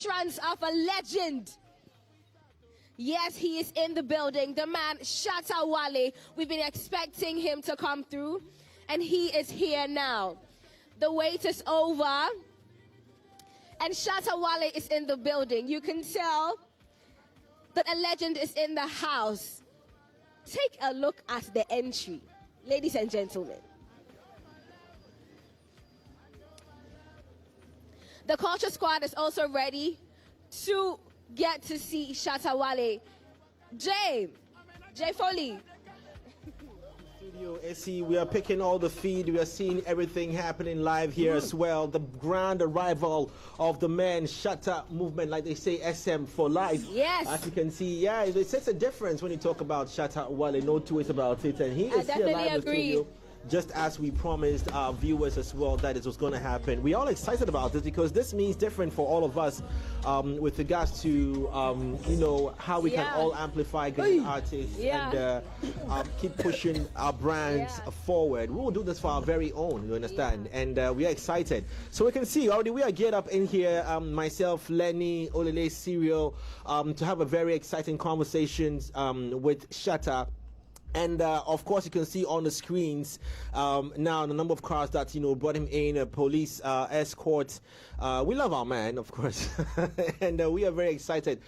Trance of a legend. Yes, he is in the building. The man, Shatta Wale. We've been expecting him to come through, and he is here now. The wait is over, and Shatta Wale is in the building. You can tell that a legend is in the house. Take a look at the entry, ladies and gentlemen. The Culture Squad is also ready to get to see Shatta Wale. Jay Foley. Studio SE, we are picking all the feed. We are seeing everything happening live here as well. The grand arrival of the man, Shatta Movement, like they say, SM for life. Yes. As you can see, yeah, it makes a difference when you talk about Shatta Wale. No two ways about it. And he is here live in the studio. Just as we promised our viewers as well that it was going to happen. We're all excited about this because this means different for all of us with regards to, you know, how we can all amplify great artists and keep pushing our brands forward. We will do this for our very own, you understand? And we are excited. So we can see already we are geared up in here, myself, Lerny, Olele, Serial, to have a very exciting conversations with Shatta. And of course, you can see on the screens now the number of cars that brought him in, police escort. We love our man, of course, and we are very excited.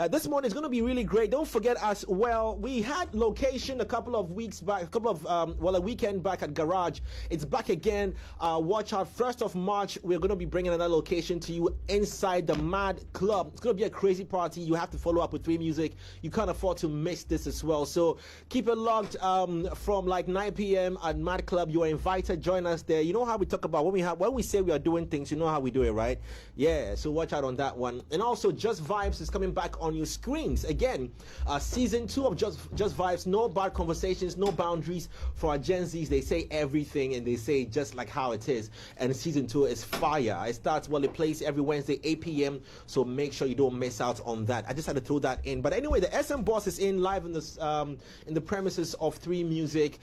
This morning is going to be really great. Don't forget as well, we had location a couple of weeks back, a weekend back at Garage. It's back again. Watch out, 1st of March, we're going to be bringing another location to you inside the Mad Club. It's going to be a crazy party. You have to follow up with 3Music. You can't afford to miss this as well. So keep it locked. From like 9 p.m. at Mad Club. You are invited. Join us there. You know how we talk about when we say we are doing things, you know how we do it, right? Yeah, so watch out on that one. And also, Just Vibes is coming back on your screens again. Season 2 of Just Vibes. No bad conversations, no boundaries for our Gen Zs. They say everything and they say just like how it is. And season 2 is fire. It starts it plays every Wednesday 8 p.m. So make sure you don't miss out on that. I just had to throw that in. But anyway, the SM boss is in live in the premises of 3Music.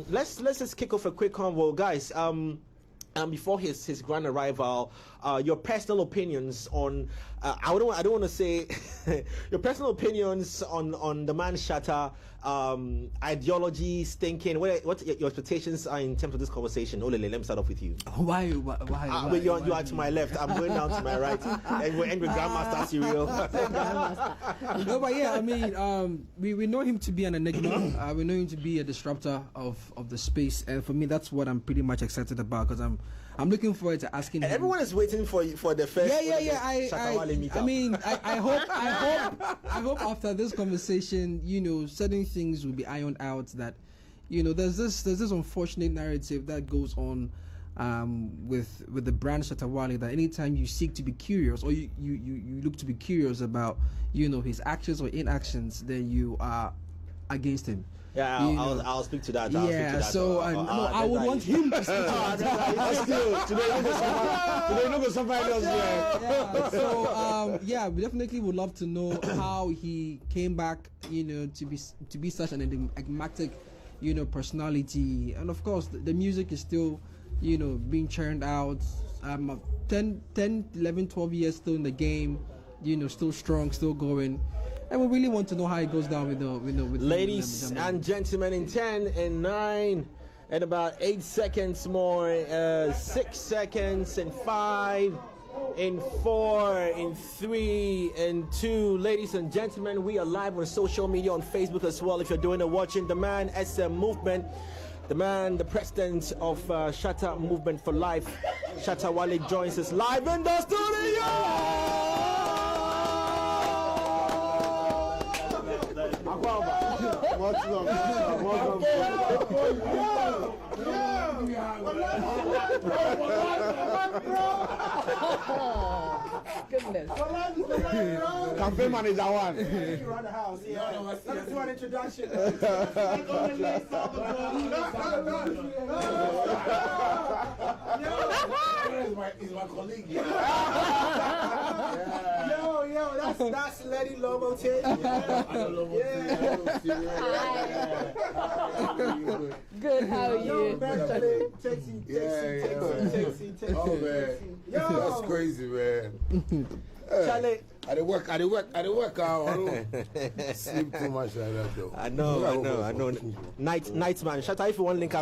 Let's just kick off a quick convo, guys. Before his grand arrival, your personal opinions on I don't want to say your personal opinions on the man Shatta, ideologies, thinking. What your expectations are in terms of this conversation? Olele, let me start off with you. Why? You are to my left. I'm going down to my right, and we're with Grandmaster Serial. No, but yeah, I mean, we know him to be an enigma. We know him to be a disruptor of the space, and for me, that's what I'm pretty much excited about because I'm looking forward to asking him. Everyone is waiting for the first. Yeah. I mean, I hope after this conversation, certain things will be ironed out. That there's this unfortunate narrative that goes on with the brand Shatta Wale, that anytime you seek to be curious or you look to be curious about his actions or inactions, then you are against him. Yeah, I'll speak to that. So I would want him to speak to that. So we definitely would love to know how he came back, to be such an enigmatic, personality. And of course, the music is still, being churned out. 10, 11, 12 years still in the game. Still strong, still going, and we really want to know how it goes down with ladies and gentlemen. In 10 and 9 and about 8 seconds more, 6 seconds and 5 in 4 in 3 and 2. Ladies and gentlemen, we are live on social media on Facebook as well. If you're doing it, watching the man SM Movement. The man, the president of Shatta Movement for Life, Shatta Wale, joins us live in the studio. Goodness. Campaign manager one. You run the house. Yeah. Let's do an introduction. Olele Salvador. He's my colleague. Yo, that's Lerny Lomotey. Good, how are you? Oh man, that's crazy, man. Charlie. I work. I don't sleep too much like that though. I know. Night man. Shatta, if you want link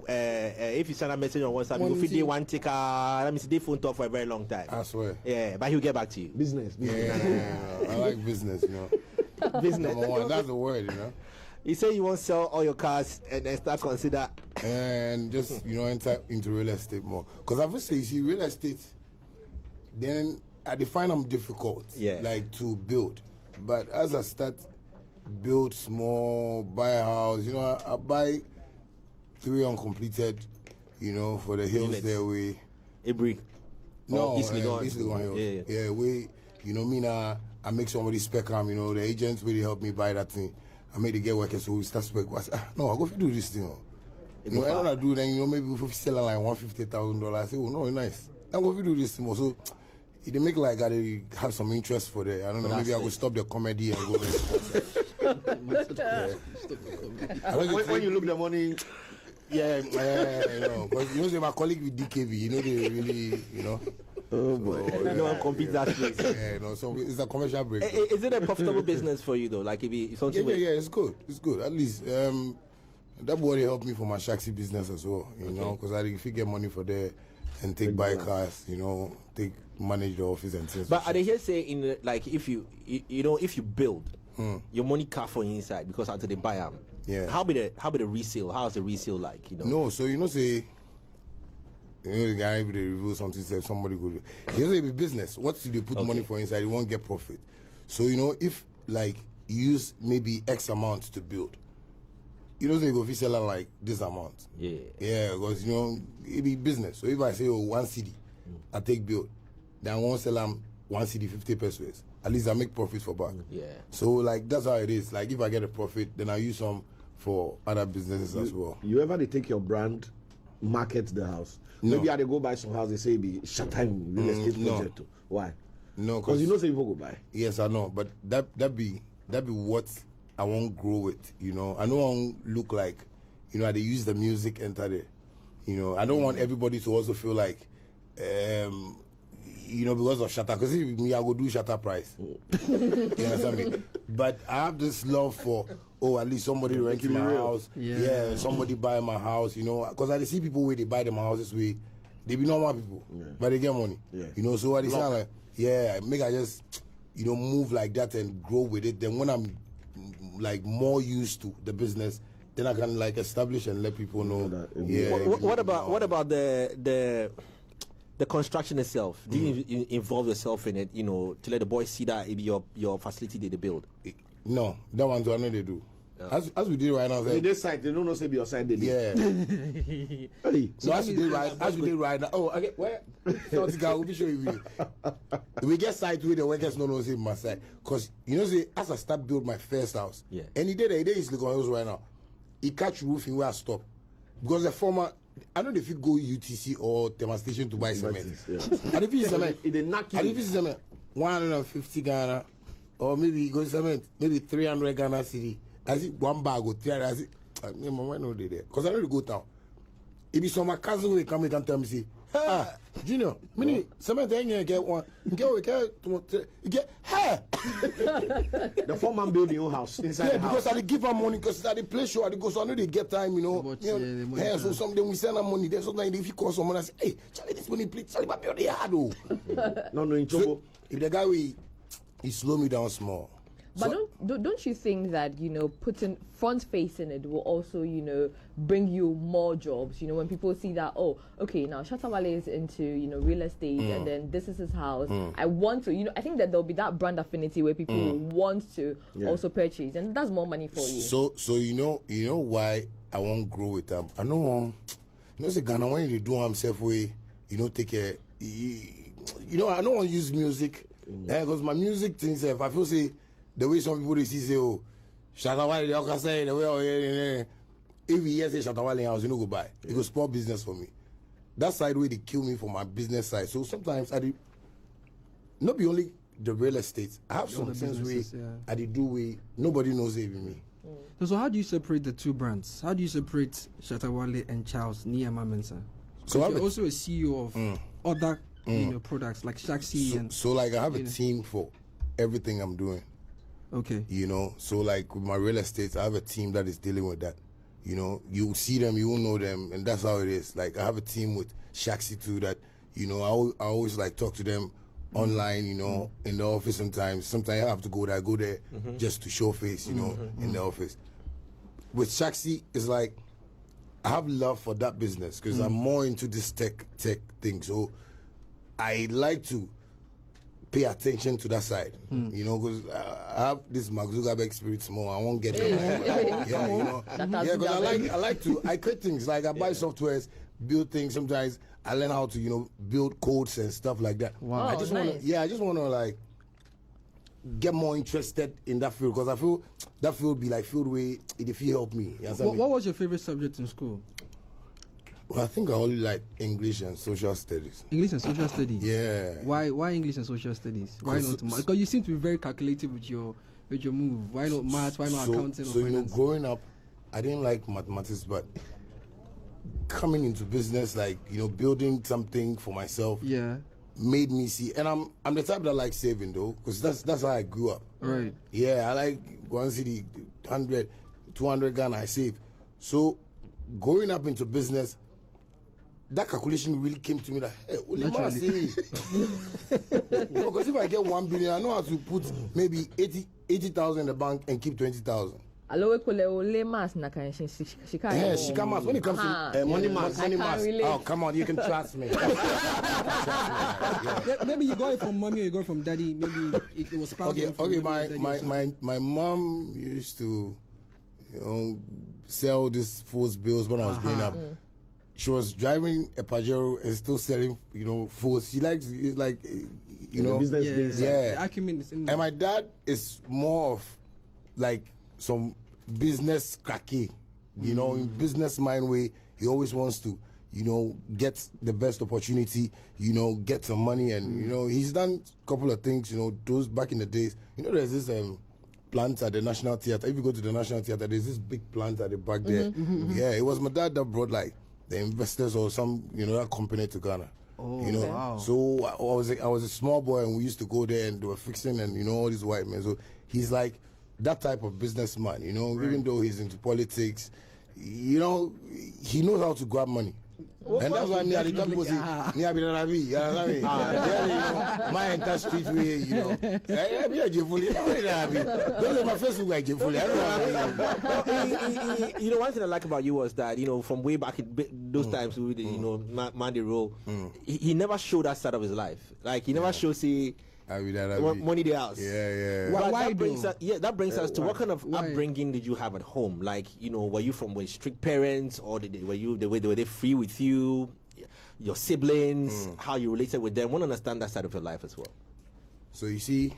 if you send a message on WhatsApp, you go fit day one take let me see the phone talk for a very long time. I swear. Yeah, but he'll get back to you. Business. Yeah. I like business, you know. Business. Number one, that's the word, you know. You say you want to sell all your cars and then start consider and just enter into real estate more. Because obviously, you see, real estate, then I define them difficult, like to build. But as I start build small, buy a house, I buy 3 uncompleted, for the hills there way. Every easily gone hills. Yeah, we, me now, I make somebody spec them, the agents really help me buy that thing. I made it get working, so we start spec. No, I go to do this thing. I want to do then, maybe if we sell like $150,000, I say, oh no, nice. I go to do this thing. So they make like I have some interest for that. I don't know, maybe I will stop the comedy and go when you look the money, because say my colleague with DKV, they really, Oh boy, no one competes that place. Yeah, so it's a commercial break. Is it a profitable business for you though? Like if it's something. Yeah, it's good. It's good. At least that boy helped me for my Shaxi business as well. Because if you get money for there and take buy cars, take manage the office and things. But are they here saying like if you if you build your money car for inside because after they buy them? Yeah. How be the resale? How's the resale like? No, so say. The guy if they reveal something, say somebody go. Here's a business. What do they put money for inside? You won't get profit. So if like you use maybe X amount to build, say you go sell like this amount. Yeah. Yeah, because it be business. So if I say 1 CD, I take build, then I won't sell them 1 CD 50 pesos. At least I make profit for back. Yeah. So like that's how it is. Like if I get a profit, then I use some for other businesses as well. You ever take your brand, market the house? No. Maybe I go buy some house, they say be Shatta real estate project. Why? No, because say people go buy. Yes, I know, but that be what I won't grow with. I don't want look like, they use the music enter there. I don't want everybody to also feel like, because of Shatta. Because if me, I go do Shatta price. You understand me? But I have this love for. At least somebody renting my house. Yeah, somebody buy my house, Because I see people where they buy them houses way, they be normal people, but they get money. Yeah. So what they say like, make I just, move like that and grow with it. Then when I'm like more used to the business, then I can like establish and let people know. What about the construction itself? Do you involve yourself in it, to let the boys see that it be your facility they build? No, that one I know they do. As we did right now, this side they don't know say be your side they do. Yeah. So as we did right now. Oh, okay. Where? We'll be showing you. We get side with the workers no say my side, cause say as I start build my first house. Yeah. And he is looking on right now. He catch roofing where I stop, because the former. I know if you go UTC or Tema Station to buy cement. And if it's cement, if it's cement, 150 Ghana. Or maybe go cement, maybe 300 Ghana city. I see one bag or 300. I see, why not they there? Because I know to go town. If it's some cousin will come and tell me, say, Junior, many cement ain't get one. Get the foreman build your own house inside the house. Because I give them money because I play show. I go so I know they get time, so something we send them money. Then sometimes if you call someone, I say, hey, Charlie, this money, please, Charlie, but build the hard. No, in trouble. If the guy he slow me down small. But don't you think that putting front facing it will also bring you more jobs? When people see that now Shatta Wale is into real estate and then this is his house. I want to I think that there'll be that brand affinity where people will want to also purchase, and that's more money for you. So you know why I won't grow with them. I don't want say Ghana when they do himself way take a I don't want to use music. Because my music things, if I feel say the way some people they see say, Shatta Wale, they can say the way if we hear say Shatta Wale house, go buy. It goes small business for me. That side way they kill me for my business side. So sometimes I do not be only the real estate. I have some things where I do way nobody knows even me. So how do you separate the two brands? How do you separate Shatta Wale and Charles Niyama Mensah? So you're also a CEO of other you know, products like Shaxi and. So like I have a team for everything I'm doing. Okay. You know, so like with my real estate, I have a team that is dealing with that. You know, you see them, you will know them, and that's how it is. Like I have a team with Shaxi too that, you know, I always like talk to them online, you know, in the office sometimes. Sometimes I have to go there just to show face, you know, in the office. With Shaxi, it's like I have love for that business because I'm more into this tech thing. So I like to pay attention to that side, you know, because I have this Mark Zuckerberg spirit more. I won't get it. Yeah, you know. Yeah, because I create things. Like I buy softwares, build things. Sometimes I learn how to, you know, build codes and stuff like that. Wow. I just want to like get more interested in that field because I feel that field be like field where if you help me. What was your favorite subject in school? Well, I think I only like English and social studies. English and social studies. Yeah. Why English and social studies? Why not math? Because you seem to be very calculative with your move. Why not math? Why not accounting? So you know, growing up, I didn't like mathematics, but coming into business, like you know, building something for myself, made me see. And I'm the type that like saving though, because that's how I grew up. Right. Yeah, I like 1 city, 100, 200 Ghana. I save. So going up into business, that calculation really came to me that, hey, because if I get 1 billion, I know how to put maybe 80,000 in the bank and keep 20,000. Yeah, she come out when it comes to money mass. Oh, come on, you can trust me. Maybe you got it from mommy or you got it from daddy. Maybe it was proud. Okay. My mom used to, you know, sell these food bills when I was growing up. She was driving a Pajero and still selling, you know, foods. She likes, like, you know, business. Yeah. Acumen is in and my dad is more of like some business cracky, you know, in business mind way. He always wants to, you know, get the best opportunity, you know, get some money, and you know, he's done a couple of things, you know, those back in the days. You know, there's this plant at the National Theatre. If you go to the National Theatre, there's this big plant at the back there. Yeah, it was my dad that brought like the investors or some, you know, that company to Ghana. Oh, you know, wow. So I was a small boy and we used to go there and they were fixing and, you know, all these white men. So he's like that type of businessman, you know, even though he's into politics, you know, he knows how to grab money. And that's why me, I tell people say, me, I be the Nabi, you know what I mean? Yeah, you know, my entire street way, you know. I be a Jeffully, don't let my face look like Jeffully. You know, one thing I like about you was that, you know, from way back in those times, with you know, Mandy role, he never showed that side of his life. Like, he never showed, say, money the house. Yeah. Why that brings us to what kind of upbringing did you have at home? Like, you know, were you from strict parents, or were they free with you, your siblings, how you related with them? I want to understand that side of your life as well. So you see,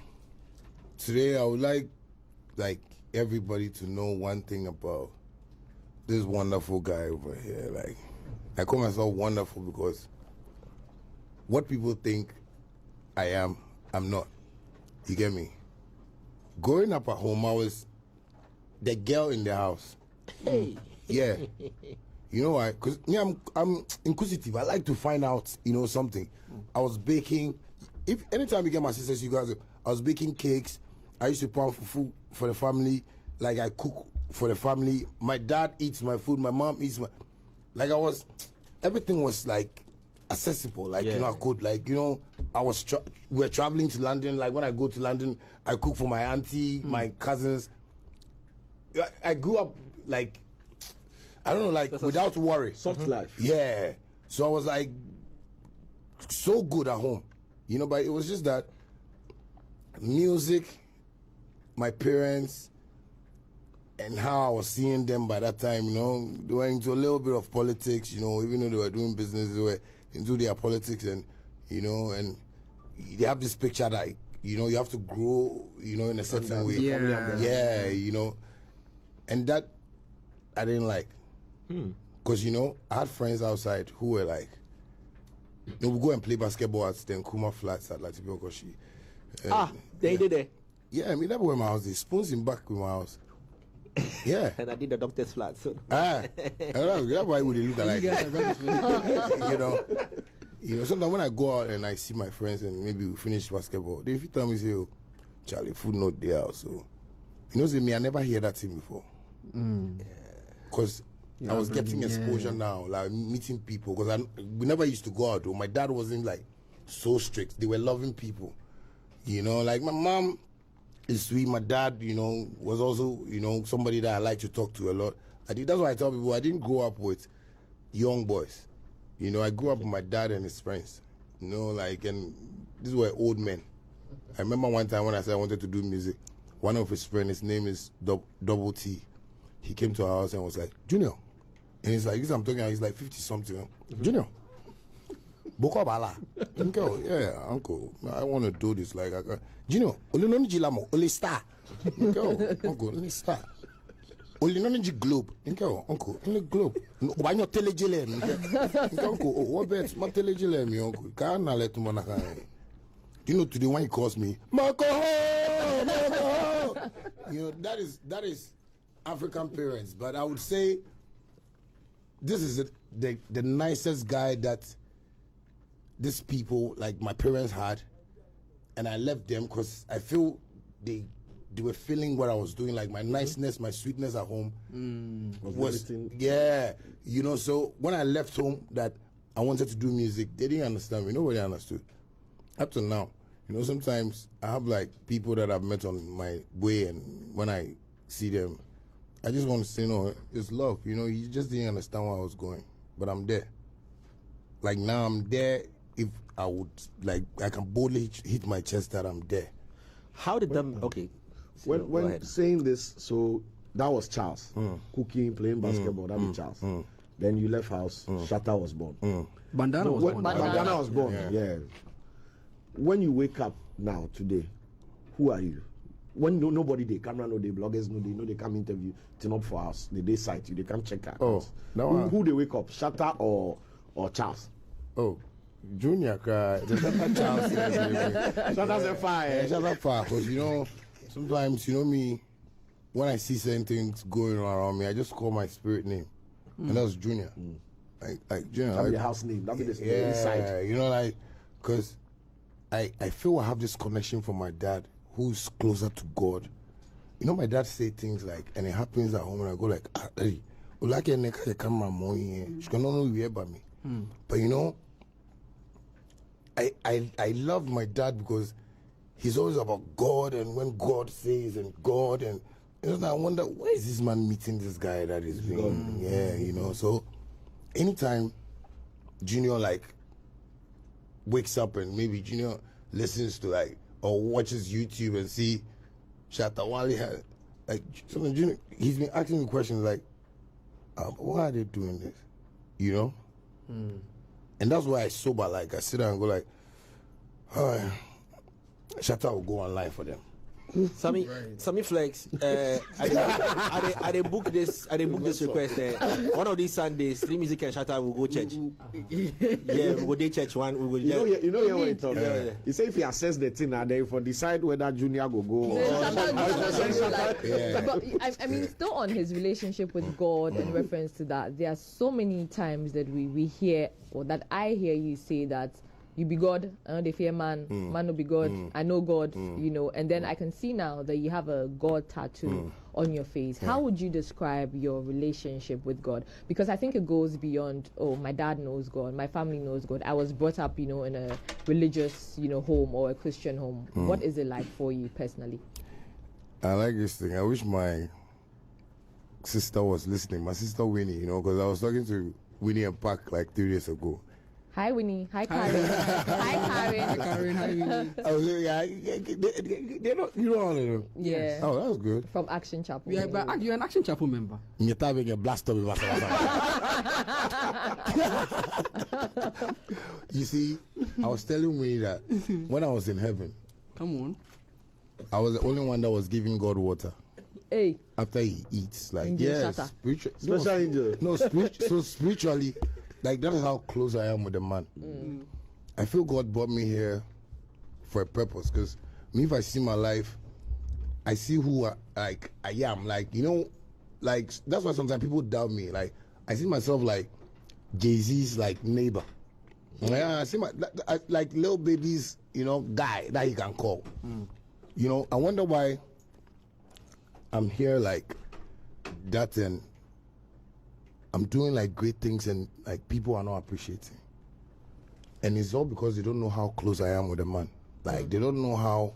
today I would like everybody to know one thing about this wonderful guy over here. Like, I call myself wonderful because what people think I am, I'm not. You get me? Growing up at home, I was the girl in the house. Hey. Yeah. You know why? Because me, I'm inquisitive. I like to find out, you know, something. I was baking. Anytime you get my sisters, you guys, I was baking cakes. I used to plan for food for the family. Like, I cook for the family. My dad eats my food. My mom eats my... Like, everything was, like, accessible. Like, you know, I could, like, you know, we're traveling to London. Like, when I go to London, I cook for my auntie, my cousins. I grew up, like, I don't know, like, without worry. Soft life. Yeah. So I was, like, so good at home. You know, but it was just that music, my parents, and how I was seeing them by that time, you know, they were into a little bit of politics, you know, even though they were doing business, they were into their politics, and, you know, and they have this picture that, you know, you have to grow, you know, in a certain way. Yeah, you know, and that I didn't like. Because, you know, I had friends outside who were like, they would go and play basketball at the Nkrumah Flats at Latibio Koshi. They did it. Yeah, I mean, that's where my house is. Spoons in back with my house. Yeah. And I did the doctor's flat. So. That's why we look alike. You know. You know, sometimes when I go out and I see my friends and maybe we finish basketball, they tell me, say, oh, Charlie, food not there. So, you know, say me, I never hear that thing before. Because I was getting exposure now, like meeting people. Because we never used to go out. Though. My dad wasn't like so strict. They were loving people. You know, like my mom is sweet. My dad, you know, was also, you know, somebody that I like to talk to a lot. That's why I tell people I didn't grow up with young boys. You know, I grew up with my dad and his friends. You know, like, and these were old men. I remember one time when I said I wanted to do music, one of his friends, his name is Double T. He came to our house and was like, Junior. And he's like, I'm talking, he's like 50 something. Junior. Boko Bala. Uncle, yeah, uncle, I want to do this. Like, Junior, only no jilamo, only star. Uncle, only star. Only no globe. Uncle, only globe. Why not telegilem? Uncle, what bet? My telegilem, uncle. Can't let him on. You know, today when he calls me, Marco, you know, that is African parents. But I would say this is the nicest guy that these people, like my parents, had. And I left them because I feel they were feeling what I was doing, like my niceness, my sweetness at home was yeah, you know. So when I left home, that I wanted to do music, they didn't understand me. Nobody understood. Up to now, you know, sometimes I have like people that I've met on my way, and when I see them, I just want to say, no, it's love. You know, you just didn't understand where I was going, but I'm there. Like now, I'm there. If I would, like, I can boldly hit my chest that I'm there. How did them? Okay. When saying this, so that was Charles, cooking, playing basketball. That was Charles. Then you left house. Shatta was born. Bandana was born. Bandana was born. Yeah. When you wake up now today, who are you? When nobody they camera no they bloggers no they come interview turn up for us. They cite you. They come check out. Oh, who they wake up? Shatta or Charles? Oh. Junior, the Charles. Shatta's a fire. Shatta fire, because you know, sometimes you know me, when I see certain things going around me, I just call my spirit name, and that's Junior. Like Junior. That'll be the house name. That'll be the inside. You know, like, because I feel I have this connection from my dad, who's closer to God. You know, my dad say things like, and it happens at home, and I go like, hey, like a camera more here. She cannot know you about me, but you know. I love my dad because he's always about God, and when God says and God, and you know, I wonder, where is this man meeting this guy that is being, you know. So anytime Junior like wakes up and maybe Junior listens to like or watches YouTube and see Shatta Wale has like something, Junior, he's been asking me questions like, why are they doing this, you know? And that's why I sober, like I sit down and go like, all right, Shatta will go online for them. Sammy Flex, I they book this request. One of these Sundays, 3Music and Shatta will go church. Yeah, we go day church one. We will. You know when he talk. He say if he assess the thing, and then for decide whether Junior go go. But I mean, still on his relationship with God and reference to that, there are so many times that we hear, or that I hear you say that you be God, I know they fear man, man will be God, I know God, you know, and then I can see now that you have a God tattoo on your face. How would you describe your relationship with God? Because I think it goes beyond, oh, my dad knows God, my family knows God. I was brought up, you know, in a religious, you know, home or a Christian home. What is it like for you personally? I like this thing. I wish my sister was listening. My sister Winnie, you know, because I was talking to Winnie and Park like 3 days ago. Hi, Winnie. Hi, Karen. Hi, Karen. Hi, Karen. Hi, Winnie. Oh, yeah, they don't, you know all of them. Yeah. Oh, that's good. From Action Chapel. Yeah, but you're an Action Chapel member. You're having a blast of You see, I was telling me that when I was in heaven, come on, I was the only one that was giving God water. Hey. After he eats, like Angel Special angel. No, so spiritually, like that is how close I am with the man. I feel God brought me here for a purpose, because me, if I see my life, I see who I am. Like, you know, like that's why sometimes people doubt me. Like I see myself like Jay-Z's like neighbor. Yeah, I see like little babies, you know, guy that he can call. You know, I wonder why I'm here like that, and I'm doing like great things, and like people are not appreciating. And it's all because they don't know how close I am with a man. Like they don't know how,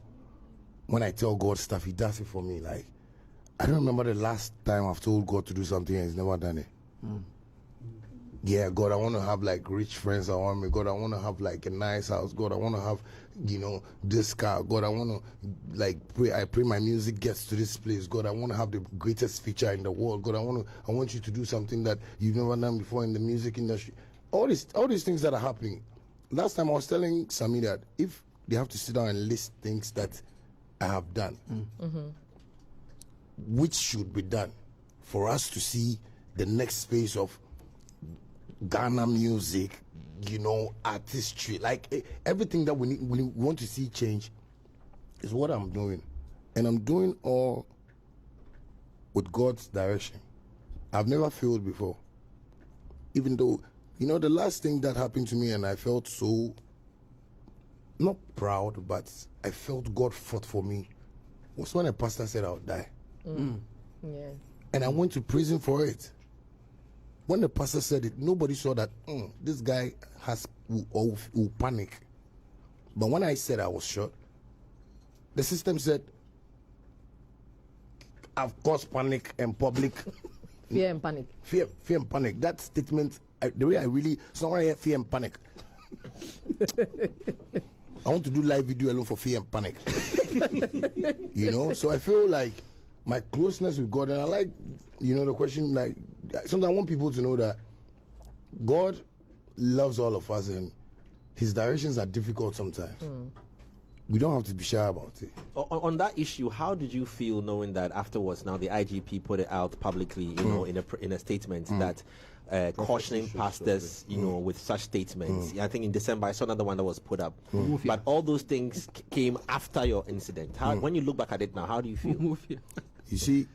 when I tell God stuff, he does it for me. Like I don't remember the last time I've told God to do something and he's never done it. Yeah, God, I want to have like rich friends around me. God, I want to have like a nice house. God, I want to have, you know, this car. God, I want to like pray. I pray my music gets to this place. God, I want to have the greatest feature in the world. God, I want you to do something that you've never done before in the music industry. All these things that are happening. Last time I was telling Sammy that if they have to sit down and list things that I have done, which should be done for us to see the next phase of Ghana music, you know, artistry, like everything that we want to see change is what I'm doing. And I'm doing all with God's direction. I've never failed before. Even though, you know, the last thing that happened to me and I felt so, not proud, but I felt God fought for me, was when a pastor said I would die. Yeah. And I went to prison for it. When the pastor said it, nobody saw that this guy will panic. But when I said I was shot, the system said, I've caused panic and public. Fear and panic. Fear and panic. That statement, the way I really, so I hear fear and panic. I want to do live video alone for fear and panic. You know, so I feel like my closeness with God, and I like, you know, the question, like, sometimes I want people to know that God loves all of us and his directions are difficult sometimes. We don't have to be shy about it. On that issue, how did you feel knowing that afterwards, now the IGP put it out publicly, you know, in a statement that cautioning pastors, you know, with such statements. I think in December I saw another one that was put up. But all those things came after your incident. How, when you look back at it now, how do you feel? You see,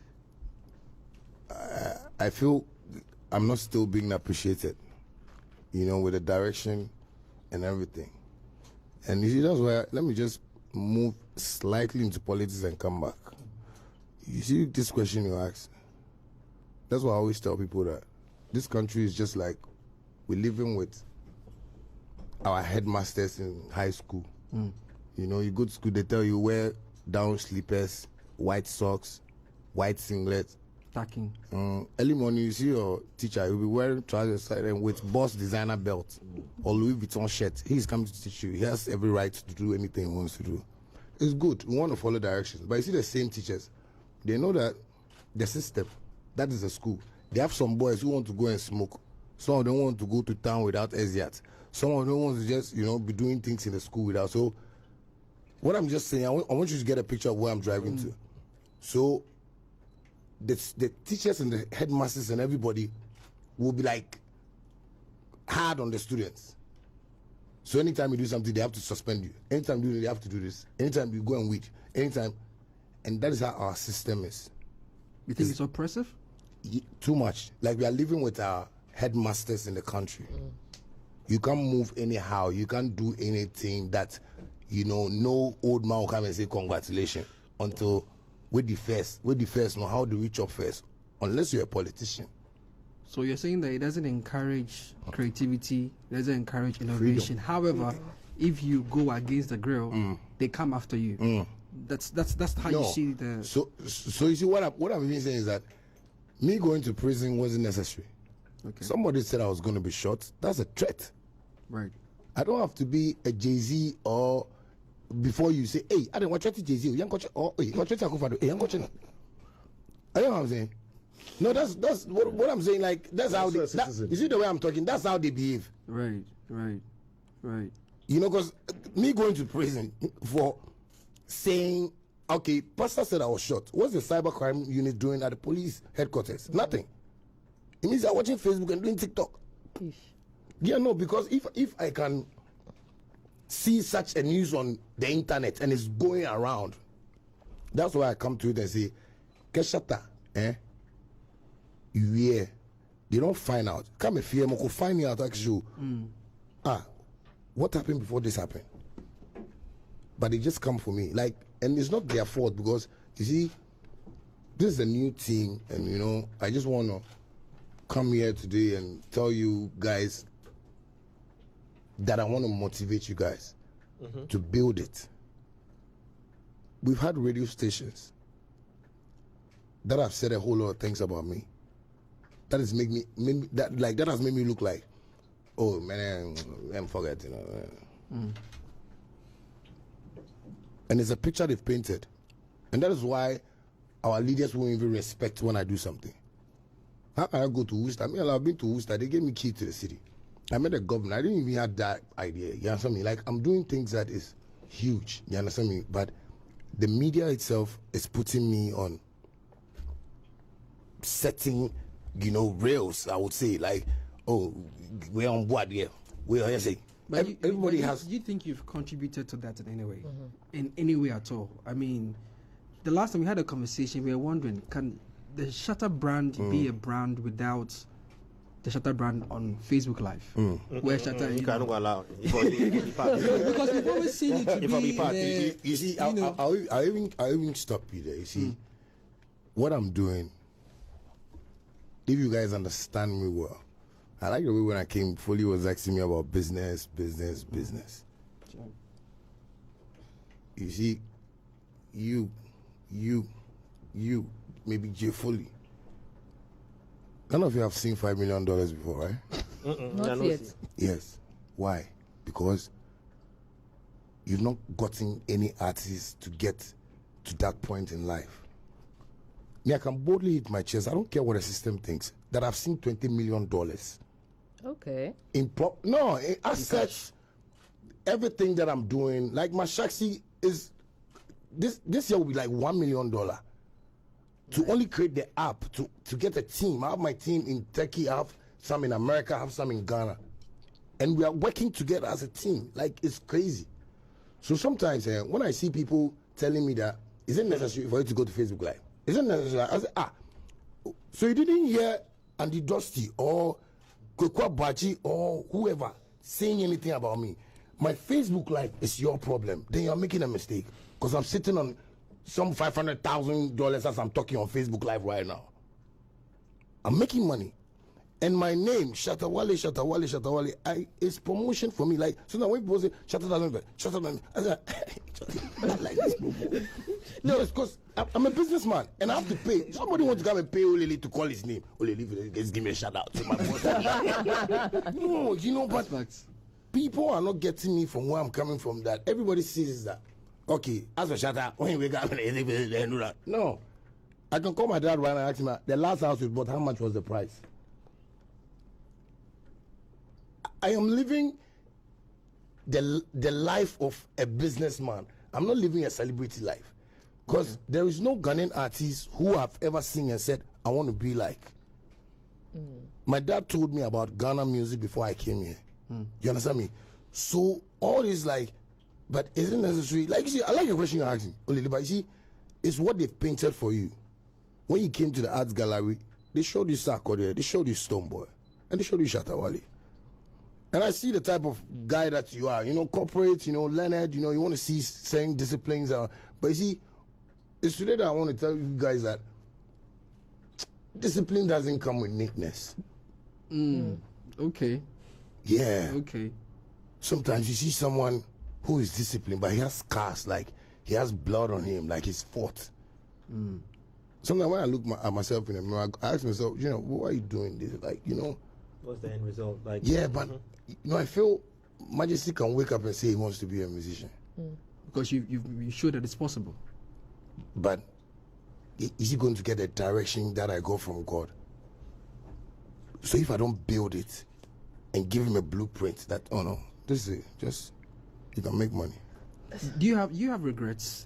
I feel I'm not still being appreciated, you know, with the direction and everything. And you see, that's why, let me just move slightly into politics and come back. You see this question you asked? That's why I always tell people that this country is just like we're living with our headmasters in high school. You know, you go to school, they tell you wear down slippers, white socks, white singlets. Tacking. Early morning, you see your teacher, he'll be wearing trousers and with Boss designer belt or Louis Vuitton shirt. He's coming to teach you. He has every right to do anything he wants to do. It's good. We want to follow directions. But you see the same teachers, they know that the system, that is the school. They have some boys who want to go and smoke. Some of them want to go to town without exit. Some of them want to just, you know, be doing things in the school without. So what I'm just saying, I want you to get a picture of where I'm driving to. So the teachers and the headmasters and everybody will be like hard on the students. So anytime you do something, they have to suspend you. Anytime you do, they have to do this. Anytime you go and weed, anytime, and that is how our system is. You think it's oppressive? Too much. Like we are living with our headmasters in the country. You can't move anyhow. You can't do anything that, you know, no old man will come and say congratulations until with the first know how do we chop first, unless you're a politician. So you're saying that it doesn't encourage creativity, it doesn't encourage innovation. Freedom. However, if you go against the grill, they come after you. That's how you see the. So you see what I'm even saying is that me going to prison wasn't necessary. Okay. Somebody said I was going to be shot. That's a threat. Right. I don't have to be a Jay-Z or. Before you say, hey, I don't watch Jay-Z, young coach, or hey, watch Akufado, hey, young coach. I know what I'm saying. No, that's what I'm saying. Like that's how they. You see the way I'm talking. That's how they behave. Right. You know, because me going to prison for saying, okay, pastor said I was shot. What's the cybercrime unit doing at the police headquarters? Nothing. It means they're watching Facebook and doing TikTok. Yeah, no, because if I can see such a news on the internet and it's going around, that's why I come to it and say, Keshata, you hear, they don't find out. Come if you find me out actually. what happened before this happened? But they just come for me. Like, and it's not their fault because, you see, this is a new team, and, you know, I just want to come here today and tell you guys that I want to motivate you guys to build it. We've had radio stations that have said a whole lot of things about me. That has made me that has made me look like, oh man, I'm forgetting. And it's a picture they've painted, and that is why our leaders won't even respect when I do something. How can I go to Worcester? I mean, I've been to Worcester. They gave me key to the city. I met a governor. I didn't even have that idea. You understand me? Like, I'm doing things that is huge. You understand me? But the media itself is putting me on setting, you know, rails, I would say. Like, oh, we're on board here. We're on here. But everybody has. Do you think you've contributed to that in any way? In any way at all? I mean, the last time we had a conversation, we were wondering, can the Shatta brand be a brand without the Shatta brand on Facebook Live? Where Shatta, you can't go allow. Because we've always seen it to be there. You see, I'll even stop you there. You see, what I'm doing, if you guys understand me well, I like the way when I came, Foley was asking me about business. Sure. You see, you, maybe J. Foley. None of you have seen $5 million before, right? Not yet. Yes. Why? Because you've not gotten any artist to get to that point in life. Me, I can boldly hit my chest. I don't care what the system thinks. That I've seen $20 million. Okay. As such, everything that I'm doing, like my Shaxi is, this year will be like $1 million. To only create the app, to get a team. I have my team in Turkey, I have some in America, I have some in Ghana. And we are working together as a team. Like, it's crazy. So sometimes when I see people telling me that, is it necessary for you to go to Facebook Live? Is it necessary? I say, so you didn't hear Andy Dusty or Kwekwa Baji or whoever saying anything about me. My Facebook Live is your problem. Then you're making a mistake. Because I'm sitting on some $500,000 as I'm talking on Facebook Live right now. I'm making money. And my name, Shatta Wale, is promotion for me. Like, so now when people say, Shatta doesn't, I say, I like this promo. No, it's because I'm a businessman and I have to pay. Somebody wants to come and pay Olele to call his name. Olele, just give me a shout out to my boss. No, you know, but people are not getting me from where I'm coming from. That everybody sees that. Okay, as a Shatta, when you wake up, no. I can call my dad right now and ask him, the last house we bought, how much was the price? I am living the life of a businessman. I'm not living a celebrity life. Because there is no Ghanaian artist who have ever seen and said, I want to be like. My dad told me about Ghana music before I came here. You understand me? So all is like, but isn't necessary. Like, you see, I like your question you're asking, Olele, but you see, it's what they've painted for you. When you came to the arts gallery, they showed you Sarko there, they showed you Stoneboy, and they showed you Shatta Wale. And I see the type of guy that you are, you know, corporate, you know, learned, you know, you want to see certain disciplines. But you see, it's today that I want to tell you guys that discipline doesn't come with neatness. Okay. Yeah. Okay. Sometimes you see someone who is disciplined, but he has scars, like he has blood on him, like he's fought. Sometimes when I look at myself in the mirror, I ask myself, you know, why are you doing this? Like, you know. What's the end result? Like, yeah, but you know, I feel Majesty can wake up and say he wants to be a musician. Because you showed that it's possible. But is he going to get the direction that I got from God? So if I don't build it and give him a blueprint that, oh no, this is it, just, you can make money. Do you have regrets?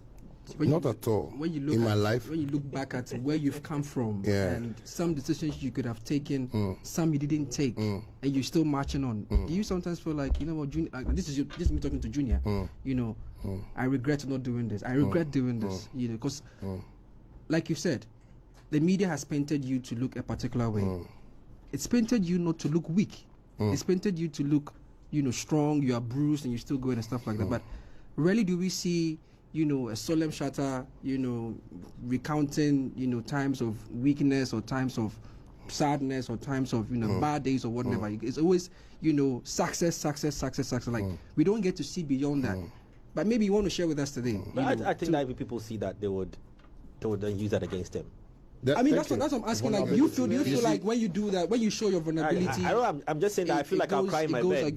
Not at all. When you look in my life, when you look back at where you've come from, and some decisions you could have taken, some you didn't take, and you're still marching on. Do you sometimes feel like, you know what, Junior, like, this is me talking to Junior. You know, I regret not doing this. I regret doing this. You know, because, like you said, the media has painted you to look a particular way. It's painted you not to look weak. It's painted you to look strong, you are bruised, and you still go and stuff like that. But rarely do we see, a solemn Shatta, recounting, times of weakness or times of sadness or times of, bad days or whatever. It's always, success. Like, we don't get to see beyond that. But maybe you want to share with us today. I think that if people see that, they would then use that against them. That's what I'm asking. Like, do you feel like when you do that, when you show your vulnerability? I'm just saying that I feel like I'll cry in my bed.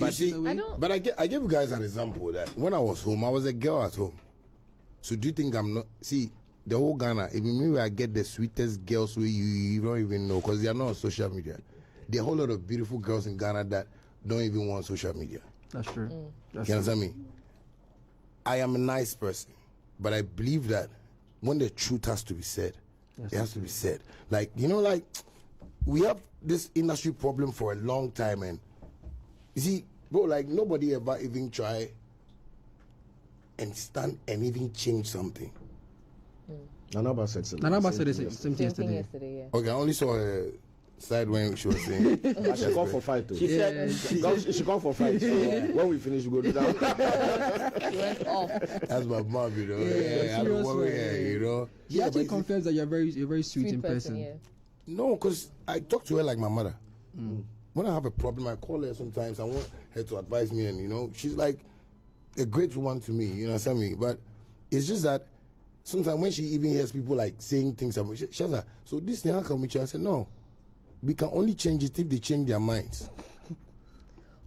But I give you guys an example that when I was home, I was a girl at home. So do you think I'm not? See, the whole Ghana, even maybe I get the sweetest girls where you don't even know because they are not on social media. There are a whole lot of beautiful girls in Ghana that don't even want social media. That's true. You understand me? I am a nice person, but I believe that when the truth has to be said, it has to be said. Like, we have this industry problem for a long time, and you see, bro, like nobody ever even try and stand and even change something. Nanaba said something. Nanaba said the same thing yesterday. Yeah. Okay, I only saw her side when she was saying. She called for fight too. She said she called for fight. So when we finish, we go do that. She went off. That's my mom, Yeah, I don't worry her, She actually confirms that you're very sweet in person. Yeah. No, because I talk to her like my mother. When I have a problem, I call her sometimes. I want her to advise me, and she's like a great one to me. You understand me? But it's just that sometimes when she even hears people like saying things about Shatta, so this thing, how come with you? I said, no, we can only change it if they change their minds.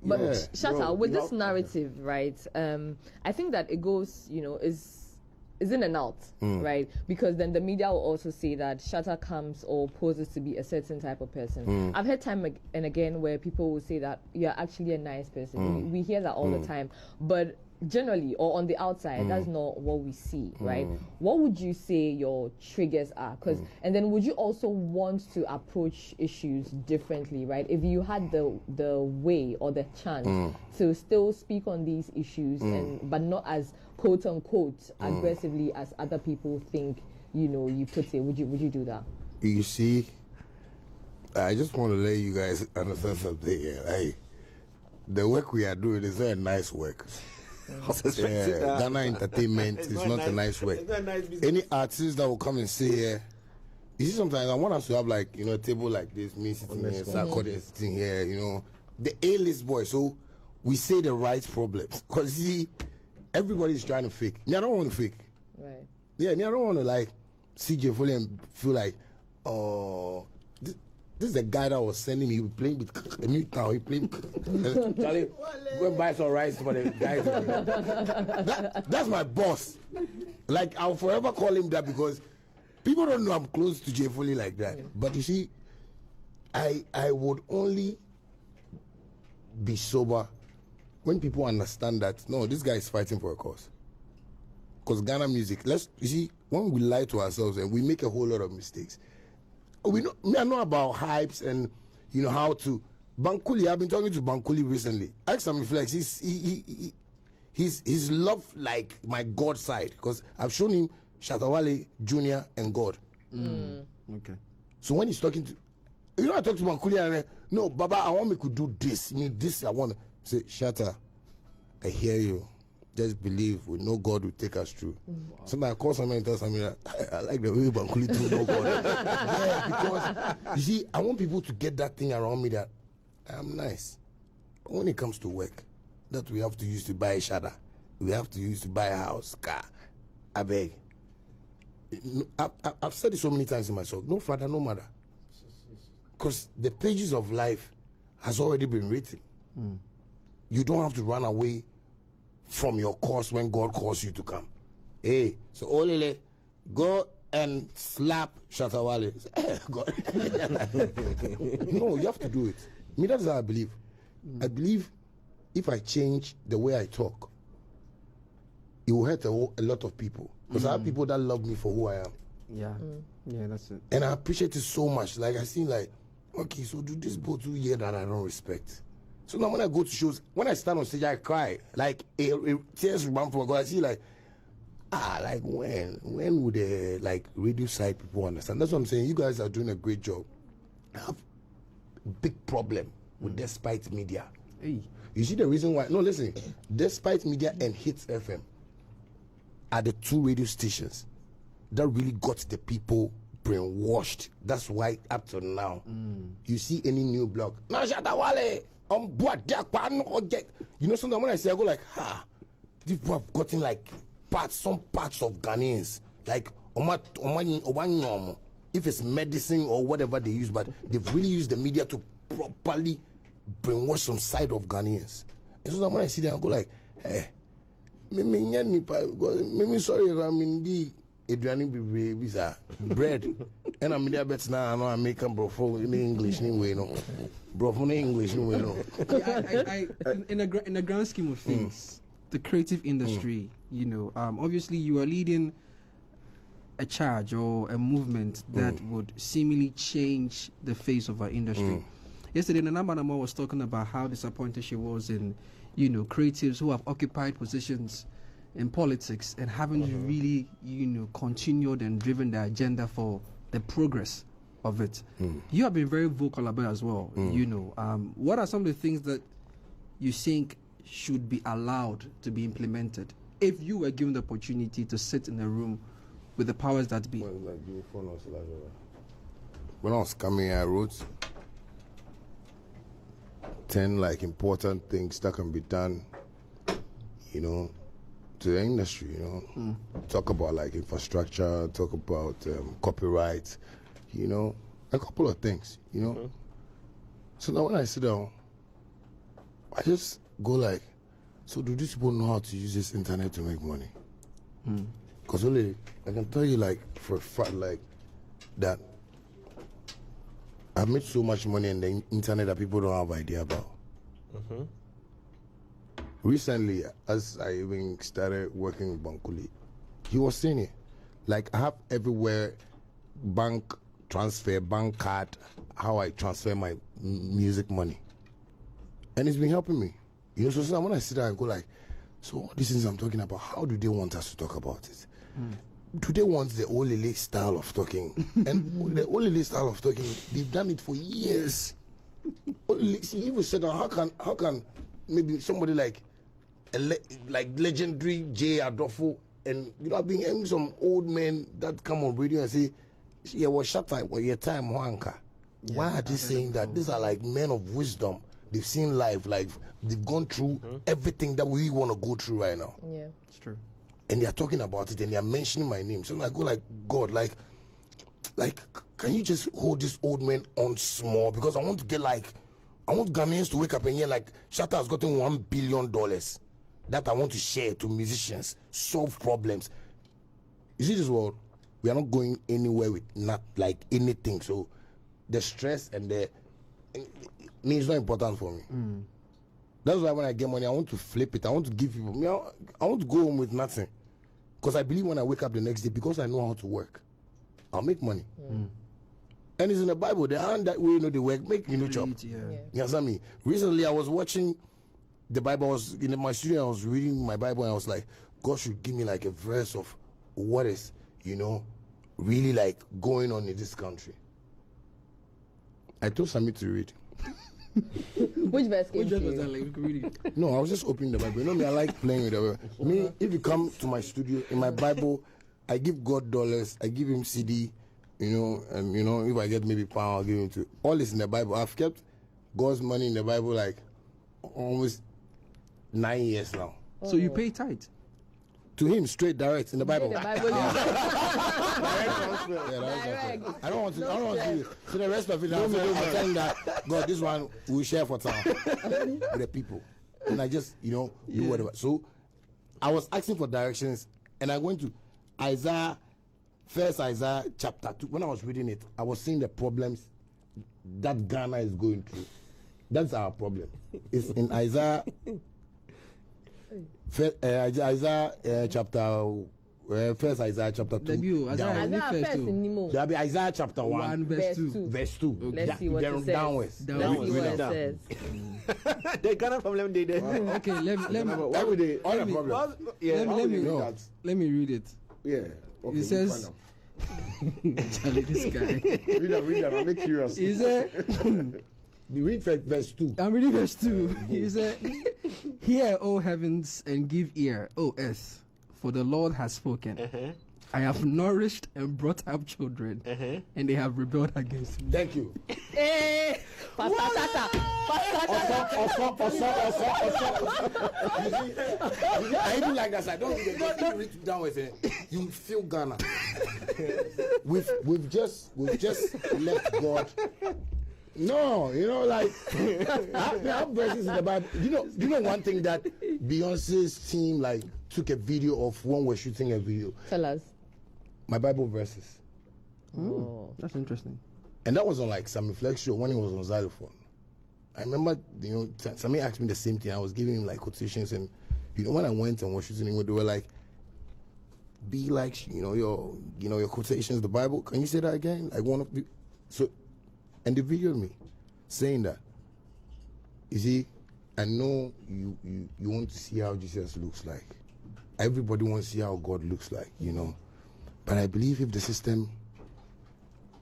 But Shatta, with this narrative, right? I think that it goes, is in and out, right? Because then the media will also say that Shatta comes or poses to be a certain type of person. I've heard time and again where people will say that you're actually a nice person. We hear that all the time, but generally or on the outside, that's not what we see, right? What would you say your triggers are? And then would you also want to approach issues differently, right? If you had the way or the chance to still speak on these issues, but not as quote unquote aggressively as other people think, you put it, would you do that? You see, I just want to let you guys understand something here. Like, the work we are doing is not a nice work. Ghana entertainment is not a nice work. Any artist that will come and say here, you see, sometimes I want us to have like a table like this, me sitting here, Sarkodie sitting here, the A-list boy. So we say the right problems because see, everybody's trying to fake. Me, I don't want to fake. Right. Yeah, me, I don't want to like see J. Foley and feel like, this is the guy that was sending me. He was playing with a new town. He played. Charlie, go and buy some rice for the guys. That's my boss. Like, I'll forever call him that because people don't know I'm close to J. Foley like that. But you see, I would only be sober when people understand that, no, this guy is fighting for a cause. Because Ghana music, you see, when we lie to ourselves and we make a whole lot of mistakes, we know about hypes and how to Bankuli. I've been talking to Bankuli recently. Ask him if like he's loved like my God side because I've shown him Shatta Wale, Junior, and God. Okay. So when he's talking to, I talk to Bankuli and no, Baba, I want me to do this. This I want to say. Shatta, I hear you. Just believe we know God will take us through. Sometimes I call somebody and tell somebody that I like the way Bankuli to know God. Yeah, because you see, I want people to get that thing around me that I'm nice. But when it comes to work, that we have to use to buy a Shatta, we have to use to buy a house, car. I beg. I've said it so many times in my song. No father, no mother. Because the pages of life has already been written. You don't have to run away from your course when God calls you to come. Hey, so Olele, go and slap Shatta Wale. God. No, you have to do it. Me, that's how I believe. I believe if I change the way I talk, it will hurt a lot of people. Because I have people that love me for who I am. Yeah. Yeah, that's it. And I appreciate it so much. Like, I see like, okay, so do this both 2 years that I don't respect. So now when I go to shows, when I stand on stage, I cry. Like, tears run from my God. I see like, like when would the like radio side people understand? That's what I'm saying. You guys are doing a great job. I have a big problem with despite media. Hey. You see the reason why? No, listen. Despite Media and Hits FM are the two radio stations that really got the people brainwashed. That's why up to now, you see any new blog. No, Shatta Wale. You know, sometimes when I say, I go like, these people have gotten like some parts of Ghanaians, like if it's medicine or whatever they use, but they've really used the media to properly brainwash some side of Ghanaians. And so when I see that, I go like, hey, me sorry, I mean the Adriani visa bread, and I'm there better now. I know I make them bro in English anyway, no, bro in English anyway, no. In the grand scheme of things, the creative industry, you know, obviously you are leading a charge or a movement that would seemingly change the face of our industry. Yesterday, Nana Manamo was talking about how disappointed she was in, you know, creatives who have occupied positions in politics and haven't really, you know, continued and driven the agenda for the progress of it. You have been very vocal about it as well. You know, what are some of the things that you think should be allowed to be implemented if you were given the opportunity to sit in a room with the powers that be? When I was coming, I wrote 10 like important things that can be done, you know, to the industry, you know. Talk about like infrastructure, talk about copyright, you know, a couple of things, you know. So now when I sit down, I just go like, so do these people know how to use this internet to make money? Because only I can tell you like for a fact like that I've made so much money in the internet that people don't have idea about. Recently, as I even started working with Bankuli, he was saying it. Like I have everywhere bank transfer, bank card, how I transfer my music money. And it's been helping me. You know, so when I sit there and go like, so all these things I'm talking about, how do they want us to talk about it? Do they want the Olele style of talking? And the Olele style of talking, they've done it for years. See, even said, how can maybe somebody like legendary J. Adolfo, and you know, I've been hearing some old men that come on radio and say, yeah, well, Shatta, well, your time, Wanka. Why are they saying that? These are like men of wisdom. They've seen life, like they've gone through everything that we want to go through right now. Yeah, It's true. And they are talking about it and they are mentioning my name. So I go like, God, like, can you just hold this old man on small? Because I want to get like, I want Ghanaians to wake up and hear like, Shatta has gotten $1 billion that I want to share to musicians, solve problems. You see this world? We are not going anywhere with not like anything. So the stress and the it's not important for me. That's why when I get money, I want to flip it. I want to give people. I want to go home with nothing. Because I believe when I wake up the next day, because I know how to work, I'll make money. And it's in the Bible. The hand that way, you know, the work, make you know, chop. You understand me? Recently, I was watching the Bible. I was in my studio. I was reading my Bible, and I was like, God should give me like a verse of what is, you know, really like going on in this country. I told Sammy to read. Which verse came to was you? that like? We could read it. No, I was just opening the Bible. You know me, I like playing with the Bible. Me, if you come to my studio, in my Bible, I give God dollars, I give him CD, you know, and you know, if I get maybe pound, I'll give him to. All is in the Bible. I've kept God's money in the Bible like almost 9 years now. So you pay tithe? To him, straight direct in the Bible. The Bible. Direct. I don't want to. I don't want to do it. So the rest of it, I'm telling that God, this one we share for town with the people, and I just do whatever. So I was asking for directions, and I went to Isaiah chapter 2. When I was reading it, I was seeing the problems that Ghana is going through. That's our problem. It's in Isaiah. Isaiah chapter 2. There'll be Isaiah chapter 1 verse 2. Verse 2. Okay. Let's see what it says. Downwards. Let's see what it says. The Ghana problem they did. Okay, let me read it. Yeah. Okay, It says, Charlie, this guy. read them. I'm curious. He said, Read verse 2. I'm reading verse 2. He said, "Hear, O heavens, and give ear, O earth, for the Lord has spoken. I have nourished and brought up children, and they have rebelled against me." Thank you. I even like that. I don't read it down with it. You feel Ghana. We've just left God. No, like I have verses in the Bible. You know one thing that Beyonce's team took a video of when we're shooting a video. Tell us. My Bible verses. Oh, that's interesting. And that was on some reflection when he was on xylophone. I remember, somebody asked me the same thing. I was giving him quotations, and when I went and was shooting him, they were like, "Be like, your quotations, the Bible. Can you say that again? One of the." So, and they videoed me saying that. You see, I know you want to see how Jesus looks like. Everybody wants to see how God looks like, But I believe if the system,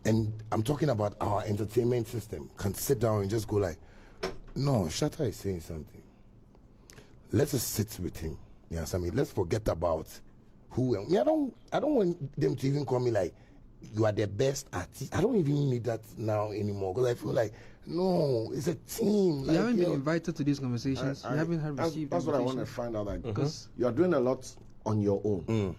and I'm talking about our entertainment system, can sit down and just go no, Shatta is saying something. Let us sit with him. Let's forget about who. I don't want them to even call me you are the best artist. I don't even need that now anymore because I feel no, it's a team. You haven't been invited to these conversations. You haven't received. That's what I want to find out. Because you are doing a lot on your own,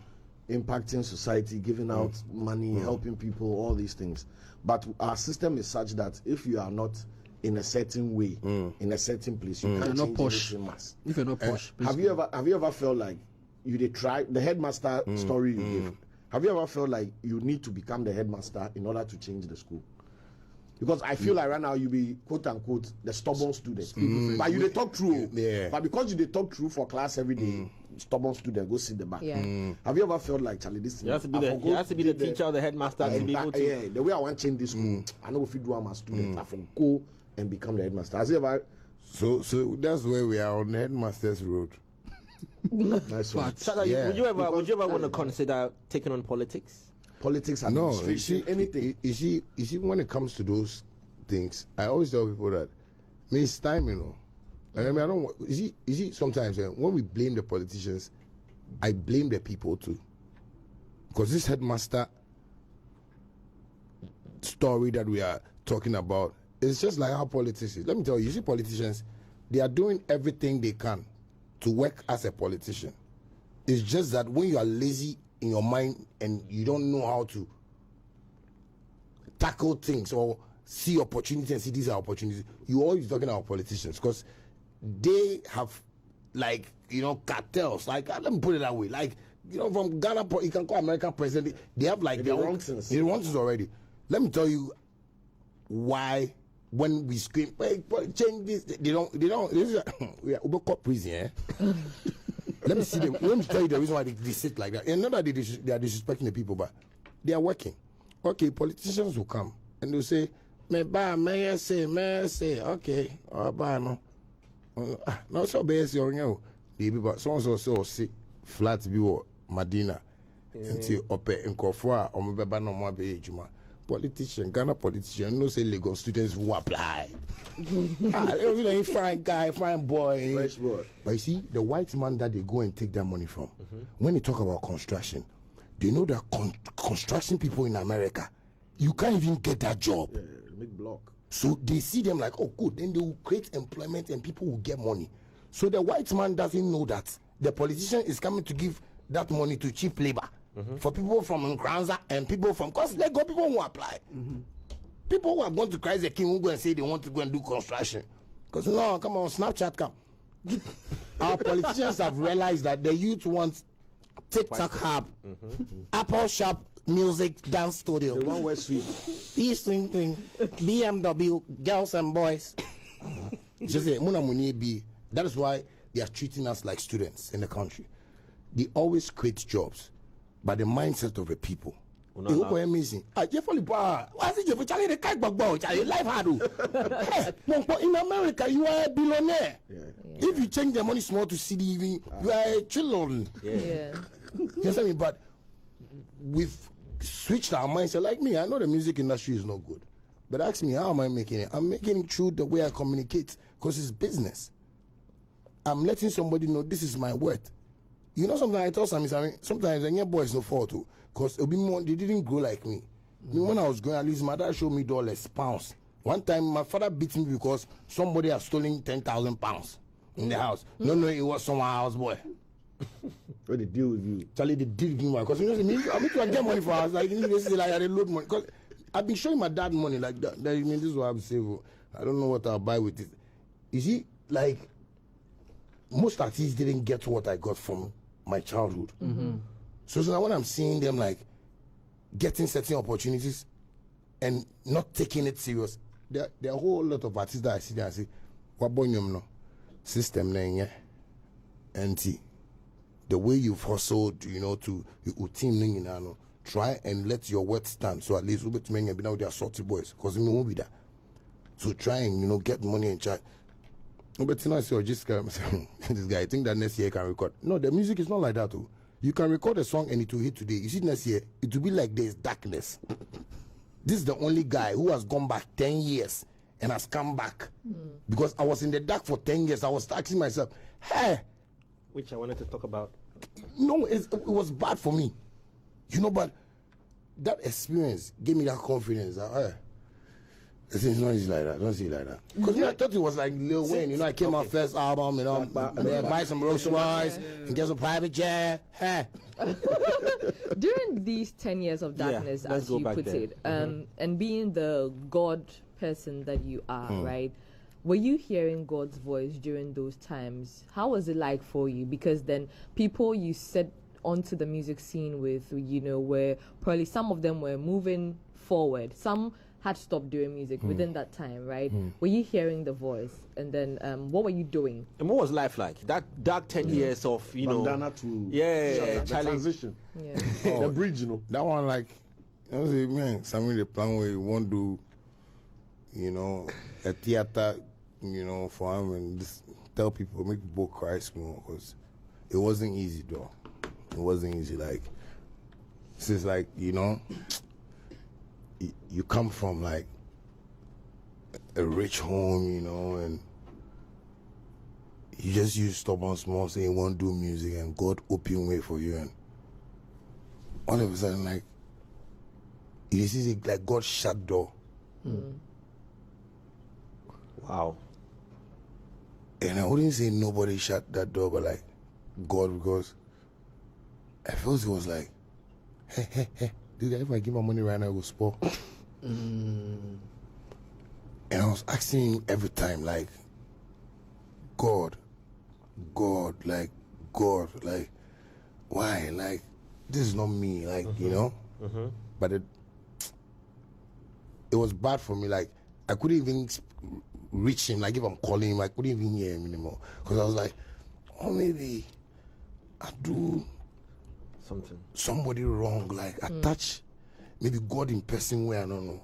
impacting society, giving out money, helping people, all these things. But our system is such that if you are not in a certain way, in a certain place, you can't change anything much. If you're not posh, have you ever felt like you did try the headmaster story you gave? Have you ever felt like you need to become the headmaster in order to change the school? Because I feel like right now you be quote unquote the stubborn student, but you they talk true. Yeah. But because you they talk true for class every day, stubborn student go sit the back. Yeah. Have you ever felt like Charlie? This You have to be the teacher or the headmaster to be able to. Yeah, the way I want to change this school, I know if you do I'm a student, I can go and become the headmaster. Has you ever? So that's where we are on the headmaster's road. Nice one. Shatta, would you ever want to consider taking on politics? Politics, administration, anything. You see, when it comes to those things, I always tell people that it's time, And I don't want. You see, sometimes when we blame the politicians, I blame the people too, because this headmaster story that we are talking about is just like how politics is. Let me tell you, see, politicians, they are doing everything they can to work as a politician. It's just that when you are lazy in your mind and you don't know how to tackle things or see opportunities and see these are opportunities, you're always talking about politicians because they have cartels. Let me put it that way. From Ghana, you can call American president. They have the wrong things already. Let me tell you why. When we scream, hey, change this, they don't. We are caught prison. Let me see them. Let me tell you the reason why they sit like that. And not that they are disrespecting the people, but they are working. Okay, politicians will come and they'll say, may say, okay, no. No, so base your baby, but so see flat view Medina. And say, ope in Kofua, or maybe no more be Juma. Ghana politician, no say Lagos students who apply. Fine guy, fine boy. Fresh boy. But you see, the white man that they go and take that money from, when they talk about construction, they know that construction people in America, you can't even get that job. Yeah, make block. So they see them oh good, then they will create employment and people will get money. So the white man doesn't know that the politician is coming to give that money to cheap labor. For people from Nkranza and people from, because they got people who apply. People who are going to Christ the King who go and say they want to go and do construction. Because no, come on, Snapchat come. Our politicians have realized that the youth want TikTok hub, Apple shop, music, dance studio. The one where sweet. These thing, BMW, girls and boys. Just say, that is why they are treating us like students in the country. They always create jobs. But the mindset of the people. Amazing. In America, you are a billionaire. Yeah. If you change the money small to CDV, you are a children. Yeah. Yes, I mean, but we've switched our mindset. Like me, I know the music industry is not good. But ask me, how am I making it? I'm making it through the way I communicate, because it's business. I'm letting somebody know this is my worth. You know, sometimes I tell sometimes I get boys no fault too, because it'll be more, they didn't grow like me. When I was growing, at least my dad showed me dollars, pounds. One time, my father beat me because somebody had stolen 10,000 pounds in the house. No, it was someone else, boy. What they deal with you? Charlie, they deal with me, because you know, I mean, to get money for us, like, they say, like, I load money. Because I've been showing my dad money like that. I mean, this is what I'm saving. I don't know what I'll buy with it. You see, like, most artists didn't get what I got from my childhood. So now when I'm seeing them, like, getting certain opportunities and not taking it serious, there are a whole lot of artists that I see there and say, what boy no system na and the way you've hustled, you know, to your team, you know, try and let your word stand. So at least we'll be many now they are salty boys, because we won't be there. So try and, you know, get money and chat. But you know, I say, this guy, I think that next year I can record. No, the music is not like that too. You can record a song and it will hit today. You see, next year it will be like there's darkness. This is the only guy who has gone back 10 years and has come back. Because I was in the dark for 10 years. I was asking myself, hey. Which I wanted to talk about. No, it was bad for me. You know, but that experience gave me that confidence. That, hey, it's not easy like that. Don't see it like that. Because I thought it was like Lil Wayne. You know, I came out first album, you know, buy some Rolls Royce and get some private jet. Hey. During these 10 years of darkness, as you put it, and being the God person that you are, right? Were you hearing God's voice during those times? How was it like for you? Because then people you set onto the music scene with, you know, where probably some of them were moving forward. Some had stopped doing music within that time, right? Were you hearing the voice? And then what were you doing? And what was life like? That dark 10 years of, you know... Bandana to... Yeah, the transition. Yeah. The bridge, you know. That one, like, I was like, man, something the plan where you won't do, you know, a theater, you know, for him and just tell people, make people cry small, because it wasn't easy, though. It wasn't easy. Like, this is like, you know, you come from like a rich home, you know, and you just use stubborn small saying you won't do music, and God open way for you, and all of a sudden, like, you see it like God shut door. Wow. And I wouldn't say nobody shut that door, but like God, because at first it was like, hey, dude, if I give my money right now, it will spoil. And I was asking him every time, like, God, like, why? Like, this is not me, like, you know? But it was bad for me. Like, I couldn't even reach him. Like, if I'm calling him, I couldn't even hear him anymore. Because I was like, oh, maybe I do somebody wrong. Like, I touch maybe God in person where I don't know.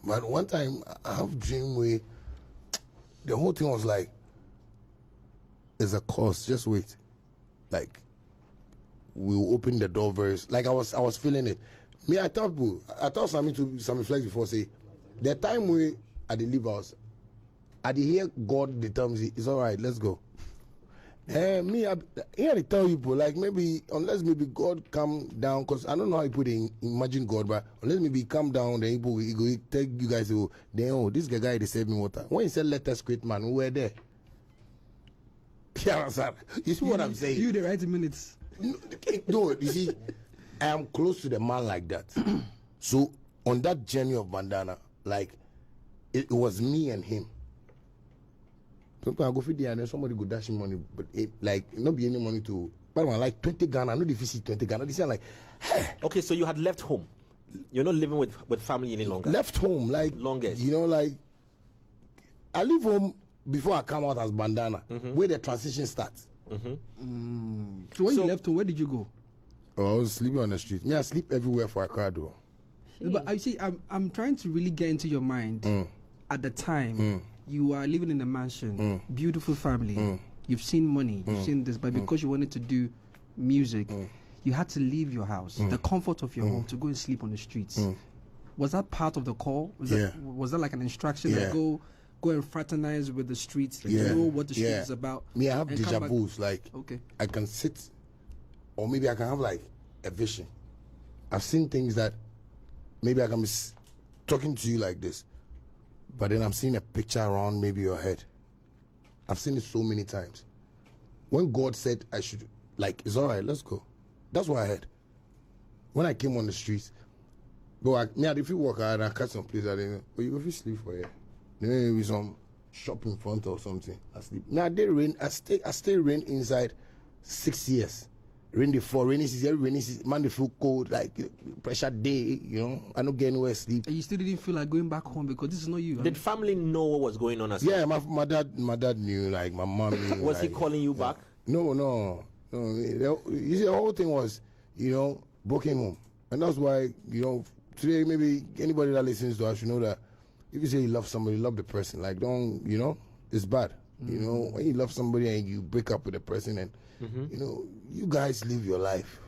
But one time, I have a dream where the whole thing was like, there's a course, just wait. Like, we'll open the door very... Like, I was feeling it. Me, I thought some flex before, say, the time we at the leave house, I did hear God determines it's all right, let's go. And me, I tell people, like, maybe, unless maybe God come down, because I don't know how people imagine God, but unless maybe he come down, then he go tell you guys, oh, this guy, they saved me water. When he said, let us quit, man, we were there. Yeah, sir. You see what I'm saying? You the right minutes. No, you see, I am close to the man like that. So, on that journey of bandana, like, it was me and him. Sometimes I go feed there and then somebody go dash him money, but it, like, not be any money to, but I like 20 Ghana, I know if you see 20 Ghana, they say like, hey. Okay, so you had left home. You're not living with family any longer. Left home, like, longest. You know, like, I leave home before I come out as bandana, where the transition starts. So when you left home, where did you go? Oh, I was sleeping on the street. Yeah, I sleep everywhere for a car door. But I see, I'm trying to really get into your mind. At the time, you are living in a mansion, beautiful family. You've seen money, you've seen this, but because you wanted to do music, you had to leave your house, the comfort of your home, to go and sleep on the streets. Was that part of the call? Was that like an instruction that go and fraternize with the streets, to know what the street is about? Me, I have deja vus. Like, okay, I can sit, or maybe I can have like a vision. I've seen things that maybe I can be talking to you like this, but then I'm seeing a picture around maybe your head. I've seen it so many times. When God said I should, like, it's all right, let's go. That's what I heard. When I came on the streets, bro, if you walk out and I catch some place, I didn't, but you go sleep for here. Then maybe some shop in front or something. I sleep. Now they rain. I stay rain inside 6 years. Rain the fall, rainy season, rainy season. Man, they feel cold, like pressure day. You know, I don't get anywhere sleep. And you still didn't feel like going back home because this is not you. Did family know what was going on? Yeah, my dad knew. Like my mom knew. Was he calling you back? No. You see, the whole thing was, broken home, and that's why today maybe anybody that listens to us should know that. If you say you love somebody, love the person. Like, don't, it's bad. When you love somebody and you break up with the person and, you guys live your life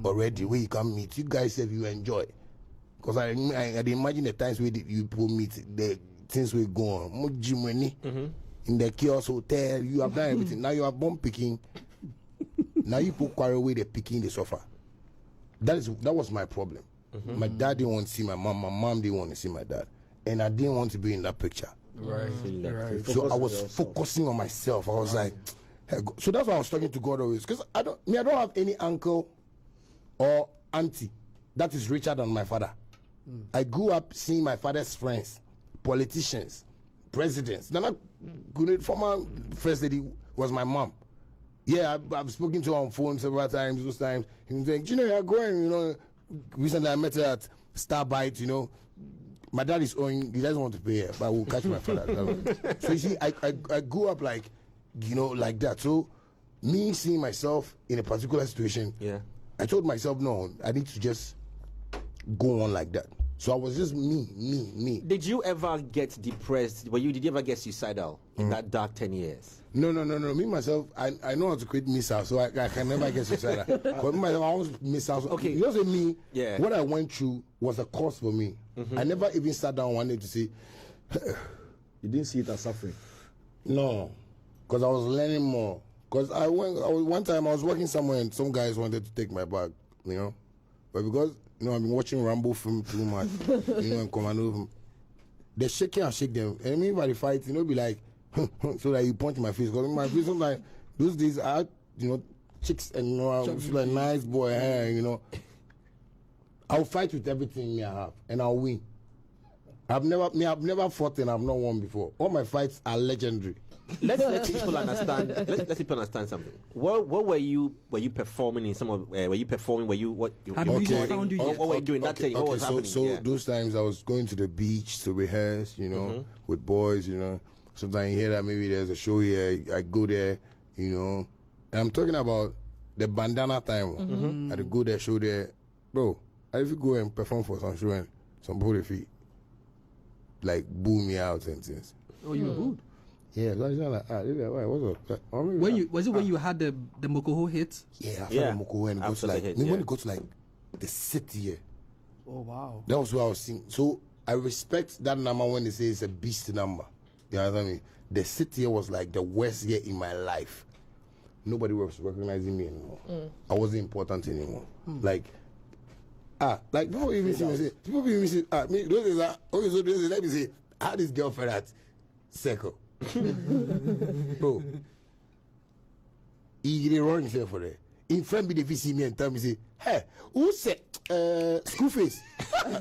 already where you can meet. You guys say you enjoy. Because I imagine the times where you people meet, the things will go on. In the kiosk hotel, you have done everything. Now you have born picking. Now you put quarrel away the picking the sofa. That was my problem. My dad didn't want to see my mom. My mom didn't want to see my dad. And I didn't want to be in that picture. Right. So I was focusing on myself. I was like, hey, so that's why I was talking to God always. Because I don't have any uncle or auntie that is richer than my father. I grew up seeing my father's friends, politicians, presidents. Former first lady was my mom. Yeah, I've spoken to her on phone several times. Those times, he was like, you're going. Recently I met her at Starbite. My dad is owing, he doesn't want to pay her, but I will catch my father. So you see, I grew up like that. So me seeing myself in a particular situation, I told myself, no, I need to just go on like that. So I was just me. Did you ever get depressed? Did you ever get suicidal in that dark 10 years? No. Me, myself, I know how to create missiles, so I can never get suicidal. But myself, I always missiles. Okay. You know, me, what I went through was a course for me. I never even sat down one day to say, you didn't see it as suffering? No, because I was learning more. Because one time I was working somewhere and some guys wanted to take my bag, But because, I've been watching Rambo film too much, and Commando film. They shake you and shake them. And me by the fight, be like, so that you punch my face. Because my face, sometimes, those days, I had, chicks and, I feel like nice boy, I'll fight with everything I have, and I'll win. I've never fought and I've not won before. All my fights are legendary. Let's people understand. Let's people understand something. What were you performing in some of? Were you performing? What were you doing that day? What was happening? So those times I was going to the beach to rehearse, with boys, Sometimes you hear that maybe there's a show here. I go there, And I'm talking about the bandana time. I had to go there, show there, bro. I used to go and perform for some show and some people they like boo me out and things. Oh, you were booed? Yeah, so I was like, what's up? When you had the Mokoho hit? Yeah, after the Mokoho and go to when you go to the city here. Oh wow. That was what I was seeing. So I respect that number when they say it's a beast number. You know what I mean? The city here was like the worst year in my life. Nobody was recognizing me anymore. I wasn't important anymore. Like people even see me say, me, those is okay, so this is, let me say, I had this girlfriend at Circle. Bro, he did wrong himself for that. In front of me, see me and tell me, say, hey, who said school face? I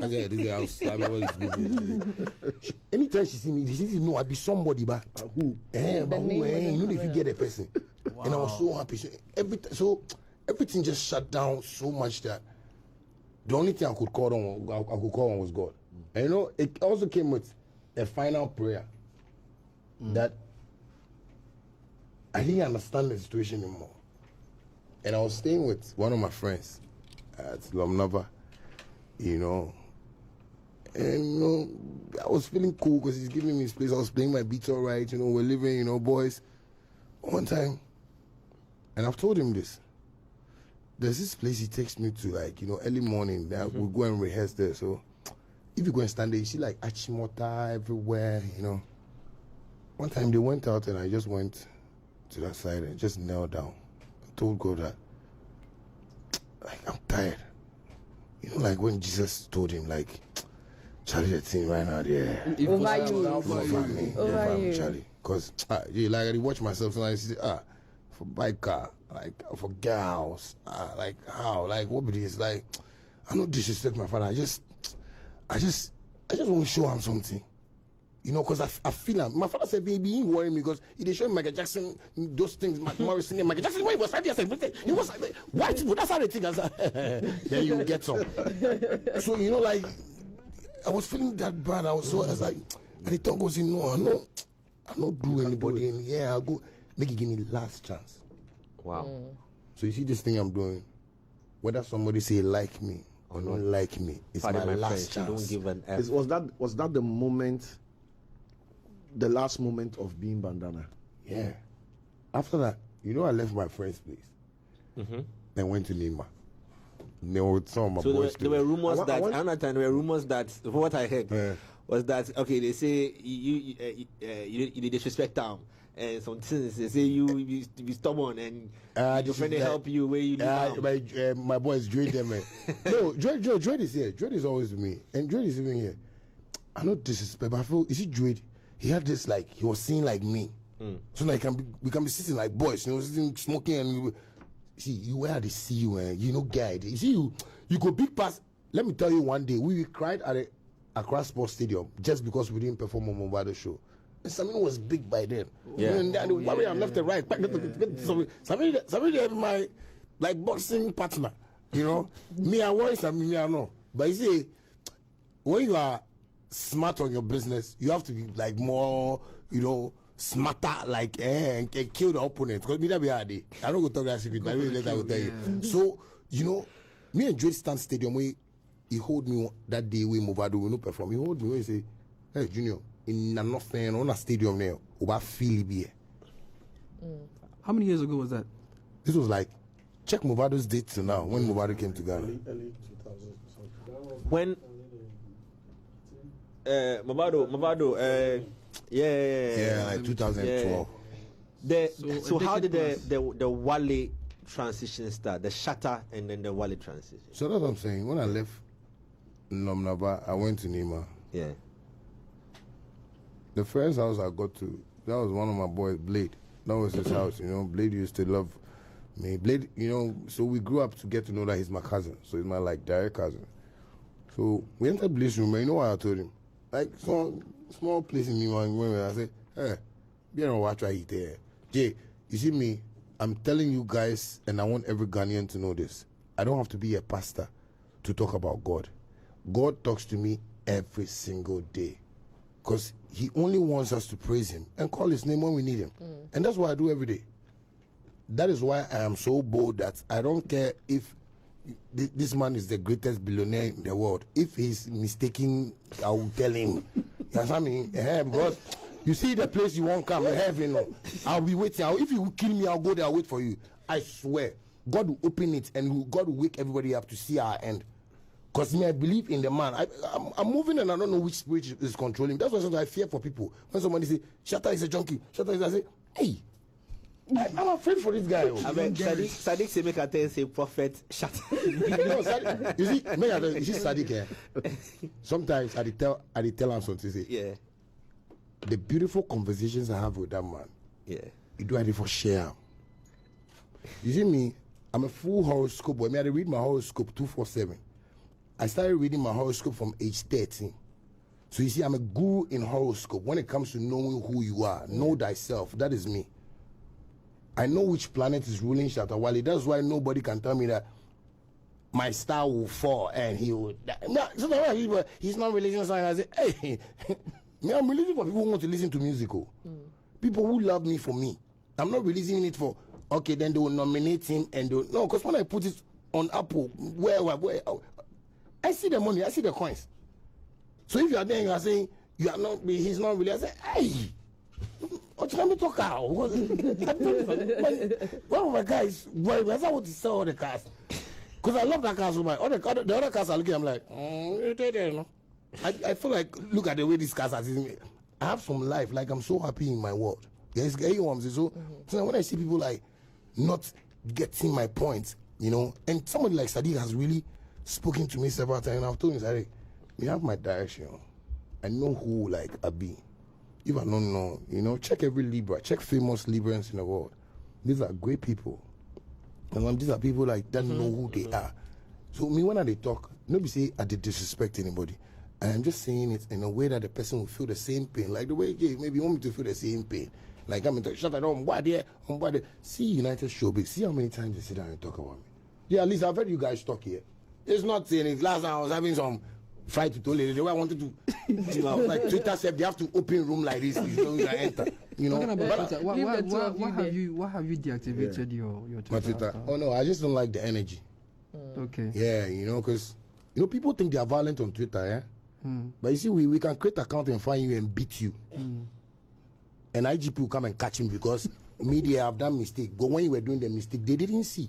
said, this house, I mean, what is anytime she see me, she says, no, I be somebody, but who? But who? If you get a person. Wow. And I was so happy. So everything just shut down so much that the only thing I could call on was God. And it also came with a final prayer that I didn't understand the situation anymore. And I was staying with one of my friends at Lomnova, and I was feeling cool because he's giving me his place. I was playing my beats all right, we're living, boys. One time, and I've told him this. There's this place he takes me to, early morning. That we'll go and rehearse there. So if you go and stand there, you see like Achimota everywhere, you know. One time they went out and I just went to that side and just knelt down. I told God that, like, I'm tired. You know, like when Jesus told him, like, Charlie, that thing right now there. Over you, Charlie. Because, like, I watch myself and I say, for biker, like, for girls, like, how, like, what be this? Like, I don't disrespect my father. I just want to show him something. You know, because I feel him. My father said, baby, he ain't worrying me because he did show Michael Jackson, those things, Morrison, and Michael Jackson, when he was 5 years old, he was like, white people, that's how they think. I said, then you get some. So, you know, like, I was feeling that bad. I was like, and the talk was, no, I don't do anybody. And yeah, I'll go, make it give me the last chance. Wow. So you see this thing I'm doing, whether somebody say like me or not like me, it's my last chance. Don't give an F. Was that the moment, the last moment of being Bandana? Yeah. After that, you know, I left my friend's place and went to Nima. There were some of my boys. There were rumors that what I heard was that, okay, they say you disrespect them. And sometimes they say you be stubborn and your friend help you where you live. My boys, Dre them. No, Dre is here. Dre is always with me. And Dre is even here. I don't disrespect, but I feel, you see Dre, he had this, like, he was seeing like me. So like we can be sitting like boys, you know, sitting smoking and see you where they see you and you know guide. You see you go big pass. Let me tell you, one day we cried at the Accra Sports Stadium just because we didn't perform on Movado show. Samir was big by then. Yeah. And the warrior left and right. Samir my like boxing partner. You know? Me I want Samir, me I know. But you see, when you are smart on your business, you have to be like more, you know, smarter, like and kill the opponent. Because me that be hard. I don't go talk that secret, but I really later will tell you. So, you know, me and Joe stand stadium where he hold me that day we Movado we no perform. He hold me where he say, hey Junior, in nothing on a stadium there, about Philly beer. How many years ago was that? This was like, check Movado's date to now, when Movado came to Ghana. Early 2000. When Movado, yeah, like 2012. So how did the Wale transition start? The Shatta and then the Wale transition. So that's what I'm saying. When I left Nomnaba, I went to Nima. Yeah. The first house I got to, that was one of my boys, Blade. That was his house, you know. Blade used to love me. Blade, you know, so we grew up to get to know that he's my cousin. So he's my, like, direct cousin. So we entered Blade's room, and you know what I told him? Like, some small place in Nima, I said, hey, you know what I eat there. Jay, you see me, I'm telling you guys, and I want every Ghanaian to know this. I don't have to be a pastor to talk about God. God talks to me every single day. Because he only wants us to praise him and call his name when we need him. And that's what I do every day. That is why I am so bold that I don't care if this man is the greatest billionaire in the world. If he's mistaken, I will tell him. You know what I mean? Because you see the place you won't come, heaven, I'll be waiting. If you kill me, I'll go there, I'll wait for you. I swear. God will open it and God will wake everybody up to see our end. Because me, I believe in the man. I'm moving and I don't know which spirit is controlling. That's why sometimes I fear for people. When somebody say, Shatta is a junkie, Shatta is, I say, hey, I'm afraid for this guy. I mean, Sadiq say make a say prophet Shatta. You see, you see Sadiq here. Sometimes I tell him something. Say, yeah. The beautiful conversations I have with that man. Yeah. You do it for share. You see me, I'm a full horoscope boy. I read my horoscope 247. I started reading my horoscope from age 13. So you see, I'm a guru in horoscope. When it comes to knowing who you are, know thyself. That is me. I know which planet is ruling Shatta Wale. That's why nobody can tell me that my star will fall and he will die. No, he's not releasing something. I say, hey, I'm releasing for people who want to listen to music. People who love me for me. I'm not releasing it for, okay, then they will nominate him and they will, no, because when I put it on Apple, where I see the money, I see the coins. So if you are there and you are saying you are not, he's not really, I say, hey, what you me talk out? One of my guys, I want to sell all the cars. Because I love that car so much. The other cars are looking, I'm like, I feel like, look at the way this cast is. I have some life. Like, I'm so happy in my world. Guys, so when I see people like not getting my points, you know, and somebody like Sadiq has really spoken to me several times, and I've told him, Sadiq, you have my direction. I know who like I be. If I don't know, you know, check every Libra, check famous Librans in the world. These are great people. And these are people like that know who they are. So me, when they talk, nobody say I did disrespect anybody. I'm just saying it in a way that the person will feel the same pain. Like the way maybe you want me to feel the same pain. Like I'm in the shut on what there, on what there. See United Showbiz. See how many times they sit down and talk about me. Yeah, at least I've heard you guys talk here. It's not saying it. Last time I was having some fight with Olele. The way I wanted to, you know, like Twitter said, they have to open room like this. You don't enter. You know. What have you deactivated your Twitter? Oh no, I just don't like the energy. Okay. Yeah, you know, because you know people think they are violent on Twitter, yeah. But you see, we can create an account and find you and beat you. And IGP will come and catch him because media have done mistake. But when you were doing the mistake, they didn't see.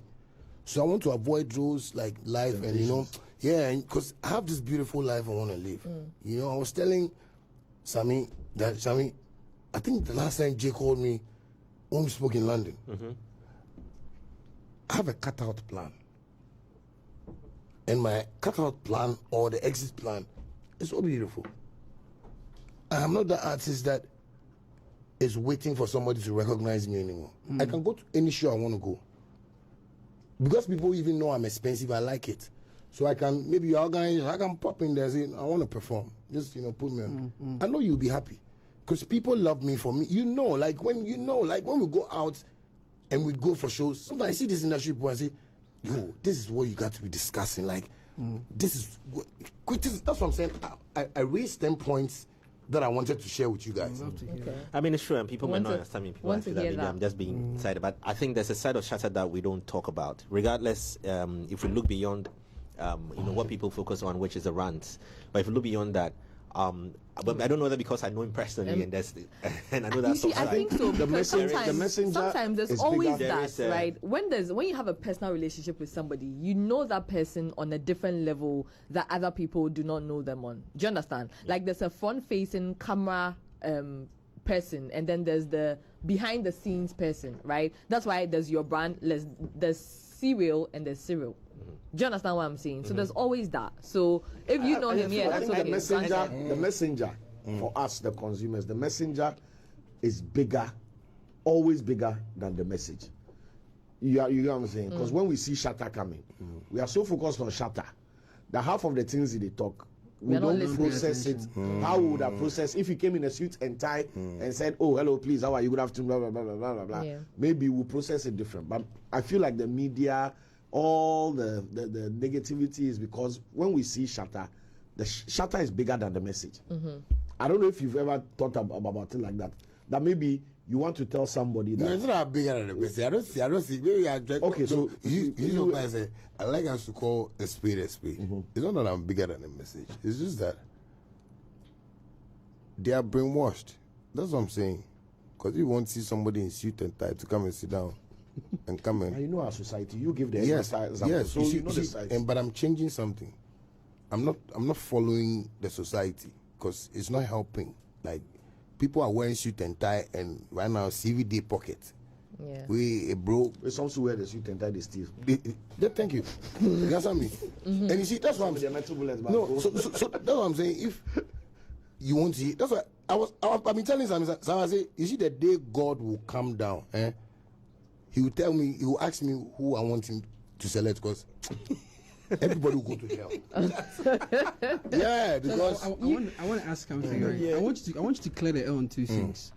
So I want to avoid those like life and you know, yeah, because I have this beautiful life I want to live. You know, I was telling Sammy that I think the last time Jay called me when we spoke in London, I have a cutout plan. And my cutout plan or the exit plan is so beautiful. I'm not the artist that is waiting for somebody to recognize me anymore. I can go to any show I want to go. Because people even know I'm expensive, I like it. So I can, maybe I can pop in there and say, I want to perform. Just, you know, put me on. I know you'll be happy. Because people love me for me. You know, like when we go out and we go for shows, sometimes I see this industry people and say, yo, this is what you got to be discussing. Like, this is that's what I'm saying. I raised 10 points that I wanted to share with you guys. I mean, it's true, and people might not understand me. People might feel that maybe I'm just being excited, but I think there's a side of Shatta that we don't talk about. Regardless, if we look beyond, you know, what people focus on, which is the rants, but if we look beyond that, but I don't know that because I know him personally, and I know that. I think so. The messenger sometimes there's always that, right? When you have a personal relationship with somebody, you know that person on a different level that other people do not know them on. Do you understand? Like there's a front-facing camera person, and then there's the behind-the-scenes person, right? That's why there's your brand. There's cereal and there's cereal. Do you understand what I'm saying? So there's always that. So if you know him, yeah, that's okay. The messenger for us, the consumers, the messenger is bigger, always bigger than the message. You know what I'm saying? Because when we see Shatta coming, we are so focused on Shatta that half of the things they talk, we don't process it. How would I process if he came in a suit and tie and said, "Oh, hello, please, how are you? Good afternoon." Blah blah blah blah blah blah. Yeah. Maybe we'll process it different. But I feel like the media, all the negativity is because when we see Shatta, the Shatta is bigger than the message. I don't know if you've ever thought about it like that. That maybe you want to tell somebody that. No, it's not bigger than the message. I don't see. Maybe I just. Okay, so you know what I say. I like us to call a spade a spade. It's not that I'm bigger than the message. It's just that they are brainwashed. That's what I'm saying. Because you won't see somebody in suit and tie to come and sit down. And come in. You know our society. You give the example. Yes. So you know the society. But I'm changing something. I'm not following the society because it's not helping. Like people are wearing suit and tie, and right now CVD pocket. Yeah. We bro. It's also wear the suit and tie. They steal. Thank you. You got me. And you see, that's what I'm saying. No, so that's what I'm saying. If you want to see, that's what I've been telling Sam. So I say, you see, the day God will come down, he will tell me, he will ask me who I want him to select because everybody will go to hell. Yeah, because I want to ask something. Right? Yeah. I want you to clear the air on two things.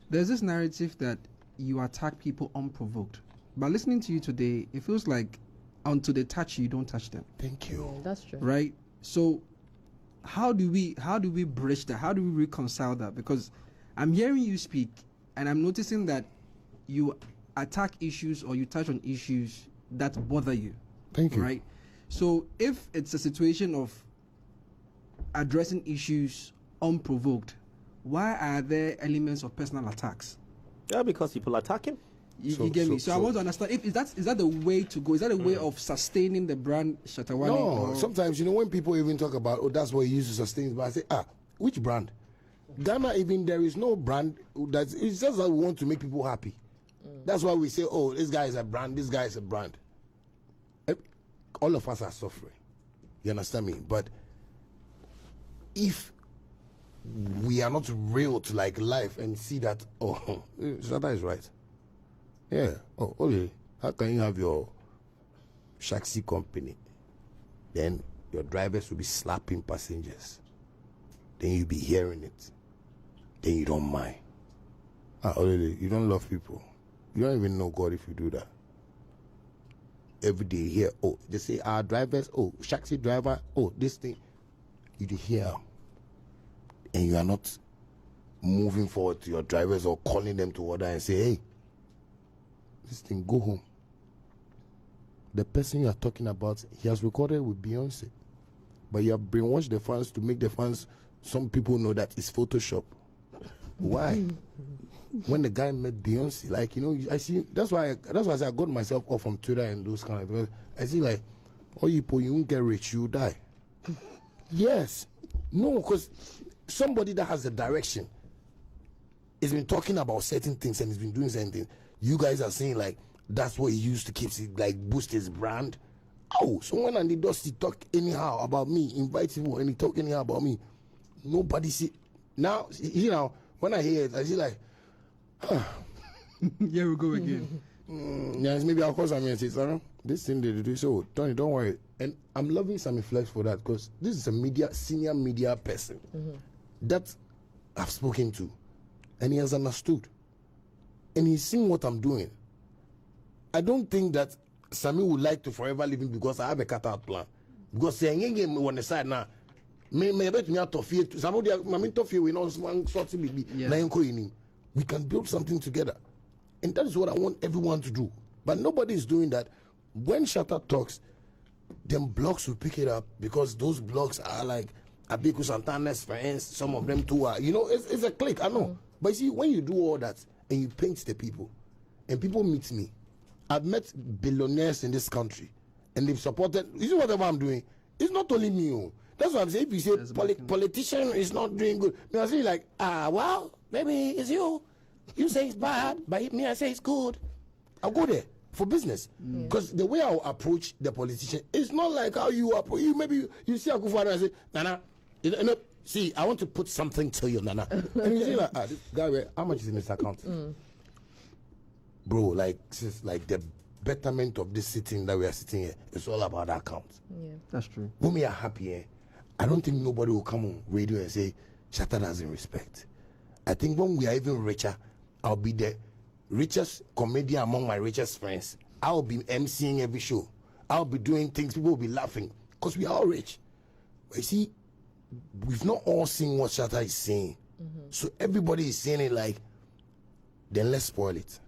There's this narrative that you attack people unprovoked. But listening to you today, it feels like until they touch you, don't touch them. Thank you. Yeah, that's true. Right? So how do we bridge that? How do we reconcile that? Because I'm hearing you speak and I'm noticing that you attack issues or you touch on issues that bother you. Thank you. Right? So if it's a situation of addressing issues unprovoked, why are there elements of personal attacks? Yeah, because people attack him. You get me? So I want to understand is that the way to go? Is that a way of sustaining the brand Shatta Wale? No, sometimes when people even talk about that's what he used to sustain, but I say which brand? Ghana, even there is no brand it's just that we want to make people happy. That's why we say, this guy is a brand, this guy is a brand. All of us are suffering. You understand me? But if we are not real to like life and see that, Shatta is right. Yeah. Ole, how can you have your taxi company? Then your drivers will be slapping passengers. Then you'll be hearing it. Then you don't mind. Ole, you don't love people. You don't even know God if you do that. Every day here, they say our drivers, taxi driver, this thing. You hear, and you are not moving forward to your drivers or calling them to order and say, hey, this thing, go home. The person you are talking about, he has recorded with Beyonce, but you have brainwashed the fans to make the fans. Some people know that it's Photoshop. Why? When the guy met Beyonce, I see. That's why I say I got myself off from Twitter and those kind of, because I see you won't get rich, you die. Yes, no, because somebody that has a direction has been talking about certain things and has been doing certain things. You guys are saying that's what he used to keep boost his brand. Someone on the dusty talk anyhow about me, invite people and he talk anyhow about me. Nobody see now. When I hear it, I see here we go again. Yes, maybe I'll call Sammy and say, this thing they do. So, Tony, don't worry. And I'm loving Sammy Flex for that, because this is a senior media person that I've spoken to, and he has understood, and he's seen what I'm doing. I don't think that Sammy would like to forever leave me because I have a cut-out plan. Because saying on the side now, we can build something together. And that is what I want everyone to do. But nobody is doing that. When Shatta talks, them blogs will pick it up, because those blogs are like Abiku Santana's friends, some of them too are. It's a clique, I know. But you see, when you do all that and you paint the people, and people meet me, I've met billionaires in this country, and they've supported. You see whatever I'm doing? It's not only me. That's what I'm saying. If you say politician is not doing good, I say well, maybe it's you. You say it's bad, but me, I say it's good. I'll go there for business. Because the way I'll approach the politician is not like how you approach. Maybe you see Akufo-Addo and say, Nana, see, I want to put something to you, Nana. And you say this guy, how much is in this account? Bro, the betterment of this sitting that we are sitting here, it's all about that account. Yeah, that's true. When we are happy, I don't think nobody will come on radio and say Shatta doesn't respect. I think when we are even richer, I'll be the richest comedian among my richest friends. I'll be emceeing every show. I'll be doing things, people will be laughing, because we are all rich. But you see, we've not all seen what Shatta is saying. So everybody is saying it then let's spoil it.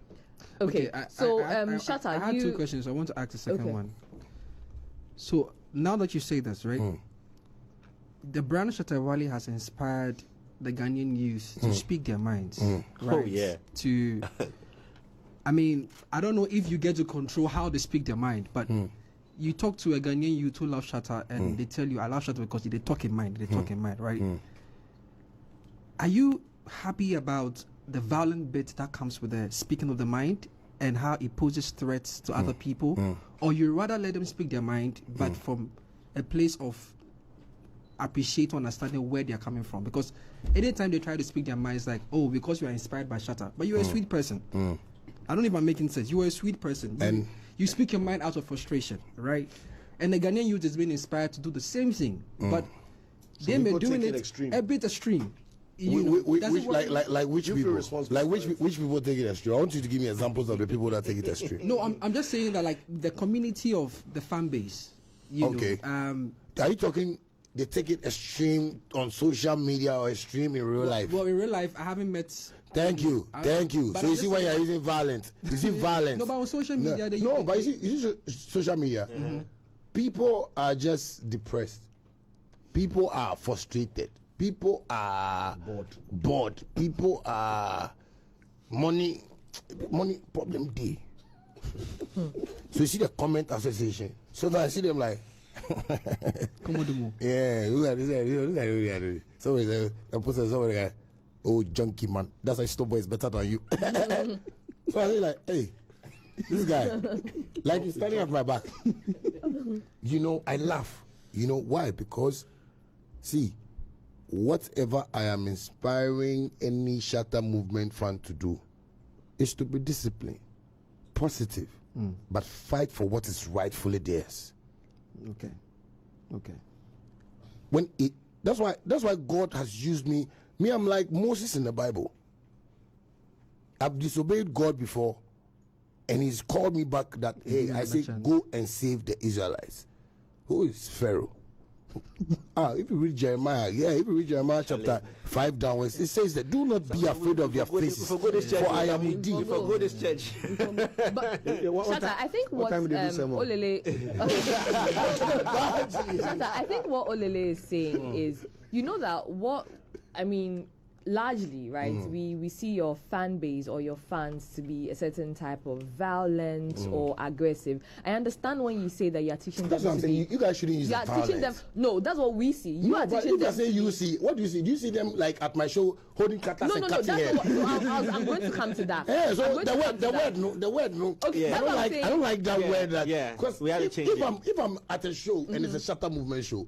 Okay, Shatta, I had two questions. I want to ask the second one. So now that you say this, right? The brand Shatta Wale has inspired the Ghanaian youth to speak their minds. Right? Oh, yeah. I mean, I don't know if you get to control how they speak their mind, but you talk to a Ghanaian youth who love Shatta, and they tell you, I love Shatta because they talk in mind. They talk in mind, right? Are you happy about the violent bit that comes with the speaking of the mind and how it poses threats to other people? Or you rather let them speak their mind, but from a place of appreciate, understanding where they are coming from? Because anytime they try to speak their minds, because you are inspired by Shatta, but you're a sweet person. I don't know if I'm making sense. You are a sweet person. And you speak your mind out of frustration, right? And the Ghanaian youth has been inspired to do the same thing, but so they may doing it a bit extreme. Which people? Which people take it extreme? I want you to give me examples of the people that take it extreme. No, I'm just saying that the community of the fan base. Are you talking? They take it extreme on social media or extreme in real life? Well, in real life, I haven't met. Thank you. So you see why you're using violence. You see violence. No, but on social media, but you see social media. People are just depressed. People are frustrated. People are bored. People are money money problem day. So you see the comment association. So that I see them like, yeah, look at this. Somebody said, somebody like, oh, junkie man, that's why Stone Boy is better than you. So I was like, hey, this guy, like he's standing at my back. You know, I laugh. You know why? Because, see, whatever I am inspiring any Shatta movement fan to do is to be disciplined, positive, but fight for what is rightfully theirs. Okay. That's why God has used me. Me, I'm like Moses in the Bible. I've disobeyed God before, and He's called me back. That hey, I say go and save the Israelites. Who is Pharaoh? If you read Jeremiah chapter 5 downwards, it says that do not be afraid of their faces, for I am with thee. Go this church. But Shatta, I think what Olele Shatta, I think what Olele is saying is, you know that what I mean. Largely, right, we see your fan base or your fans to be a certain type of violent or aggressive. I understand when you say that you're teaching that's them what I'm to saying. be... You guys shouldn't use you are violence. teaching them... No, that's what we see. You are teaching them... If I say you see, what do you see? Do you see them like at my show holding katas and cutting hair? I'm going to come to that. Yeah, so the word no. Okay, I don't like that word. Because we have to change if I'm at a show and it's a Shatta movement show,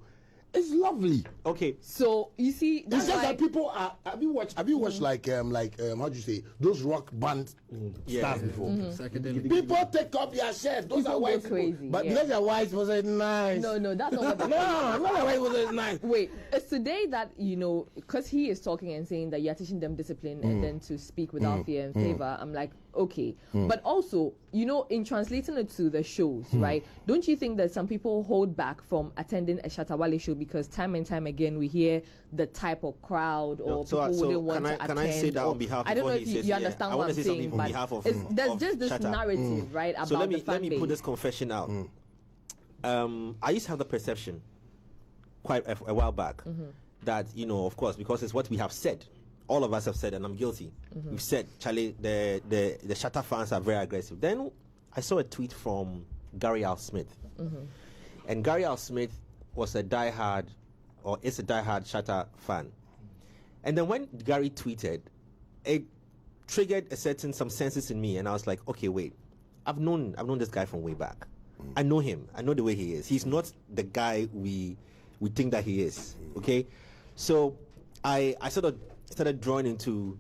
it's lovely. Okay. So you see, it's just that people are. Have you watched like how do you say those rock band stars before? People take off their shirts. Those are white crazy. But because they're white, was it nice? No, that's not what. No, not white was it nice. Wait, it's today that because he is talking and saying that you're teaching them discipline and then to speak without fear and favor. I'm like, okay, but also in translating it to the shows, right? Don't you think that some people hold back from attending a Shatta Wale show because time and time again we hear the type of crowd or people wouldn't want to attend? Can I say that on behalf of I don't know what if he says? you understand what I'm saying, but there's just this narrative, right, about so the fan base. let me put this confession out. I used to have the perception quite a while back that, of course, because it's what we have said. All of us have said, and I'm guilty. We've said, Charlie, the Shatta fans are very aggressive. Then I saw a tweet from Gary Al Smith. And Gary Al Smith is a diehard Shatta fan. And then when Gary tweeted, it triggered some senses in me, and I was like, okay, wait, I've known this guy from way back. I know him. I know the way he is. He's not the guy we think that he is. Okay, so I sort of started drawing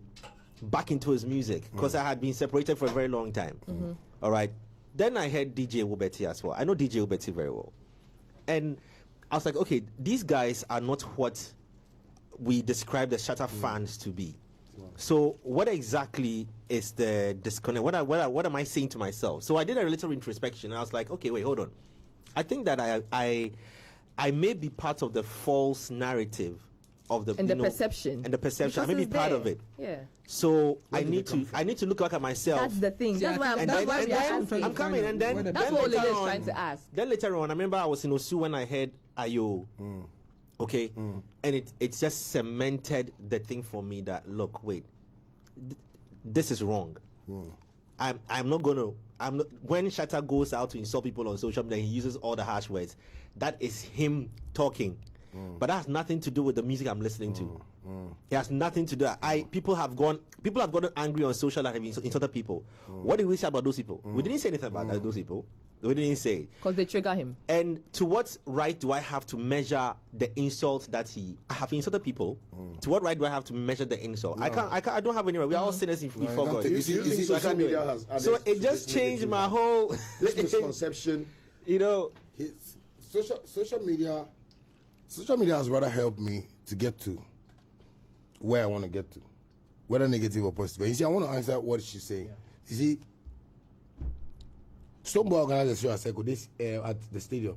back into his music because I had been separated for a very long time. All right. Then I heard DJ Lomotey as well. I know DJ Lomotey very well, and I was like, okay, these guys are not what we describe the Shatta fans to be. So what exactly is the disconnect? What am I saying to myself? So I did a little introspection, and I was like, okay, wait, hold on. I think that I may be part of the false narrative of the perception. And the perception. I may be part of it. Yeah. So I need to look back at myself. That's the thing. That's why I'm coming, and then that's what Olele is trying to ask. Then later on, I remember I was in Osu when I heard Ayo. Okay, and it just cemented the thing for me that look, wait, this is wrong. I'm not when Shatta goes out to insult people on social media, he uses all the harsh words. That is him talking. But that has nothing to do with the music I'm listening to. It has nothing to do. People have gotten angry on social and have insulted people. What did we say about those people? We didn't say anything about those people. We didn't say because they trigger him. And to what right do I have to measure the insult that I have insulted people? To what right do I have to measure the insult? I can't. I don't have any right. We are all sinners before God. So it just changed my whole this misconception. Social media has rather helped me to get to where I want to get to, whether negative or positive. But you see, I want to answer what she's saying. You see, Stoneboy organized a show at the stadium.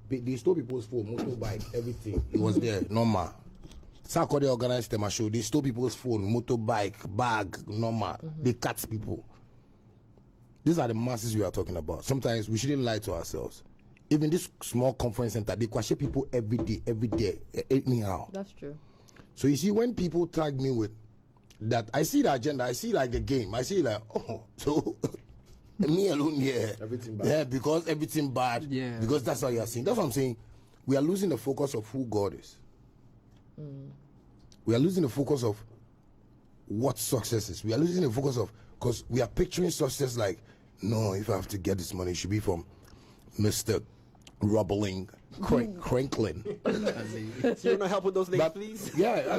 They stole people's phone, motorbike, everything. It was there, normal. Sarkodie organized them a show. They stole people's phone, motorbike, bag, normal. They cut people. These are the masses we are talking about. Sometimes we shouldn't lie to ourselves. Even this small conference center, they question people every day, anyhow. That's true. So you see, when people tag me with that I see the agenda, I see like the game, I see like, oh, so me alone here. Everything bad. Yeah, because everything bad. Yeah. Because that's what you are seeing. That's what I'm saying. We are losing the focus of who God is. We are losing the focus of what success is. We are losing the focus of, because we are picturing success like, no, if I have to get this money, it should be from Mr. Rubbling Cranklin. So you want to help with those names, please? Yeah,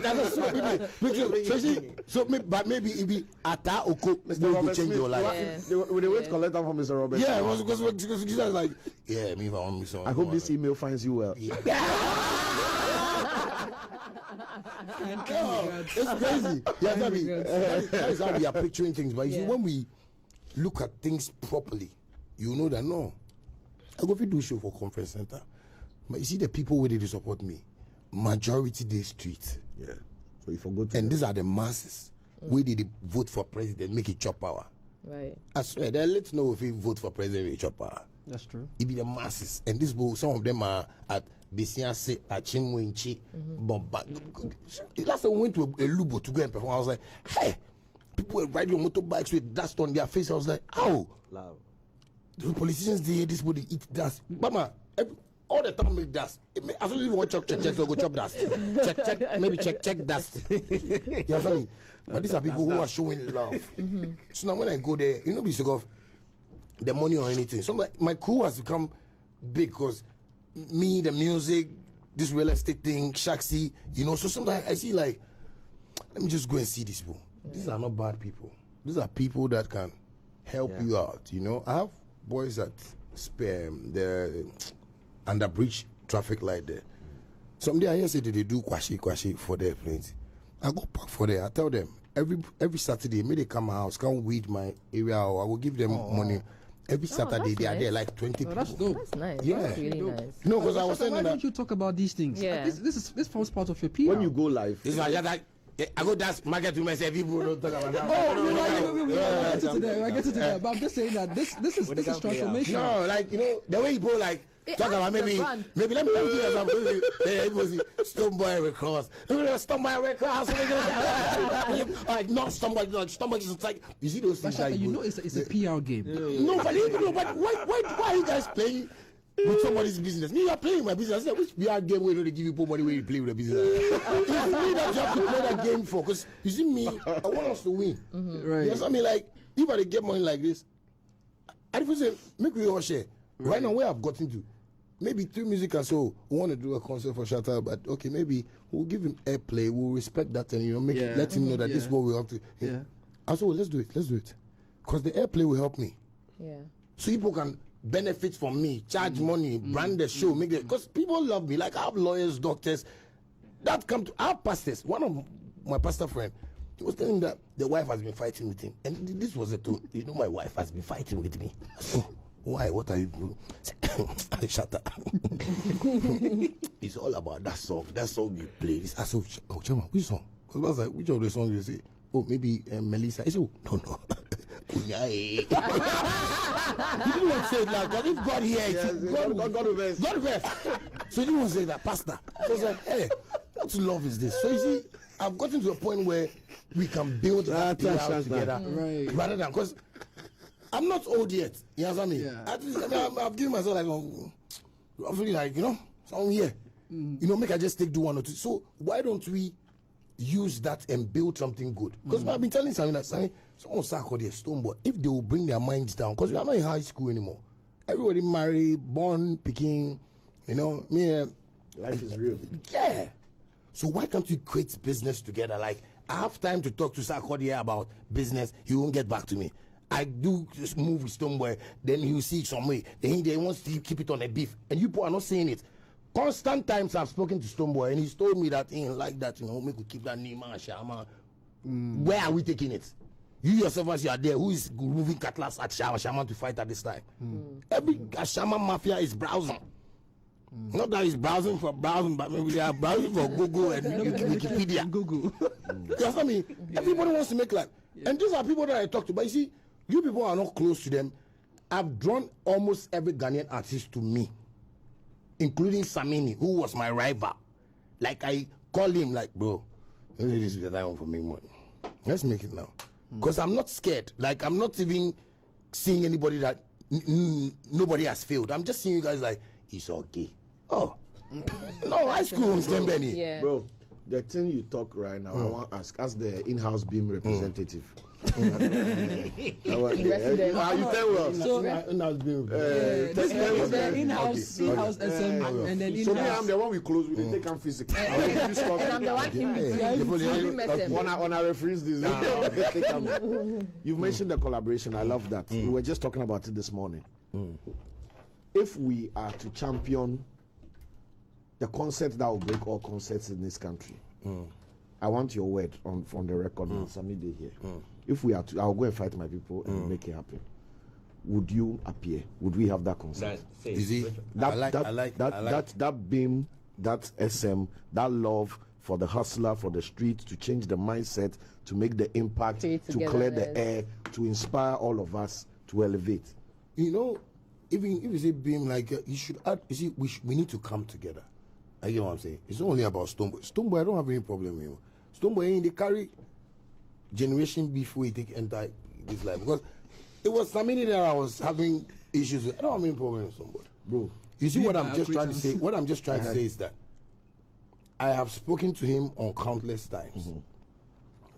but maybe it be Ata Oko. Mr. Robert change Smith, your life. They wait to collect that from Mr. Robert. Yeah, Smith. because Jesus like, yeah, me if I want me some. I hope this email finds you well. Yeah. It's crazy. Yeah, that is how we are picturing things. But you see, when we look at things properly, you know that no, I go to do show for conference center. But you see the people where they support me, majority they street. Yeah. So you forgot to. And these are the masses. Where did they vote for president, make it chop power? Right. I swear, they let's know if he vote for president, make it chop power. That's true. It be the masses. And this some of them are at Bisianse, at Chimwenchi, Bomba. Last time we went to a Lubo to go and perform, I was like, hey, people were riding on motorbikes with dust on their face. I was like, ow. Love. The politicians, they hear this body eat dust. Mama, all the time make dust. As soon as you want check, so go chop dust. Check, maybe check dust. You know what I mean? But these are people who are showing love. So now when I go there, you know, because of the money or anything. So like, my crew has become big because me, the music, this real estate thing, Shaxi, you know. So sometimes I see like, let me just go and see these people. These are not bad people. These are people that can help you out, you know. I have boys at the under bridge traffic light there. Someday I hear say they do kwashi for their planes. I go park for there. I tell them every Saturday, may they come my house, come weed my area, or I will give them money. Every Saturday they are there like 20 people. That's dope. That's nice. Yeah. That's really nice. No, because I was saying Why that. don't you talk about these things? Yeah. Like, this forms part of your PR. When you go live, This is why I go dance market to myself. People don't talk about that. I get to that. But I'm just saying that this is transformation. No, like, you know, the way people like talk about maybe let me do that. Stone Boy Records. Stone Boy Records. Like not somebody like somebody is like you see those things like You know it's a PR game. no, but you know, but why are you guys playing with somebody's business? Me, you are playing my business. Which PR game where they give you money where you play with the business? It's me that you have to play that game for. Because you see me, I want us to win. Right. You know what I mean? Like if I get money like this, I just say make we all share. Right now, where I've gotten to, maybe 3Music and so we want to do a concert for Shatta, but okay, maybe we'll give him airplay. We'll respect that and let him know that this is what we have to. Yeah. I said, well, let's do it, because the airplay will help me. Yeah. So people can benefit from me, charge money, brand the show, make it. Because people love me. Like I have lawyers, doctors that come to our pastors. One of my pastor friend, he was telling me that the wife has been fighting with him, and this was the truth. You know, my wife has been fighting with me. So why? What are you doing? Shut up. It's all about that song. That song you play. I said, oh, Chama, which song? I was like, which of the songs you say? Oh, maybe Melissa. I said, oh, no. He didn't want to say that, but if God hears God rest. So he didn't want to say that, Pastor. So I was like, hey, what love is this? So you see, I've gotten to a point where we can build that house together, rather than, because I'm not old yet. You know what I mean? Yeah. I've given myself like, I'm feeling like, you know, so I'm here. You know, make I just do one or two. So why don't we use that and build something good? Because I've been telling Sammy that someone start called a stone boy. If they will bring their minds down, because we are not in high school anymore. Everybody married, born, picking, you know, life is real. Yeah. So why can't we create business together? Like I have time to talk to Sarkodie about business. He won't get back to me. I do just move with Stoneboy, then he'll see it some way. Then he wants to keep it on a beef. And you people are not saying it. Constant times I've spoken to Stoneboy and he's told me that he ain't like that, you know, make we keep that name and Shama. Where are we taking it? You yourself as you are there, who is moving cutlass at Shama to fight at this time? Every Shama mafia is browsing. Not that he's browsing for browsing, but maybe they are browsing for Google and Wikipedia. Google. You know what I mean? Everybody wants to make life. And these are people that I talk to. But you see, you people are not close to them. I've drawn almost every Ghanaian artist to me, including Samini, who was my rival. Like I call him like, bro, this is the time for me money. Let's make it now. Because I'm not scared. Like, I'm not even seeing anybody that nobody has failed. I'm just seeing you guys like, it's okay. Oh. No, high school in Stembeni. Yeah. Bro, the thing you talk right now, I want to ask the in-house beam representative. You tell well. So this is the in-house SM, and then So me, I'm the one we close with. They take on physics. And I'm the one in between. On our referees this. You've mentioned the collaboration. I love that. We were just talking about it this morning. If we are to champion the concept that will break all concepts in this country, I want your word from the record on Sunday day here. If we are to, I'll go and fight my people and make it happen. Would you appear? Would we have that concept? That beam, that SM, that love for the hustler, for the street, to change the mindset, to make the impact, to clear the air, to inspire all of us to elevate. You know, even if you say beam, like you should add. You see, we need to come together. I get what I'm saying. It's not only about Stoneboy. Stoneboy, I don't have any problem with him. Stoneboy, they carry generation before he take enter this life, because it was something that I was having issues with. I don't have any problem with Stoneboy, bro. You see what I'm just trying to say? What I'm just trying to say is that I have spoken to him on countless times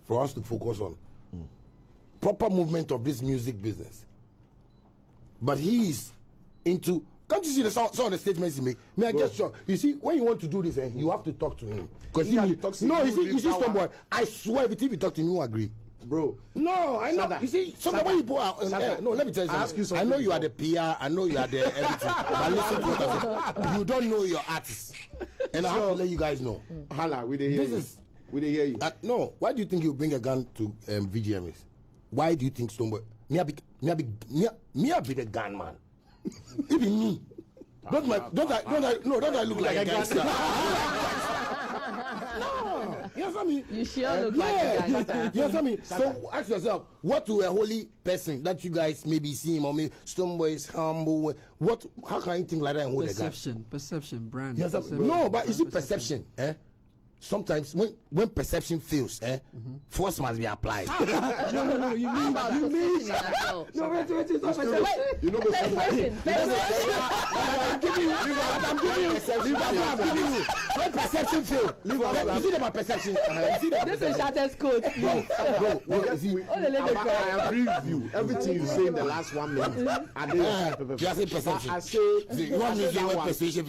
for us to focus on proper movement of this music business. But he is into. Can't you see some of the statements he make? May I just shock? You see, when you want to do this, you have to talk to him. Because you see, Stoneboy, I swear, if you talk to him, you agree. Bro. No, I know. Shada. You see, sometimes when you go out, no, let me tell you something. I know you are the PR, I know you are the everything. But listen to what I'm saying. You don't know your artists. And I have to let you guys know. Hala, we didn't hear you. We didn't hear you. No, why do you think you bring a gun to VGMs? Why do you think Stoneboy? Me I be the gun man. Even me. Don't I look like a gangster? No. You know what I mean? You sure look like a gangster. You know what I mean? So ask yourself, what to a holy person that you guys maybe see him, or maybe Stoneboy is humble? How can you think like that and hold a gun? Perception, brand. Yes, no, but is it perception? Sometimes when perception fails, force must be applied. No, you mean No, wait, You know I'm giving you. When perception fails, you see about perception. this is Shatta's quote. I agree with you. Everything you say in the last 1 minute. Just say perception. I say you want me to say what perception?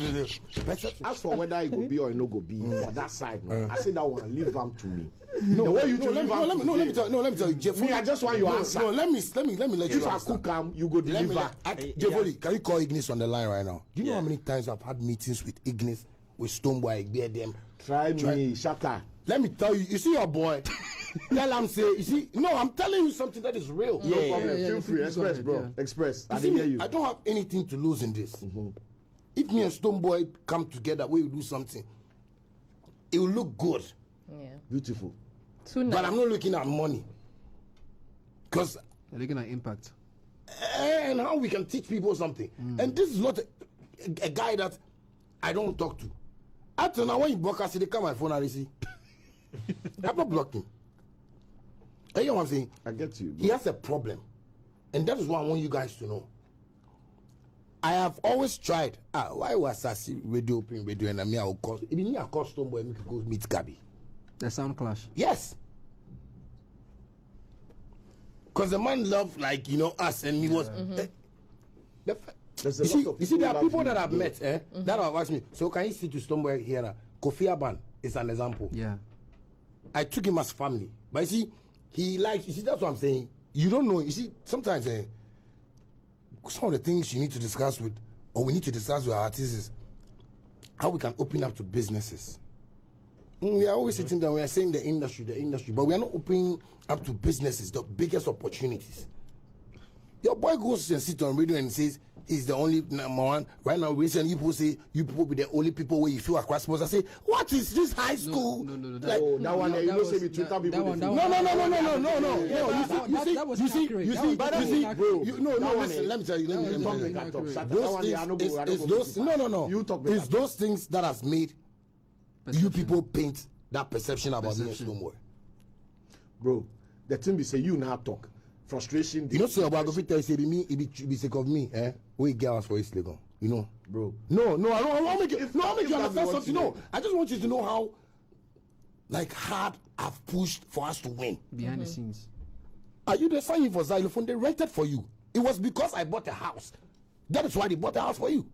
As for whether it go be or it no go be, for that side, I say that one, leave them to me. The way you let me tell you, Jeff. Me, I just want your answer. No, let me let you. If I cook them, you go deliver. Jeff, can you call Ignis on the line right now? Do you know how many times I've had meetings with Ignis, with Stoneboy, bear them? Try me, Shatta. Let me tell you, you see your boy. Tell him, say, you see, no, I'm telling you something that is real. No problem. Feel free. Express, bro. Yeah. Express. I See, hear you. I don't have anything to lose in this. If me and Stoneboy come together, we will do something. It will look good. Yeah. Beautiful. But I'm not looking at money. Because you're looking at impact. And how we can teach people something. And this is not a guy that I don't talk to. After now, when you block us, they come my phone and they see. I'm not blocking. You know what I'm saying? I get you. Bro. He has a problem. And that is what I want you guys to know. I have always tried. Why was I see radio and I will call? Even me, I call Stoneboy and we could go meet Gabby. The sound clash. Yes. Because the man loved, like, us, and he was. You see, there are people that I've met that have asked me, so can you see to Stoneboy here? Kofi Aban is an example. Yeah. I took him as family. But you see, he likes, you see, that's what I'm saying. You don't know. You see, sometimes some of the things you need to discuss with, or we need to discuss with our artists, is how we can open up to businesses. We are always sitting there, we are saying the industry, but we are not opening up to businesses, the biggest opportunities. Your boy goes and sits on radio and says he's the only number one. Right now, recently people say you people be the only people where you feel across. I say, what is this high school? No. That one, you know, say we Twitter people. No. You see, let me tell you. It's those things that has made you people paint that perception about me and Stoneboy. Bro, the thing be say you now talk. Frustration. You know, so about if it tell you me, it be sick of me, eh? We get us for East Legon, you know, bro. No, I don't make it. No, I'll make you understand something. No, I just want you to know how, like, hard I've pushed for us to win behind the scenes. Are you the signing for xylophone? They rented for you. It was because I bought a house. That is why they bought a house for you.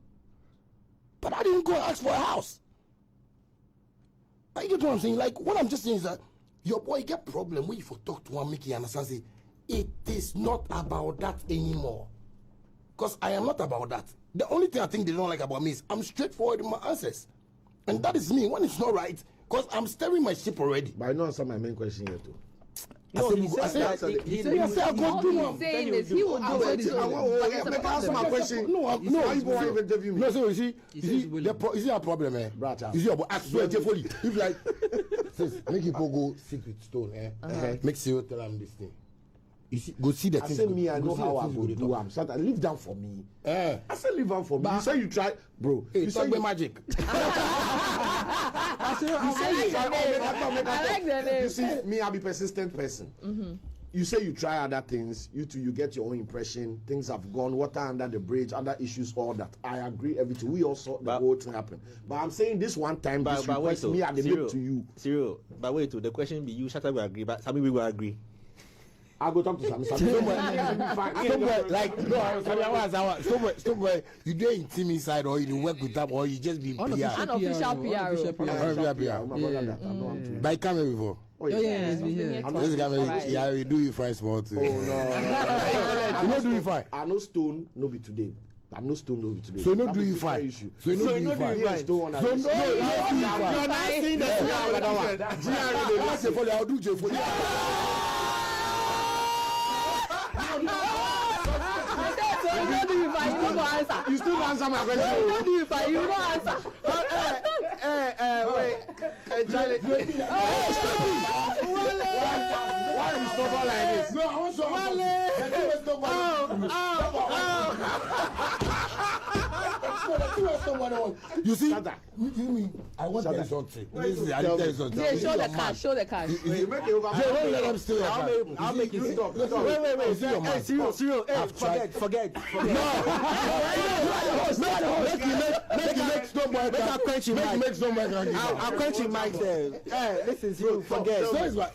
But I didn't go and ask for a house. I get what I'm saying. Like, what I'm just saying is that your boy get problem when you talk to one, make you understand. Say, it is not about that anymore. Because I am not about that. The only thing I think they don't like about me is I'm straightforward in my answers. And that is me. When it's not right, because I'm steering my ship already. But I know answer my main question here too. No, he said I go do one. Saying this, he will do it. Answer my question. No, how you go even interview me? No, so you see a problem, eh? You see, I swear, Foley. If like, says, make people go sit with stone, eh? Make sure tell them this thing. You see, go see the thing. I say me, I know how I go do. I'm certain. Leave down for me. I say leave down for me. You say you try, bro. Hey, you say you magic. I like the name. You see, me, I'll be persistent person. You say you try other things, you get your own impression, things have gone, water under the bridge, other issues, all that. I agree, everything. We also the whole thing happen. But I'm saying this one time, this request me, I make to you. Zero. But wait, the question be you, Shatta will agree, but Sammy will agree. I'll go talk to Sammy. Somewhere, you do intim inside, or you work with them, or you just be PR. Unofficial PR. But I can't before. Oh yeah, this guy, we do it fine small too. Oh no. You not do it fine. I know stone, no be today. I'm no stone, no be today. So not do it fine. So you not do it fine. Yes, don't want to. So no, you're not saying that. I'll do J Foley. You still don't answer my question. You don't answer. Wait, Charlie. Why are you stubborn like this? No, I want you see, I want to something. Show the cash. Show the cash. I'll make you stop. Wait. Serious. Forget. I'll quench him, Mike. Hey, listen, you forget.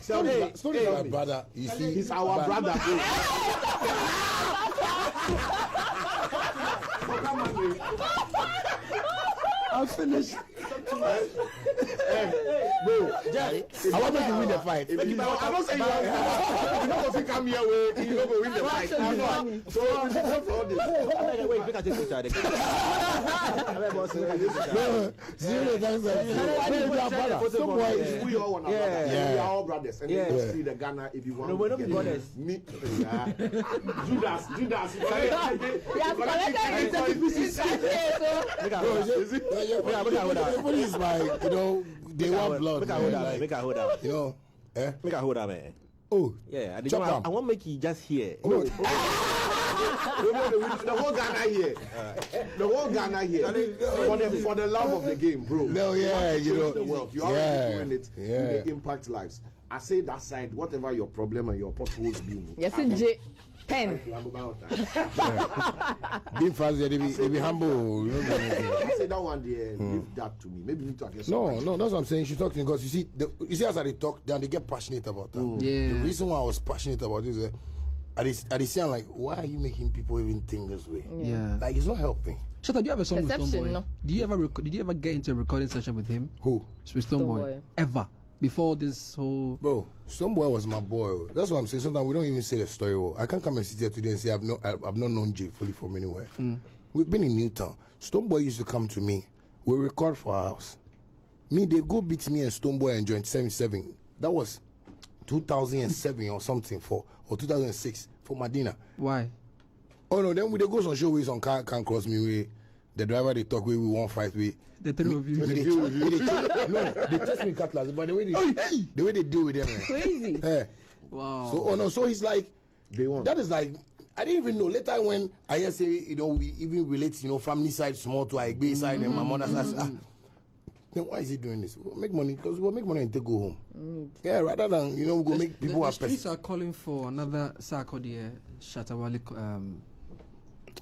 Story is my brother. You see, he's our brother. I'm finished. Bro, I want to win the fight. I'm not saying you're not going to come here with you don't go win the fight. So for this. Wait, we can take each other. We all want our brothers. We are all brothers. And you see the Ghana if you want. No, we're not brothers. Me, Judas. The police like, you know, they want blood. Make a hold up. You know, Make a hold up, man. Oh, yeah. I want to make you just hear. The whole Ghana here. The whole Ghana here. For the love of the game, bro. No, yeah, you know. The world. You already doing it. You impact lives. I say that side, whatever your problem and your potholes be. Yes, J. Pen. Being fast, they be humble. You know, I say that one there, leave that to me. Maybe you need to get No, that's what I'm saying. She talks to me because you see, as I talk, then they get passionate about that. Yeah. The reason why I was passionate about this is I say, like, why are you making people even think this way? Yeah. Like, it's not helping. Shatta, do you have a song with Stoneboy? No. Did you ever get into a recording session with him? Who? With Stoneboy? Ever? Before this whole... Bro, Stoneboy was my boy. That's what I'm saying. Sometimes we don't even say the story. I can't come and sit here today and say I've not known J Foley from anywhere. We've been in Newtown. Stoneboy used to come to me. We record for our house. They go beat me and Stoneboy and joint 77. That was 2007 or something or 2006 for Medina. Why? Oh no, then we go some show with on can't cross me way. The driver they talk with, we won't fight with. The three of you. They test me cutlass, but the way they deal with them. Crazy. Wow. So he's like, they want. that is like, I didn't even know. Later when I say, we even relate, family side small to Igbe side and my mother's side. then why is he doing this? We'll make money because we'll make money and take go home. Yeah, rather than we'll go make people happy. The streets are calling for another Sarkodie Shatta Wale,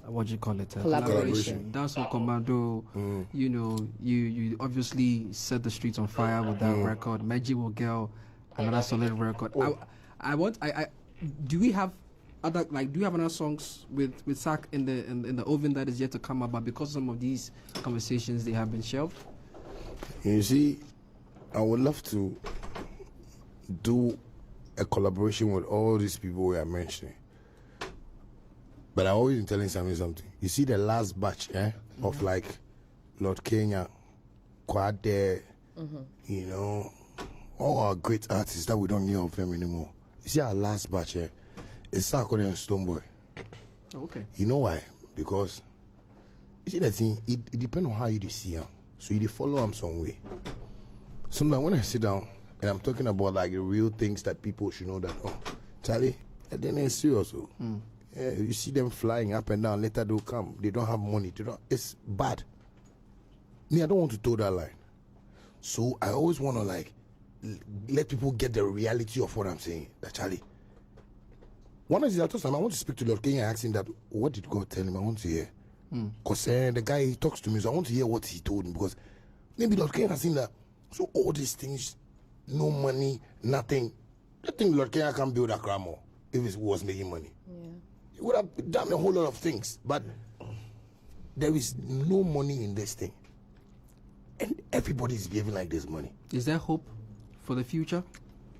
what do you call it? Collaboration. Dance with Commando. You obviously set the streets on fire with that record. Meji Will Girl, another solid record. Do we have other do you have another songs with Sark in the oven that is yet to come up? But because some of these conversations they have been shelved. You see, I would love to do a collaboration with all these people we are mentioning. But I always been telling something. You see the last batch, of like Lord Kenya, Kwade, all our great artists that we don't hear of them anymore. You see our last batch, it's Sarkodie and Stonebwoy. Oh, okay. You know why? Because you see that thing, it depends on how you see them. So you follow them some way. Sometimes when I sit down and I'm talking about like the real things that people should know that, Charlie, then it's serious. Yeah, you see them flying up and down, later they'll come. They don't have money. It's bad. Me, I don't want to toe that line. So I always want to like let people get the reality of what I'm saying. That Charlie, one of the other time I want to speak to Lord Kenya and ask him that, what did God tell him? I want to hear. Because the guy, he talks to me, so I want to hear what he told him. Because maybe Lord Kenya has seen that. So all these things, no money, nothing. I think Lord Kenya can build a crime more if it was making money. Yeah. He would have done a whole lot of things. But there is no money in this thing. And everybody is behaving like there's money. Is there hope for the future?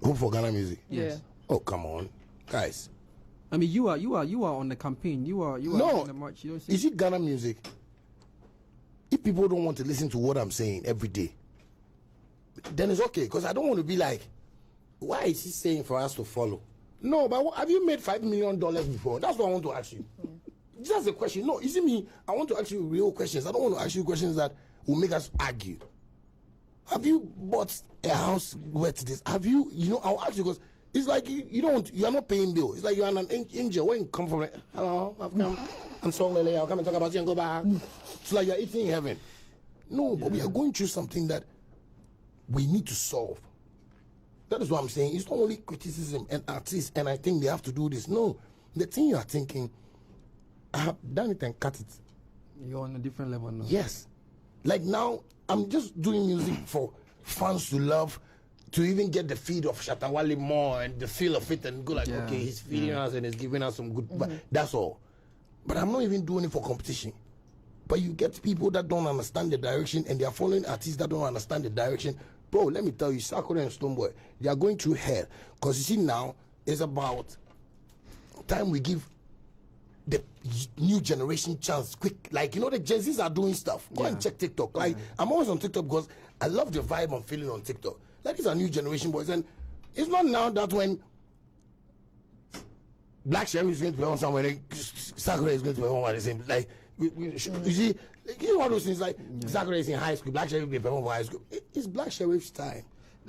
Hope for Ghana music? Yes. Yeah. Oh, come on. Guys. I mean, you are on the campaign. You are on the march. You don't see? Is it Ghana music? If people don't want to listen to what I'm saying every day, then it's okay. Because I don't want to be like, why is he saying for us to follow? No, but have you made $5 million before? That's what I want to ask you. That's the question. No, you see me, I want to ask you real questions. I don't want to ask you questions that will make us argue. Have you bought a house worth this? Have you, I'll ask you because it's like you are not paying bill. It's like you're an angel. When you come from, hello, I've come, I'm so Lele, I'll come and talk about you and go back. It's like you're eating in heaven. No, but we are going through something that we need to solve. That is what I'm saying. It's not only criticism and artists, and I think they have to do this. No, the thing you are thinking, I have done it and cut it. You're on a different level now. Yes. Like now, I'm just doing music for fans to love, to even get the feed of Shatta Wale more and the feel of it and go like, okay, he's feeding us and he's giving us some good, but that's all. But I'm not even doing it for competition. But you get people that don't understand the direction and they are following artists that don't understand the direction. Bro, let me tell you, Sarkodie and Stonebwoy, they are going through hell. Because you see now, it's about time we give the new generation chance quick. Like, the Gen Zs are doing stuff. Go and check TikTok. Like, I'm always on TikTok because I love the vibe I'm feeling on TikTok. Like, these are new generation boys. And it's not now that when Black Sherry is going to perform somewhere, Sarkodie is going to perform at the same. Like, you see, one of those things like Sarkodie is in high school, Black Sherry will be performing for high school. It's Black Sherry's time.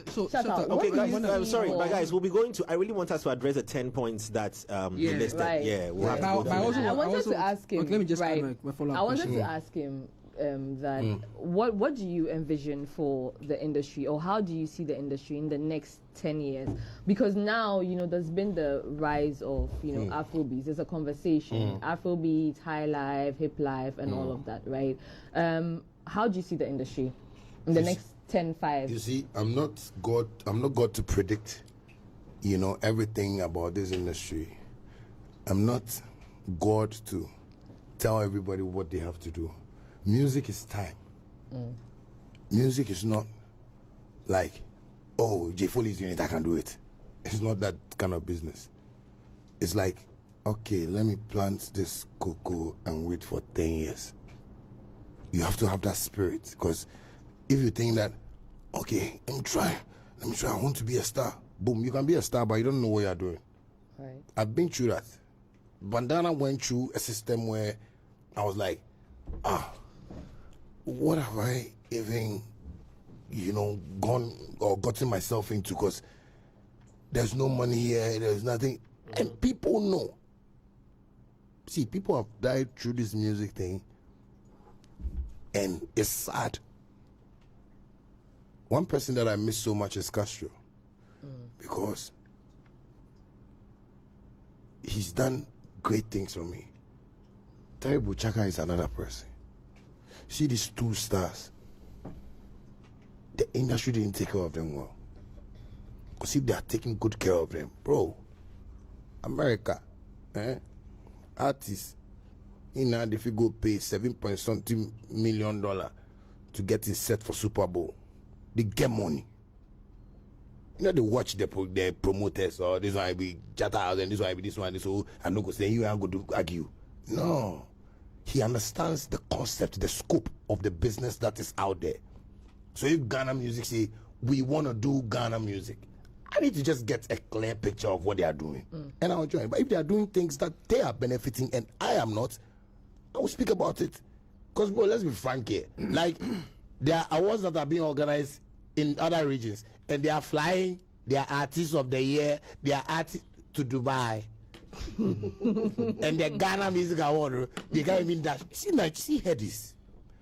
So, okay, guys, I'm sorry, but guys, we'll be going to. I really want us to address the 10 points that you listed. Right. Yeah, we'll have to go through. I wanted to ask him. Okay, let me just my follow-up I wanted question. to ask him that what do you envision for the industry, or how do you see the industry in the next 10 years? Because now there's been the rise of Afrobeats. There's a conversation, Afrobeats, high life, hip life, and all of that, right? How do you see the industry in the next 10-5? You see, I'm not God to predict everything about this industry. I'm not God to tell everybody what they have to do. Music is time. Music is not like, oh, J. Foley is doing it, I can do it. It's not that kind of business. It's like, okay, let me plant this cocoa and wait for 10 years. You have to have that spirit, because if you think that, okay, let me try, I want to be a star. Boom, you can be a star, but you don't know what you're doing. Right. I've been through that. Bandana went through a system where I was like, what have I even, gone or gotten myself into? Because there's no money here, there's nothing. And people know. See, people have died through this music thing, and it's sad. one person that I miss so much is Castro. Because he's done great things for me. Terry Buchaka is another person. See these two stars. The industry didn't take care of them well. Because if they are taking good care of them, bro, America, artists, if you go pay $7.something million to get it set for Super Bowl, they get money. They watch the promoters, or this one will be Shatta House and this one will be this one, this one, and no go say you ain't going to argue. No. He understands the concept, the scope of the business that is out there. So if Ghana Music say, we want to do Ghana music, I need to just get a clear picture of what they are doing. And I'll join. But if they are doing things that they are benefiting and I am not, I will speak about it. Because, bro, let's be frank here. Like, there are awards that are being organized in other regions, and they are flying their artists of the year, their artists to Dubai. And the Ghana Music Award, they can't even dash. See hear this.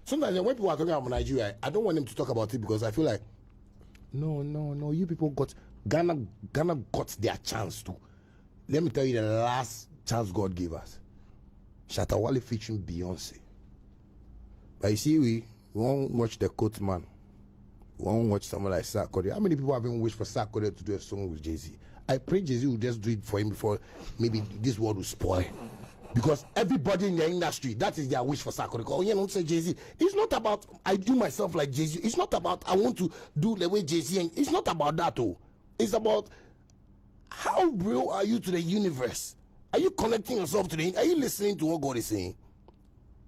Sometimes when people are talking about Nigeria, I don't want them to talk about it because I feel like, no, you people got Ghana got their chance too. Let me tell you the last chance God gave us. Shatta Wale featuring Beyonce. But you see, we won't watch the Coat Man. We won't watch someone like Sarkodie. How many people have been wished for Sarkodie to do a song with Jay-Z? I pray Jay-Z will just do it for him before maybe this world will spoil. Because everybody in the industry, that is their wish for Sarkodie. Oh, you don't say Jay-Z. It's not about I do myself like Jay-Z. It's not about I want to do the way Jay-Z. It's not about that, oh. It's about how real are you to the universe? Are you connecting yourself to the? Are you listening to what God is saying?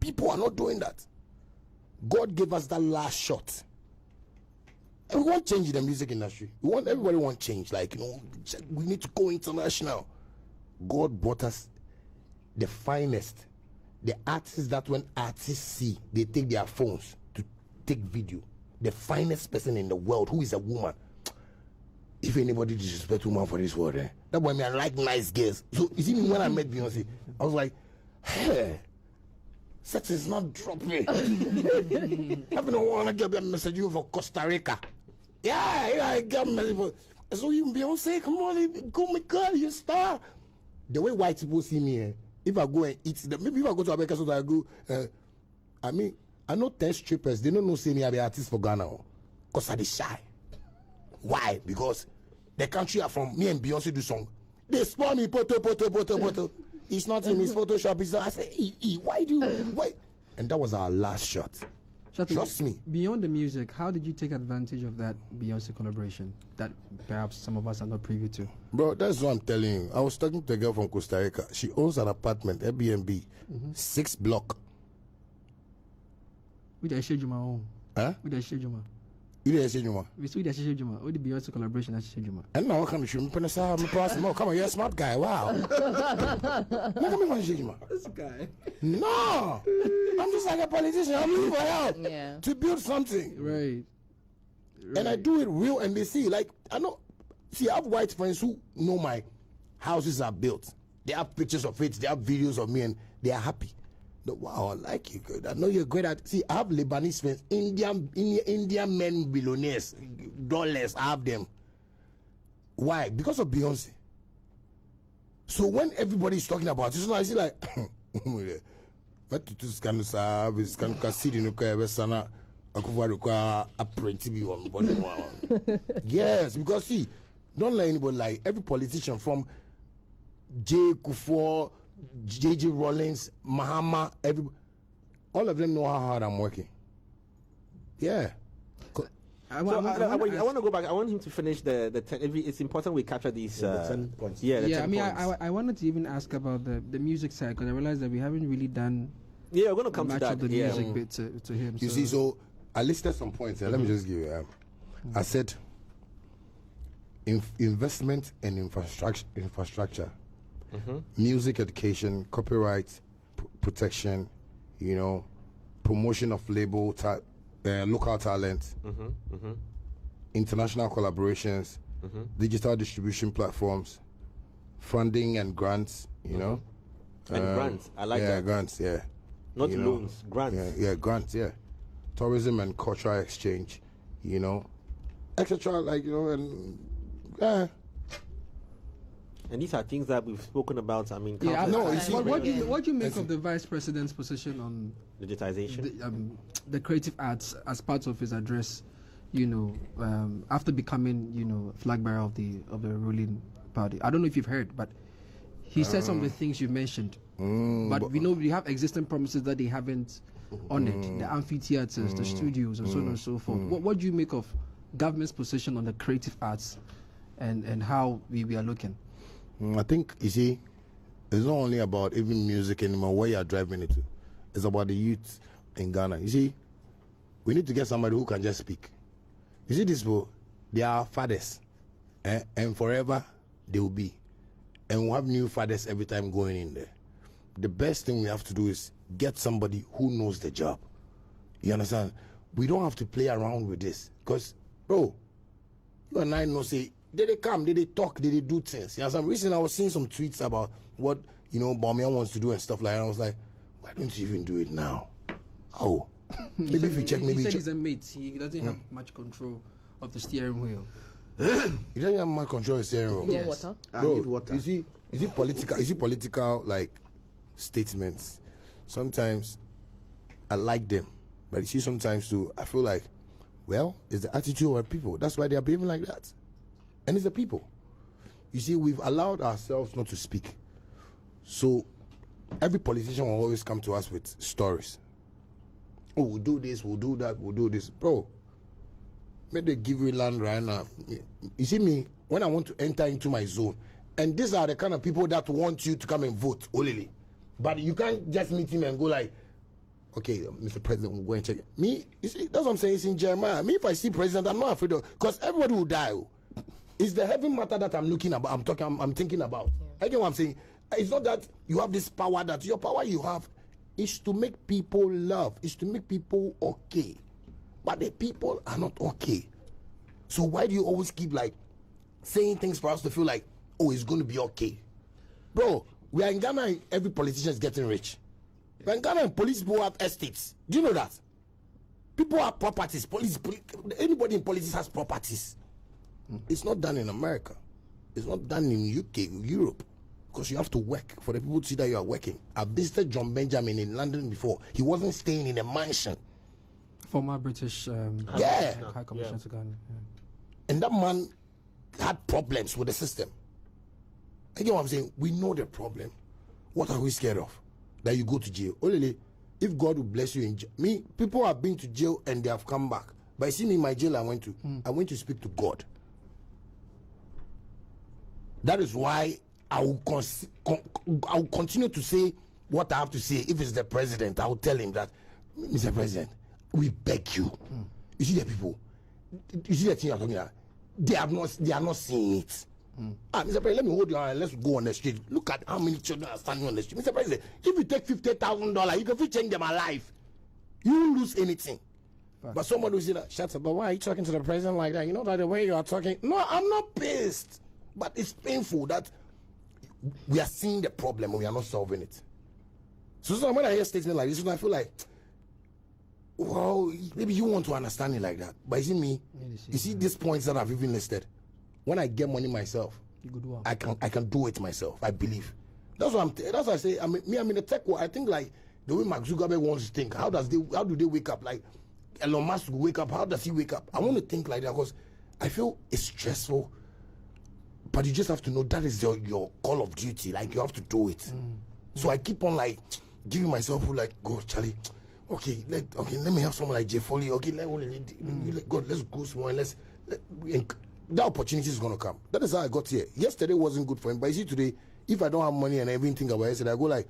People are not doing that. God gave us that last shot. And we want change in the music industry. Everybody want change. Like, we need to go international. God brought us the finest. The artists that when artists see, they take their phones to take video. The finest person in the world, who is a woman. If anybody disrespect woman for this world, that boy, I like nice girls. So you see me when I met Beyonce, I was like, hey, sex is not dropping. I don't want to get a message you for Costa Rica. Yeah, I got a message for. So you Beyonce, come on, go my girl, you star. The way white people see me, if I go and eat them, maybe if I go to America, so I go. I know 10 strippers. They don't know say me I be artist for Ghana, cause I be shy. Why? Because the country are from, me and Beyonce do song. They spoil me, poto. It's not in his Photoshop. It's not. I say, why? And that was our last shot. Trust me. Beyond the music, how did you take advantage of that Beyonce collaboration that perhaps some of us are not privy to? Bro, that's what I'm telling you. I was talking to a girl from Costa Rica. She owns an apartment, Airbnb, 6 block. Which I showed you my own. Huh? Which I showed you my. You didn't say Juma. We saw the Juma. Or the Beyonce collaboration at Juma. And now come to come on, you're a smart guy. Wow. This guy. No. I'm just like a politician. I'm looking for help. Yeah. To build something. Right. And I do it real and they see. Like, I know. See, I have white friends who know my houses are built. They have pictures of it. They have videos of me and they are happy. Wow, I like you. Good. I know you're great at. See, I have Lebanese friends, Indian men, billionaires, dollars. I have them. Why? Because of Beyonce. So when everybody is talking about it, I see like, yes, because see, don't let anybody lie. Every politician from J. Kufuor, J.J. Rollins, Mahama, all of them know how hard I'm working. Yeah. I want to go back. I want him to finish the 10. It's important we capture these 10 points. Yeah, the 10 points. I wanted to even ask about the music side because I realized that we haven't really done. Yeah, we're going to come to that. Of the music bit to him. You see, so I listed some points. Let me just give you. I said investment and infrastructure. Music education, copyright protection, promotion of label, local talent, international collaborations, digital distribution platforms, funding and grants, And grants, I like that. Yeah, grants, yeah. Not loans, grants. Yeah, grants, yeah. Tourism and cultural exchange, etc. Like, you know, and And these are things that we've spoken about. I mean, yeah, no. What do you make of the vice president's position on digitization, the creative arts as part of his address? You know, after becoming, you know, flag bearer of the ruling party. I don't know if you've heard, but he said some of the things you mentioned. But we know we have existing promises that they haven't honored. The amphitheaters, the studios, and so on and so forth. What do you make of government's position on the creative arts and how we are looking? I think, you see, it's not only about even music anymore, where you're driving it to. It's about the youth in Ghana. You see, we need to get somebody who can just speak. You see, these people, they are fathers, and forever they will be. And we'll have new fathers every time going in there. The best thing we have to do is get somebody who knows the job. You understand? We don't have to play around with this. Because, bro, you and I know, say, did they come, did they talk, did they do things? You know, recently I was seeing some tweets about what, you know, Bamiyan wants to do and stuff like that. I was like, why don't you even do it now? Oh. Maybe if you check, maybe he said he's a mate. He doesn't have much control of the steering wheel. He doesn't have much control of the steering wheel. Yes. Water. I need water. You see political like statements. Sometimes I like them, but you see sometimes too I feel like, well, it's the attitude of people. That's why they are behaving like that, and it's the people. You see, we've allowed ourselves not to speak, so every politician will always come to us with stories. Oh, we'll do this, we'll do that, we'll do this. Bro, may they give you land right now. You see me, when I want to enter into my zone, and these are the kind of people that want you to come and vote, Olele. But you can't just meet him and go like, okay, Mr. President, we'll go and check it. Me, you see, that's what I'm saying, it's in Jeremiah. Me, if I see president, I'm not afraid of, because everybody will die. It's the heaven matter that I'm looking about, I'm thinking about. I get what I'm saying. It's not that you have this power, that your power you have is to make people love, is to make people okay. But the people are not okay. So why do you always keep like saying things for us to feel like, oh, it's going to be okay? Bro, we are in Ghana and every politician is getting rich. We're in Ghana and police people have estates. Do you know that? People have properties. Anybody in politics has properties. It's not done in America. It's not done in UK, Europe. Because you have to work for the people to see that you are working. I visited John Benjamin in London before. He wasn't staying in a mansion. Former British High Commissioner to Ghana. Yeah. And that man had problems with the system. You get what I'm saying? We know the problem. What are we scared of? That you go to jail. Olele, if God will bless you in jail. Me, people have been to jail and they have come back. But you see me in my jail I went to speak to God. That is why I will continue to say what I have to say. If it's the president, I will tell him that, Mr. President, we beg you. You see the people, you see the thing you're talking about, they are not seeing it. Mr. President, let me hold your hand. Let's go on the street. Look at how many children are standing on the street. Mr. President, if you take $50,000, you can change them alive. You won't lose anything. But someone will say that, Shatta, but why are you talking to the president like that? You know that the way you are talking. No, I'm not pissed. But it's painful that we are seeing the problem and we are not solving it. So when I hear statements like this, I feel like, well, maybe you want to understand it like that. But you see me, you see these points that I've even listed. When I get money myself, I can do it myself. I believe. That's what I say. I'm in the tech world. I think like the way Mark Zuckerberg wants to think. How do they wake up? Like Elon Musk wake up. How does he wake up? I want to think like that because I feel it's stressful. But you just have to know that is your call of duty. Like you have to do it. So I keep on like giving myself like, go Charlie. Okay, let me have someone like J. Foley. Okay, God, let's go somewhere. The opportunity is gonna come. That is how I got here. Yesterday wasn't good for him, but you see today, if I don't have money and everything about yesterday, I go like,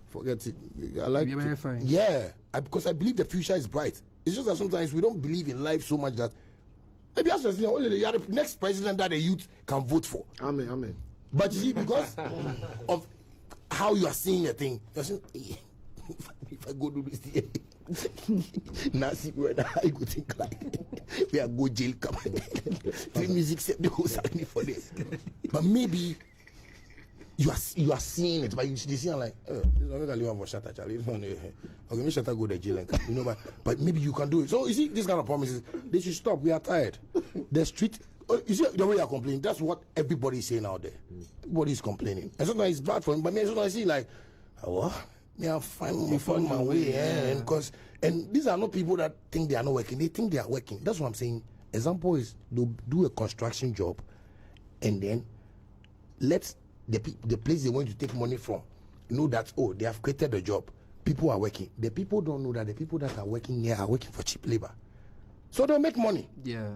forget it. I like because I believe the future is bright. It's just that sometimes we don't believe in life so much that maybe as you are the next president that the youth can vote for. Amen. But you see, because of how you are seeing a thing, you're saying, if I go do this here, now see where I go think like we are go jail come. 3Music said they will sign me for this. But maybe you are seeing it, but you see like, this one I live for Shatta, Charlie. This one, okay, me Shatta go to jail, you know, but maybe you can do it. So you see, this kind of promises, they should stop. We are tired. The street, you see the way you are complaining. That's what everybody is saying out there. Everybody is complaining, and sometimes it's bad for him. But me, sometimes I see like, what? Me, I find my way, and these are not people that think they are not working. They think they are working. That's what I'm saying. Example is they'll do a construction job, and then let the place they want to take money from know that, oh, they have created a job. People are working. The people don't know that the people that are working here are working for cheap labor. So they'll make money. Yeah.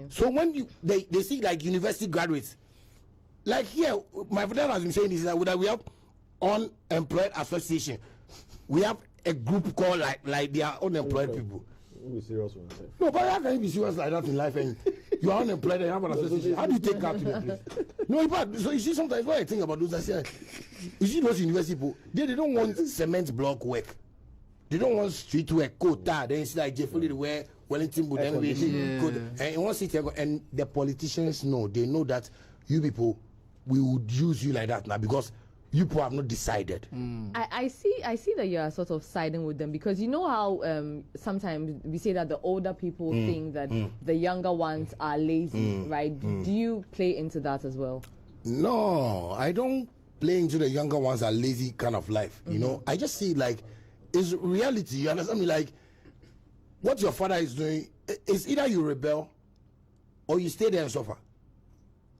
So when they see like university graduates, like here, my father has been saying this, that we have unemployed association. We have a group called like they are unemployed people. Be serious one. No, but how can you be serious like that in life? And you are unemployed and you have an association. How do you take out to the place? No, but so you see, sometimes when I think about those, I say, you see those university people, they don't want cement block work. They don't want street work, quota. Then it's like Jeffrey where Wellington would then be and one city, and the politicians know, they know that you people, we would use you like that now because you people have not decided. I see that you are sort of siding with them, because you know how sometimes we say that the older people think that the younger ones are lazy, right? Do you play into that as well? No, I don't play into the younger ones are lazy kind of life. You know, I just see like it's reality. You understand me? Like what your father is doing is either you rebel or you stay there and suffer.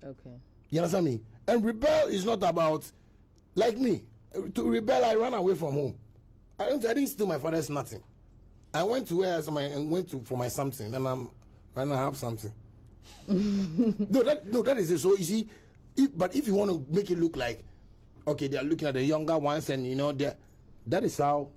Okay. You understand me? And rebel is not about, like me. To rebel, I ran away from home. I didn't steal my father's nothing. I went to where and went to for my something, and I have something. No, that is it. So you see, but if you want to make it look like, okay, they are looking at the younger ones, and you know, that is how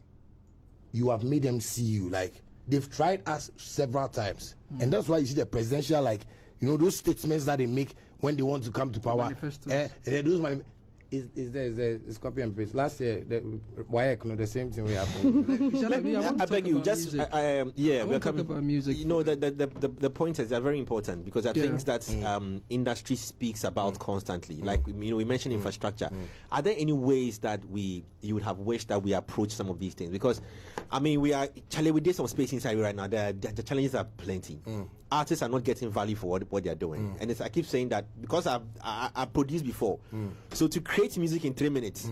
you have made them see you. Like they've tried us several times, and that's why you see the presidential, like, you know, those statements that they make when they want to come to power. It's copy and paste. Last year, the same thing we happened. I beg you, just we're coming about music. You know, the point is they're very important because there are things that industry speaks about constantly. Like, you know, we mentioned infrastructure. Are there any ways that you would have wished that we approach some of these things? Because I mean, we did some space inside right now. The challenges are plenty. Artists are not getting value for what they are doing, and I keep saying that because I produced before. So to create music in 3 minutes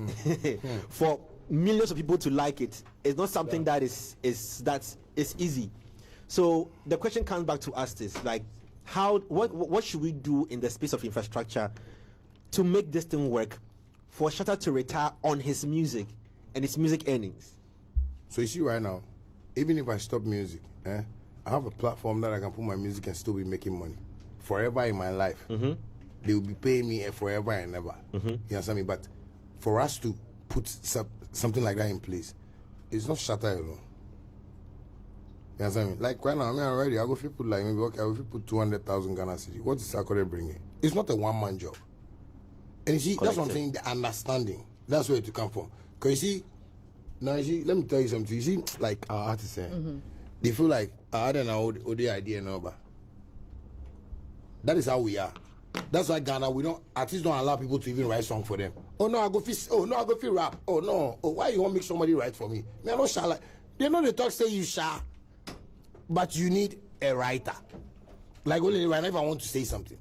for millions of people to like it is not something that is easy. So the question comes back to us: is like, what should we do in the space of infrastructure to make this thing work for Shatta to retire on his music and his music earnings? So you see right now, even if I stop music, I have a platform that I can put my music and still be making money forever in my life. They will be paying me forever and ever. You understand me? But for us to put something like that in place, it's not Shatta alone. You understand me? Like right now, I mean, already, I go put like maybe I will put 200,000 Ghana cedi. What is Sakore bringing? It's not a one-man job. And you see, that's what I'm saying. The understanding. That's where it to come from. Because you see, now you see, let me tell you something. You see, like our artists, they feel like I don't know the idea now, but that is how we are. That's why Ghana, artists don't allow people to even write song for them. Oh no, I go feel rap. Oh no, why you want to make somebody write for me? Me, I don't shall like. They know the talk say you shall, but you need a writer. Like Olele, right now, if I want to say something,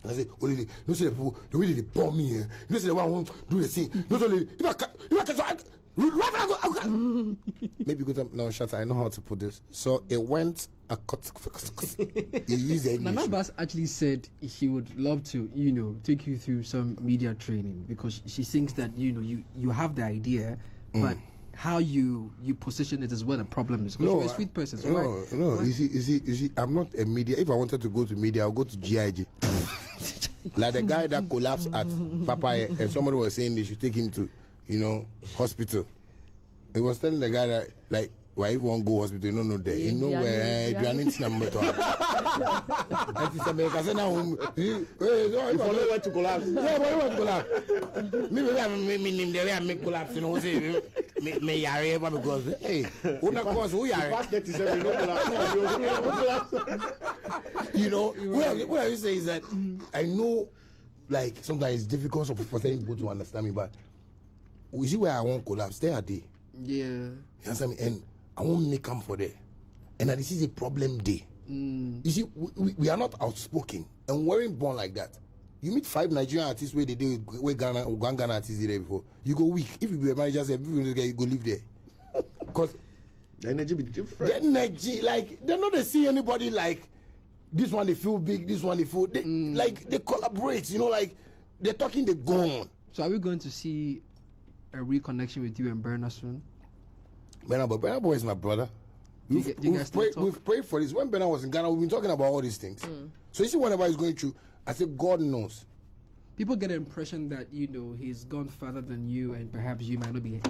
I say, Olele, you see the people, the way they pour me here. You see the one who want to do the thing. Not only if I can. Maybe because no, Shatta, I know how to put this. So it went a cut. You use English. Nana Bass actually said she would love to, you know, take you through some media training because she thinks that, you know, you have the idea, but how you position it is where the problem is. Because you're a sweet person. So no. You see, I'm not a media. If I wanted to go to media, I'll go to GIG. Like the guy that collapsed at Papaya, and somebody was saying they should take him to, you know, hospital. He was telling the guy that, like, why if you want to go hospital, you don't know there. You know where you are not number to have. And he said, I said, now, you follow where to collapse. Yeah, where to collapse. Maybe I name the way I make collapse, you know, say, may yare ever because, hey, who not cause who yare? You know, what I say is that I know like sometimes it's difficult for certain people to understand me, but you see where I won't collapse. There are they. Yeah. You understand me? And I won't make them for there. And this is a problem day. You see, we are not outspoken, and we weren't born like that. You meet 5 Nigerian artists where they do where Ghana artists did there before. You go weak. If you be a manager, you go live there. Because the energy be different. The energy, like they're not see anybody like this one. They feel big. This one they feel like they collaborate. You know, like they're talking. They go on. So are we going to see a reconnection with you and Burna soon? Burna Boy is my brother. We've prayed for this. When Burna was in Ghana, we've been talking about all these things. So you see, whatever he's going through, I say God knows. People get the impression that he's gone further than you, and perhaps you might not be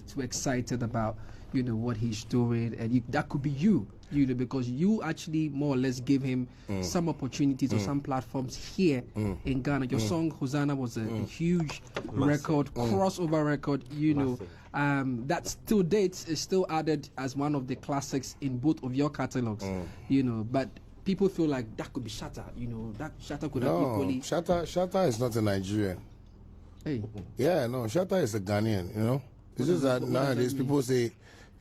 too excited about what he's doing, and that could be you, because you actually more or less gave him some opportunities or some platforms here in Ghana. Your song Hosanna was a huge record, crossover record. That still dates is still added as one of the classics in both of your catalogs. But people feel like that could be Shatta. That Shatta could have equally. Shatta is not a Nigerian. Hey. Yeah, no, Shatta is a Ghanaian. It's just that nowadays people say,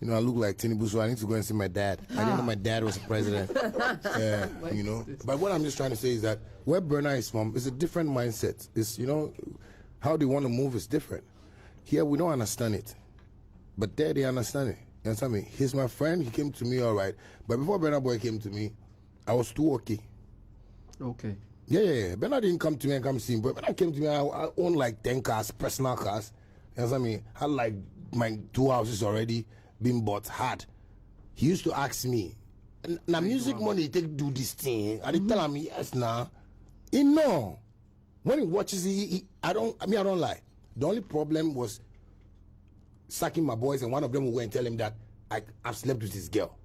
I look like Tinubu, so I need to go and see my dad. I didn't know my dad was a president. But what I'm just trying to say is that where Burna is from is a different mindset. It's, how they want to move is different. Here, we don't understand it. But there, they understand it. You understand me? He's my friend. He came to me all right. But before Burna Boy came to me, I was too okay. Okay. Yeah. Burna didn't come to me and come see him. But when I came to me, I owned like 10 cars, personal cars. You understand me? I had like my 2 houses already been bought hard. He used to ask me, now music money take do this thing. I did tell him yes now. He know. When he watches it, I don't lie. The only problem was sacking my boys, and one of them will go and tell him that I've slept with this girl.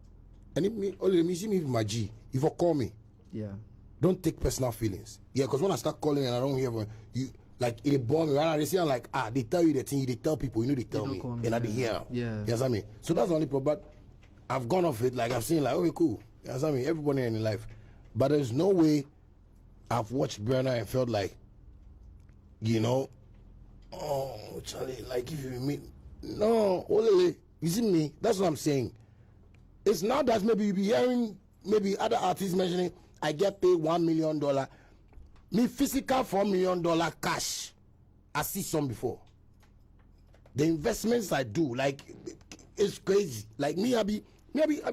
And me see me with my G. If you call me, don't take personal feelings. Yeah, because when I start calling and I don't hear from you, like it bore me. Right? They say like they tell you the thing, they tell people, they tell me, and I didn't hear. Yeah. You know what I mean? So that's the only problem. But I've gone off it. Like I've seen like, okay, cool. You know what I mean? Everybody in life, but there's no way I've watched Burna and felt like, oh Charlie, like if you meet, no, Olele, you see me? That's what I'm saying. It's not that maybe you be hearing maybe other artists mentioning I get paid $1 million. Me physical $4 million cash. I see some before. The investments I do, like it's crazy. Like me, I be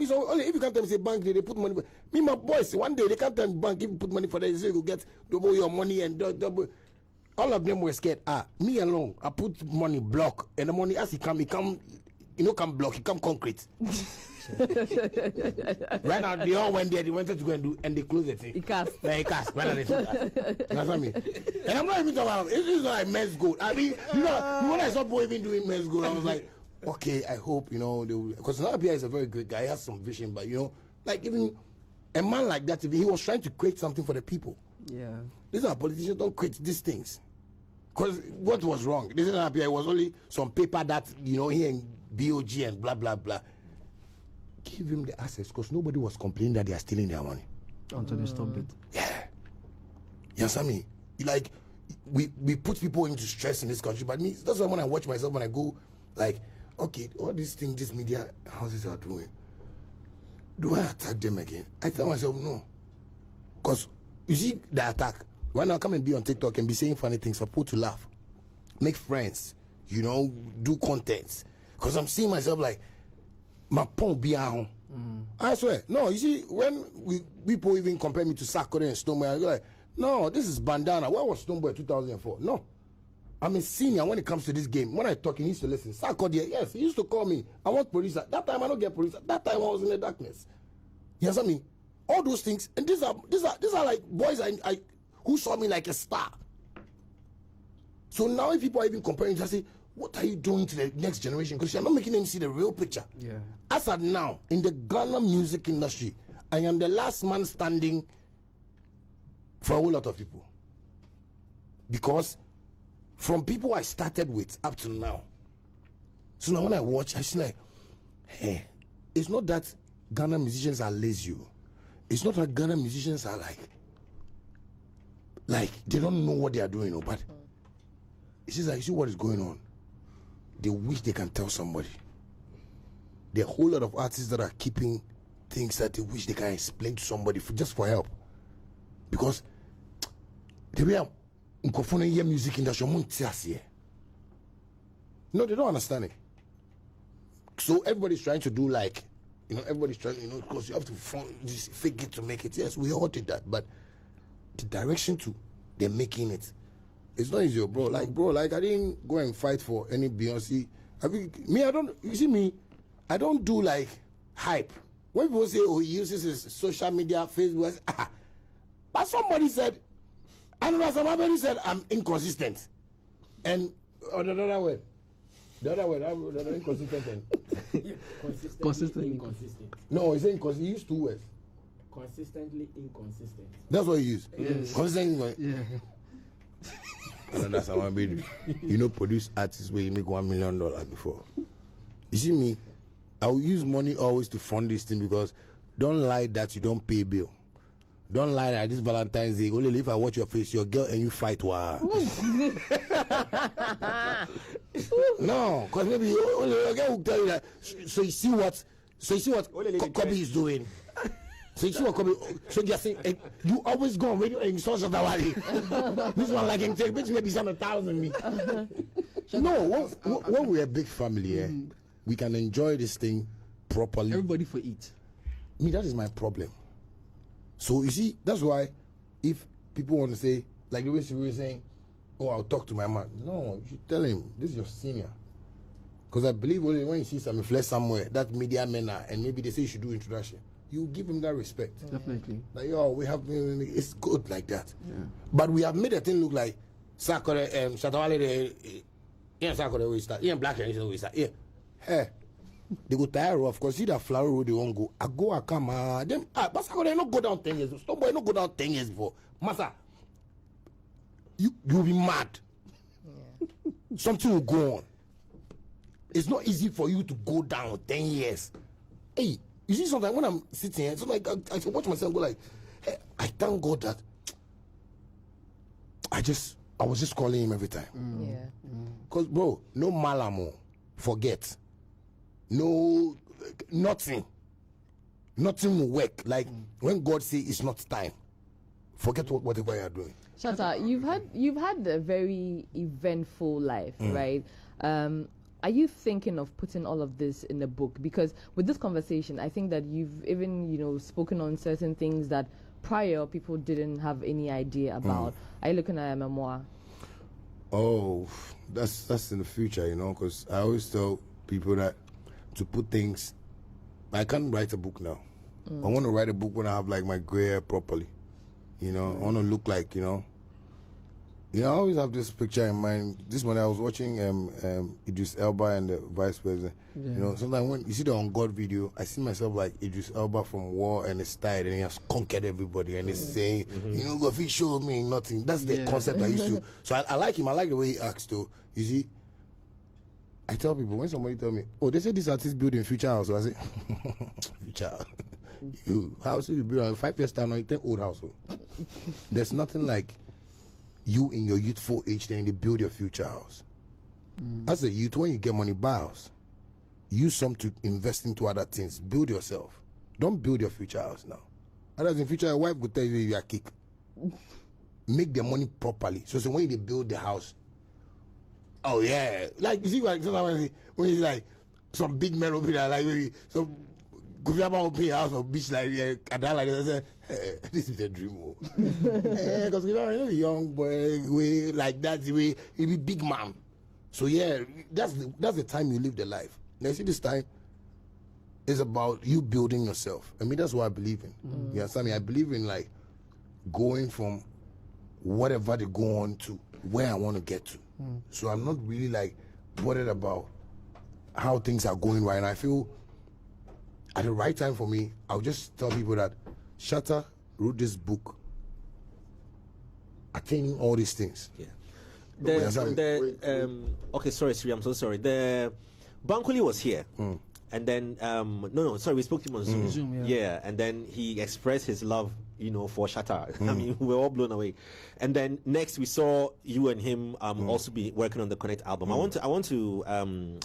so if you can't tell me say bank they put money. Me, my boys, one day they can't tell me bank if you put money for that, they say you get double your money and double. All of them were scared. Me alone, I put money block, and the money as it come block, it come concrete. Right now, they all went there, they wanted to go and do, and they closed the thing. It cast. Right now they do that. You know what I mean? And I'm not even talking about, it's like men's gold. I mean, when I saw boy even doing men's gold, I was like, okay, I hope, they will, because Nabia is a very great guy, he has some vision, but like even a man like that, he was trying to create something for the people. Yeah. These are politicians, don't create these things. Because what was wrong? This is not it was only some paper that, here in BOG and blah, blah, blah. Give him the access because nobody was complaining that they are stealing their money. Until they stop it. Yeah. You understand me? Like, we put people into stress in this country, but me, that's why when I watch myself, when I go, like, okay, all these things, these media houses are doing, do I attack them again? I tell myself, no. Because, you see, the attack. Why not come and be on TikTok and be saying funny things for people to laugh? Make friends, do contents. Because I'm seeing myself like, my pon be on. I swear. No, you see, when people even compare me to Sarkodie and Stoneboy, I go like, no, this is Bandana. Where was Stoneboy in 2004? No. I'm a senior when it comes to this game. When I talk, he used to listen. Sarkodie, yes, he used to call me. I want producer. That time I don't get producer. That time I was in the darkness. You understand me? All those things. And these are like boys I who saw me like a star. So now if people are even comparing, just say, what are you doing to the next generation? Because you're not making them see the real picture. Yeah. As of now, in the Ghana music industry, I am the last man standing for a whole lot of people. Because from people I started with up to now. So now when I watch, I see like, hey, it's not that Ghana musicians are lazy. It's not that Ghana musicians are like like they don't know what they are doing, but it's just like, you see what is going on. They wish they can tell somebody. There are a whole lot of artists that are keeping things that they wish they can explain to somebody just for help. Because the way I'm hear music industry, no, they don't understand it. So everybody's trying to do like, everybody's trying, because you have to just fake it to make it. Yes, we all did that, but the direction to they're making it, it's not easy, bro. Like I didn't go and fight for any Beyonce. I don't do like hype. When people say, oh, he uses his social media, Facebook, but somebody said, I don't know, somebody said I'm inconsistent. And the other way, I'm inconsistent. Consistently inconsistent. No, he's saying because he used 2 words. Consistently inconsistent. That's what he used. Yes. Consistently. Yeah. That's how I made it. Produce artists where you make $1 million before. You see me, I will use money always to fund this thing, because don't lie that you don't pay bill. Don't lie that this Valentine's Day, only if I watch your face, your girl, and you fight, wow. No, because maybe your girl will tell you that. So you see what Kobe is doing. So you see what Kobe. So you're saying you always go on radio and insult Shatta Wale. This one like and take maybe 100,000 me. No, when we're a big family, we can enjoy this thing properly. Everybody for it. Me, that is my problem. So you see, that's why if people want to say, like the way she was saying, oh, I'll talk to my man. No, you should tell him, this is your senior. Because I believe only when you see some flesh somewhere, that media men are, and maybe they say you should do introduction, you give him that respect. Definitely. Like, we have, it's good like that. Yeah. But we have made a thing look like, Sakore, Shatta Wale, Sakore, we start. Black and we start. Hey. They go tire off because see that flower road they won't go. I come, them. But Sakore not go down 10 years. Stop boy not go down 10 years before. Masa, you'll be mad. Yeah. Something will go on. It's not easy for you to go down 10 years. Hey, you see sometimes when I'm sitting here, so like I watch myself go like, hey, I thank God that I was just calling him every time. Yeah. Because bro, no malamo, forget. No, nothing will work. Like when God says it's not time, forget whatever you are doing. Shatta, you've had a very eventful life, right? Are you thinking of putting all of this in a book? Because with this conversation, I think that you've even spoken on certain things that prior people didn't have any idea about. Are you looking at a memoir? Oh, that's in the future, because I always tell people that to put things, I can't write a book now. I want to write a book when I have like my gray hair properly. I want to look like, I always have this picture in mind. This one I was watching Idris Elba and the Vice President. Yeah. Sometimes when you see the On God video, I see myself like Idris Elba from War and his style, and he has conquered everybody, and he's saying, if he showed me nothing. That's the concept I used to. So I like him. I like the way he acts too. You see, I tell people, when somebody tell me, oh, they say this artist building future house, so I say, future house. House you build on 5 years time, now you take old house. There's nothing like you in your youthful age, then you build your future house. As a youth, when you get money, buy house. Use some to invest into other things. Build yourself. Don't build your future house now. Otherwise, in future, your wife will tell you you are kick. Make the money properly. So when they build the house, oh yeah, like you see, like sometimes when it's like some big men will be there, like maybe some Guviyama will pay a house or beach like Kadala, like this. Hey, this is a dream, because you're a young boy, way like that, the way you be big man. So yeah, that's the time you live the life. Now see, this time is about you building yourself. I mean, that's what I believe in. You understand me? I believe in like going from whatever they go on to where I want to get to. So I'm not really like worried about how things are going right now. I feel at the right time for me, I'll just tell people that Shatta wrote this book attaining all these things. Yeah. Okay, sorry, Sri, I'm so sorry. The Bankole was here. And then, sorry, we spoke to him on Zoom. Zoom, yeah, and then he expressed his love you know, for Shatta. I mean, we're all blown away. And then next we saw you and him also be working on the Connect album. I want to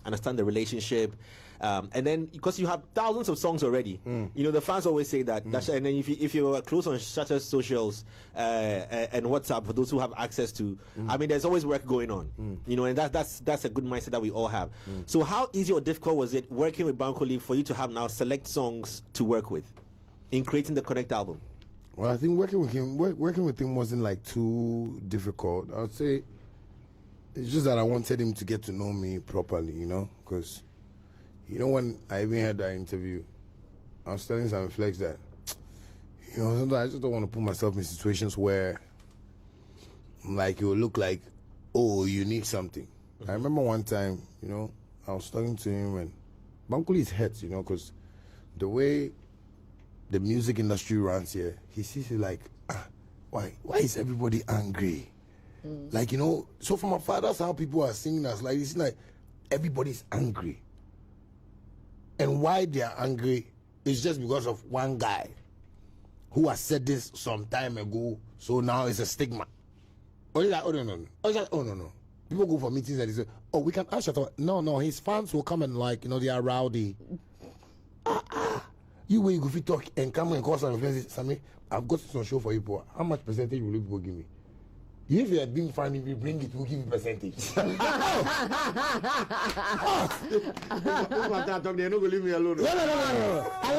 understand the relationship. And then because you have thousands of songs already, you know, the fans always say that. And then if you are close on Shatta's socials and WhatsApp, for those who have access to, I mean, there's always work going on. You know, and that's a good mindset that we all have. So how easy or difficult was it working with Bankole for you to have now select songs to work with in creating the Connect album? Well, I think working with him wasn't like too difficult. I would say it's just that I wanted him to get to know me properly, you know, because, you know, when I even had that interview, I was telling Sam Flex that, you know, sometimes I just don't want to put myself in situations where, like, it will look like, oh, you need something. I remember one time, you know, I was talking to him, and Bankole is hurt, you know, because the way the music industry runs here, he sees it like, why is everybody angry? Like, you know, so from afar, that's how people are singing us. Like, it's like everybody's angry. And why they are angry is just because of one guy who has said this some time ago, so now it's a stigma. Or like, oh, no. Oh, no. People go for meetings and they say, oh, we can ask Shatta. No, his fans will come and, like, you know, they are rowdy. You will go fit talk and come and call some friends. Sammy, I've got some show for you, boy. How much percentage will you go give me? If you had been fine, if you bring it, we'll give you percentage. They're not going to leave me alone. No. I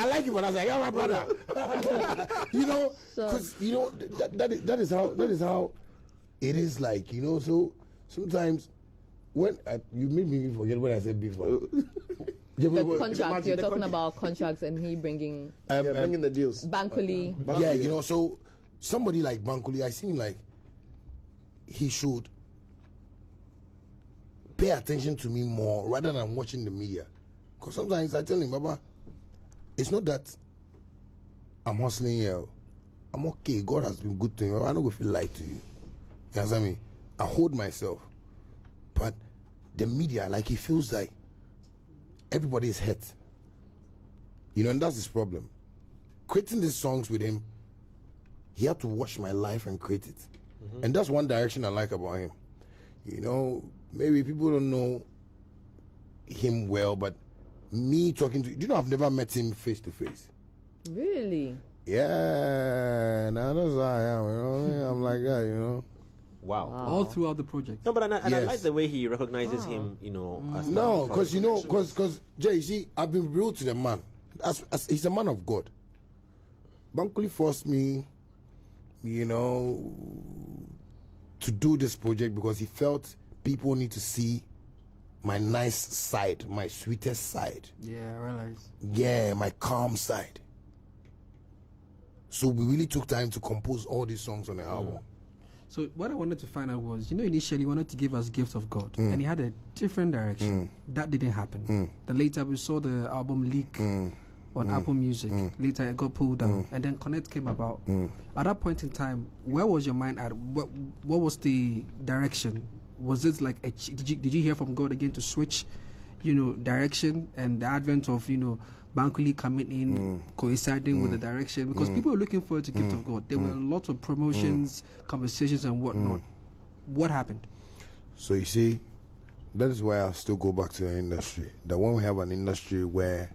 like you, but I was like, oh, my brother. You know, because, you know, that is how it is like, you know. So sometimes when you made me forget what I said before. The contract, you're talking about contracts and he bringing the deals. Bankole. Yeah, you know, so somebody like Bankole, I seem like he should pay attention to me more rather than watching the media. Because sometimes I tell him, Baba, it's not that I'm hustling here. I'm okay. God has been good to me. I'm not going to feel like to you. You understand me? I hold myself. But the media, like, he feels like everybody is hurt. You know, and that's his problem. Creating these songs with him, he had to watch my life and create it. And that's one direction I like about him. You know, maybe people don't know him well, but me talking to you know, I've never met him face to face. Really? Yeah, now that's how I am, you know. I'm like that, you know. Wow. All throughout the project. No, but I like the way he recognizes him, you know. As no, because, you know, because Jay, see, I've been real to the man. As he's a man of God. Bankole forced me, you know, to do this project because he felt people need to see my nice side, my sweetest side. Yeah, I realize. Yeah, my calm side. So we really took time to compose all these songs on the album. So what I wanted to find out was, you know, initially he wanted to give us Gift of God, and he had a different direction. That didn't happen. Then later we saw the album leak on Apple Music. Later it got pulled down, and then Connect came about. At that point in time, where was your mind at? What was the direction? Was it like did you hear from God again to switch, you know, direction, and the advent of, you know, Bankole coming in, coinciding with the direction? Because people were looking forward to Gift of God. There were a lot of promotions, conversations, and whatnot. What happened? So you see, that is why I still go back to the industry. That when we have an industry where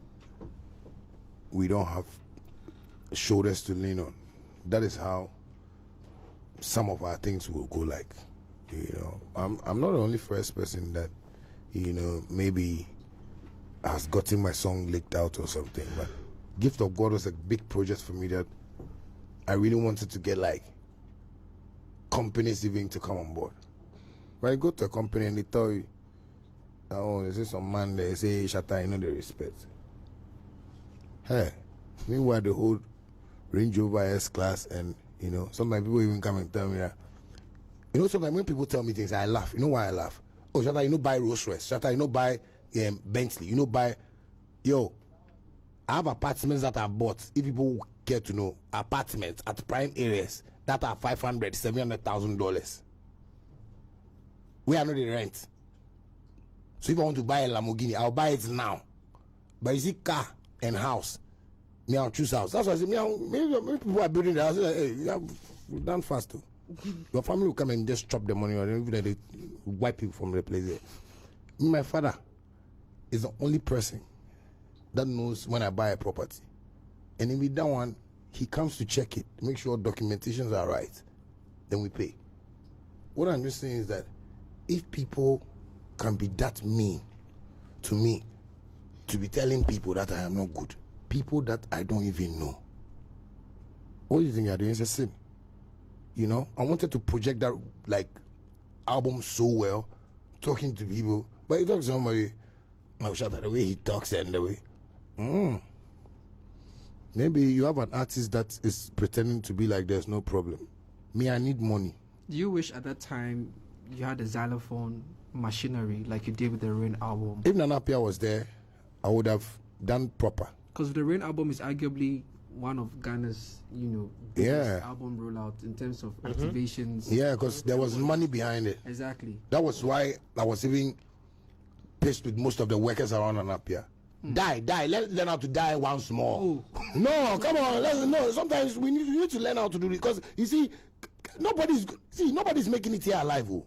we don't have shoulders to lean on, that is how some of our things will go like. You know, I'm not the only first person that, you know, maybe has gotten my song leaked out or something, but Gift of God was a big project for me that I really wanted to get, like, companies even to come on board. When you go to a company and they tell you, oh, there's this some man there, say, Shatta, you know, the respect. Hey, meanwhile, the whole Range Rover S-Class, and, you know, sometimes people even come and tell me that, you know, sometimes when people tell me things, I laugh. You know why I laugh? Oh, Shatta, you know, buy Rolls Royce. Shatta, you know, buy Bentley. You know, buy, yo, I have apartments that I've bought. If people care to know, apartments at prime areas that are $500,000-$700,000. Where I know the rent. So if I want to buy a Lamborghini, I'll buy it now. But you see, car and house, Me, I'll choose house. That's why I say, maybe people are building the house. Like, hey, you've done fast too. Your family will come and just chop the money, or even they wipe you from the place. Me, my father is the only person that knows when I buy a property. And if we done one, he comes to check it, make sure documentations are right. Then we pay. What I'm just saying is that if people can be that mean to me, to be telling people that I am not good, people that I don't even know, what do you think you're doing? It's a sin. You know, I wanted to project that like album so well, talking to people, but you talk to somebody, oh, shut up, the way he talks and the way. Maybe you have an artist that is pretending to be like there's no problem. Me, I need money. Do you wish at that time you had a xylophone machinery like you did with the Rain album? If Nana Pia was there, I would have done proper. Because the Rain album is arguably one of Ghana's, biggest album rollout in terms of activations. Yeah, because there was money behind it. Exactly. That was why I was even pissed with most of the workers around Anapia. Die. Learn how to die once more. Oh. No, come on. No, sometimes we need to learn how to do it, because you see, nobody's making it here alive. Oh.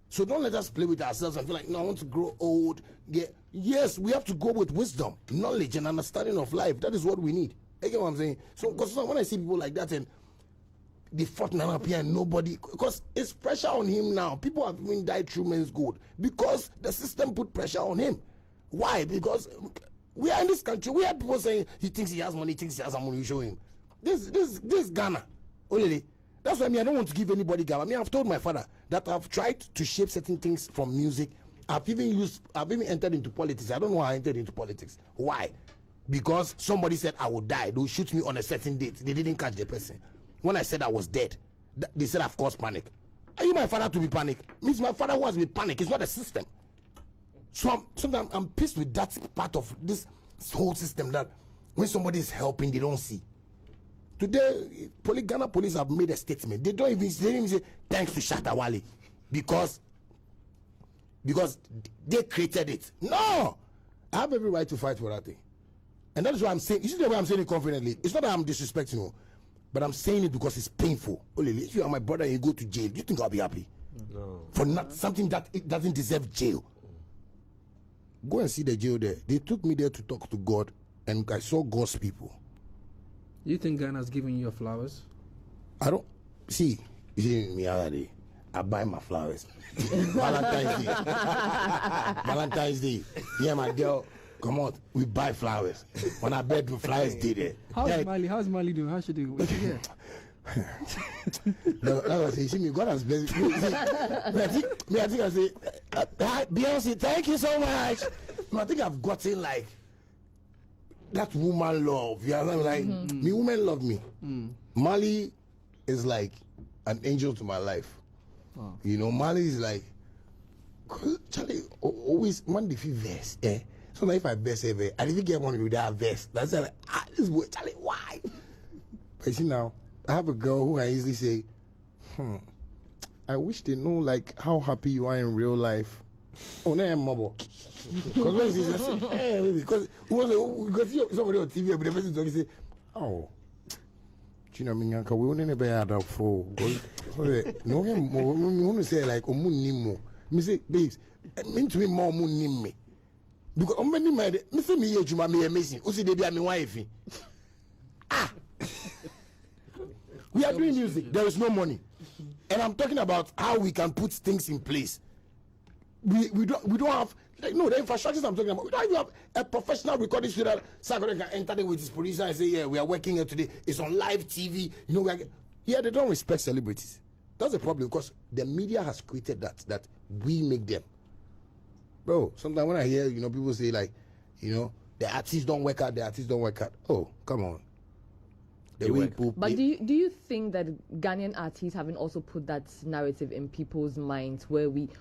So don't let us play with ourselves and feel like, no, I want to grow old. Yeah. Yes, we have to go with wisdom, knowledge, and understanding of life. That is what we need. You get what I'm saying? So, because when I see people like that and they fought Nana Pia and nobody, because it's pressure on him now. People have even died through men's gold because the system put pressure on him. Why? Because we are in this country. We have people saying he thinks he has money, he thinks he has some money. You show him. This Ghana, Olele. That's why I don't want to give anybody Ghana. I've told my father that I've tried to shape certain things from music. I've even entered into politics. I don't know how I entered into politics. Why? Because somebody said I would die. They would shoot me on a certain date. They didn't catch the person. When I said I was dead, they said I've caused panic. Are you my father to be panic? Means my father was with panic. It's not a system. So sometimes I'm pissed with that part of this whole system, that when somebody is helping, they don't see. Today, Ghana police have made a statement. They didn't even say thanks to Shatta Wale because they created it. No! I have every right to fight for that thing. And that is why I'm saying, you see the way I'm saying it confidently. It's not that I'm disrespecting you, but I'm saying it because it's painful. Olele, if you are my brother and you go to jail, do you think I'll be happy? No. For not something that it doesn't deserve jail. Go and see the jail there. They took me there to talk to God, and I saw God's people. You think Ghana's giving you your flowers? I don't see. You see me already. I buy my flowers. Valentine's Day. Yeah, my girl. Come on, we buy flowers. When I bet the flowers did it. How's Mali doing? How should they do? No, that was it. See me, God has blessed me. I think I say, Beyonce, thank you so much. No, I think I've gotten like that woman love. Yeah, like me, women love me. Mali is like an angel to my life. Oh. You know, Mali is like, Charlie, always man if you vest, eh? So now if I vest ever, I didn't get money with that vest. That's like, this boy, Charlie, why? But see now, I have a girl who I easily say, I wish they know like how happy you are in real life. Oh, no, I'm mobile. Because when she says, hey, because somebody on TV, but the person talking say, oh, you know, we only never had that for. No, we want to say like, Omunimo. Me say, babes, mean to me more Munime. Because I'm many mad, Mr. Me, you may be amazing. Who see they be a wife? Ah, we are doing music. There is no money, and I'm talking about how we can put things in place. We don't have like, no, the infrastructures I'm talking about. We don't even have a professional recording studio. Somebody can enter there with his producer and say, yeah, we are working here today. It's on live TV. You know, they don't respect celebrities. That's the problem, because the media has created that we make them. Bro, sometimes when I hear, people say like, the artists don't work out, Oh, come on. But do you think that Ghanaian artists haven't also put that narrative in people's minds where we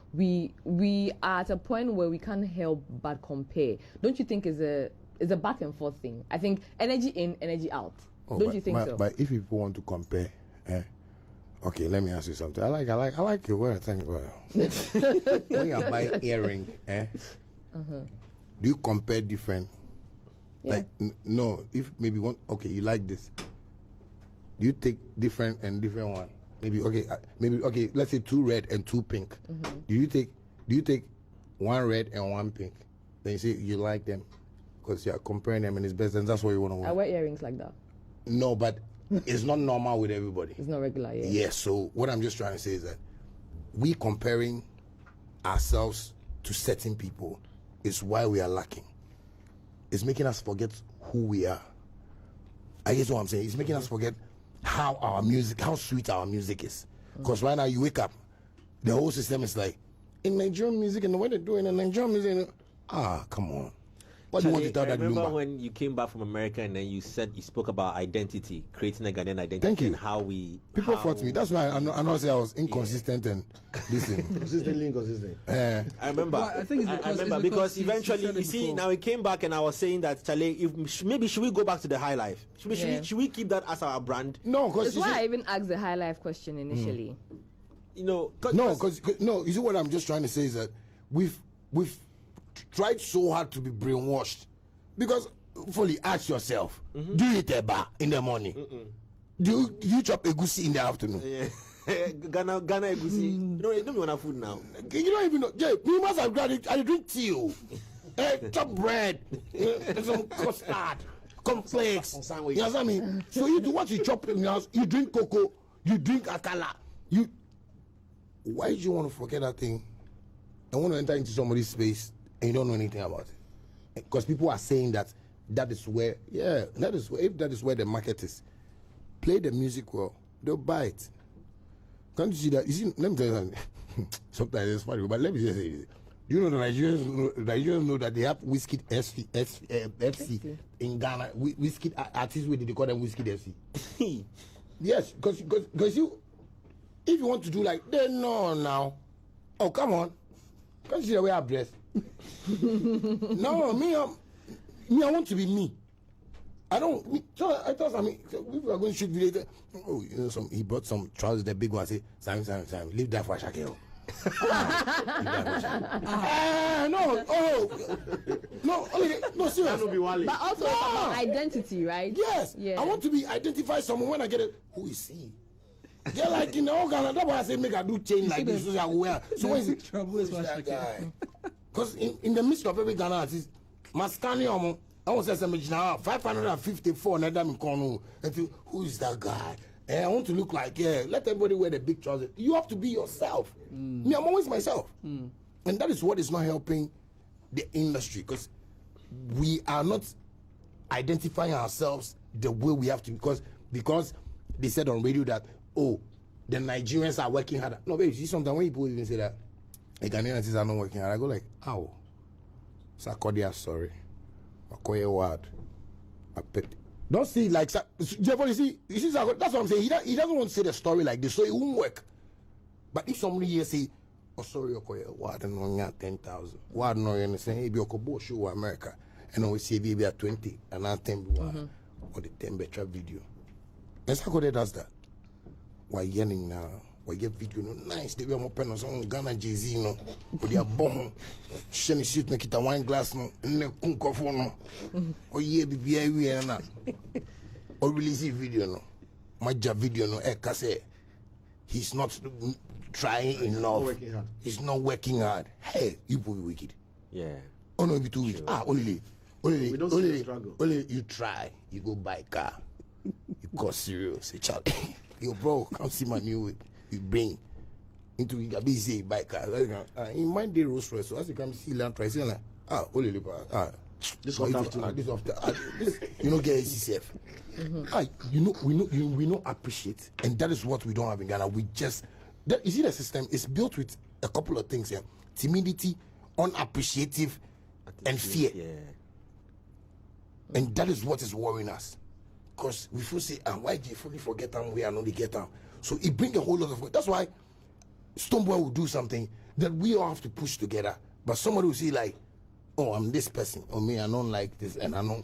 are at a point where we can't help but compare? Don't you think it's a back and forth thing? I think energy in, energy out. Don't you think so? But if people want to compare, okay, let me ask you something. I like your word. Thank you. When you buy earring, do you compare different Yeah. Like no, if maybe one. Okay, you like this. Do you take different one? Maybe okay. Let's say 2 red and 2 pink. Do you take 1 red and 1 pink? Then you say you like them because you are comparing them and it's best, and that's what you want to wear. I wear earrings like that. No, but it's not normal with everybody. It's not regular. Yeah. Yes. So what I'm just trying to say is that we comparing ourselves to certain people is why we are lacking. It's making us forget who we are. I guess what I'm saying. It's making us forget how sweet our music is. Because right now you wake up, the whole system is like, in Nigerian music and the way they're doing in Nigerian music, come on. What do you want to tell that remember Lumba? when you came back from America and then you spoke about identity, creating a Ghanaian identity. Thank you. And how we... People fought me. That's why I know say I was inconsistent and listen. Consistently inconsistent. I remember. Well, I think it's because he eventually, said it you see, before. now he came back and I was saying that, Charlie, maybe should we go back to the high life? Should we keep that as our brand? No, because That's why I even asked the high life question initially. You know, you see what I'm just trying to say is that we've tried so hard to be brainwashed. Because, Foley, ask yourself, do you eat a bar in the morning? Do you chop egusi in the afternoon? Yeah. Ghana egusi. You don't want food now. You don't even know. Jay, you must have graduated. I drink tea. Chop bread, some custard, complex. You know what I mean? So you do what you chop in the house. You drink cocoa. You drink akala. Why do you want to forget that thing? I want to enter into somebody's space and you don't know anything about it. Because people are saying that is where, if that is where the market is. Play the music well, they'll buy it. Can't you see that? You see, let me tell you something. Sometimes it's funny, but let me just say this. You know the Nigerians know that they have Whiskey FC in Ghana. Whiskey artists, they call them Whiskey FC. Yes, because you, if you want to do like, they know now. Oh, come on. Can't you see the way I dress? No, I want to be me. I don't. So I thought, so we were going to shoot video. Oh, you know, he brought some trousers, the big one. Say, Sam, leave that for Shakil. No, seriously. But also it's about identity, right? Yes. Yeah. I want to be identify someone when I get it. Who is he? They're like in the organ. That's why I say make I do change like this. So I wear. So when is it? Who is that guy? Because in the midst of every Ghana artist, Mascani I want to say 554 who is that guy? And I want to look like, let everybody wear the big trousers. You have to be yourself. Me, I'm always myself. And that is what is not helping the industry, because we are not identifying ourselves the way we have to, because they said on radio that, oh, the Nigerians are working harder. No, babe, you see sometimes when people even say that, the Ghanaian artists are not working hard, I go like, ow. So I call their sorry. I call your word. I pet. Don't see like, you see, that's what I'm saying. He doesn't want to say the story like this, so it won't work. But if somebody here say, oh, sorry, I call your word, and on 10,000. Why no, you say, hey, be a show America, and then we see baby at 20, and now 10 or the 10 better video. That's how God does that. Why yelling now? Why get video nice? They be more pen on some Ghana Jay-Z, no. But they are bomb. Shiny shoot make it a wine glass, no. And then cook off no. Or yeah, be na. Or release a video, no. My job video, no. Say he's not trying enough. He's not working hard. Hey, you boy wicked. Yeah. Oh no, be too weak. Olele. We don't see the struggle. Olele, you try. You go buy car. You cause cereal. Say, child. Yo, bro, come see my new whip. You bring into a busy bike car. In my day, Rolls Royce. So as you come see land price, you're like, Olele, this after. You know, get ACCF. We don't appreciate, and that is what we don't have in Ghana. You see, the system is built with a couple of things here: timidity, unappreciative, and fear. Yeah. And that is what is worrying us. Because we feel say, why do you fully forget them? We are not the get them. So it brings a whole lot of. That's why Stoneboy will do something that we all have to push together. But somebody will say like, oh, I'm this person, or me, I don't like this, and I know.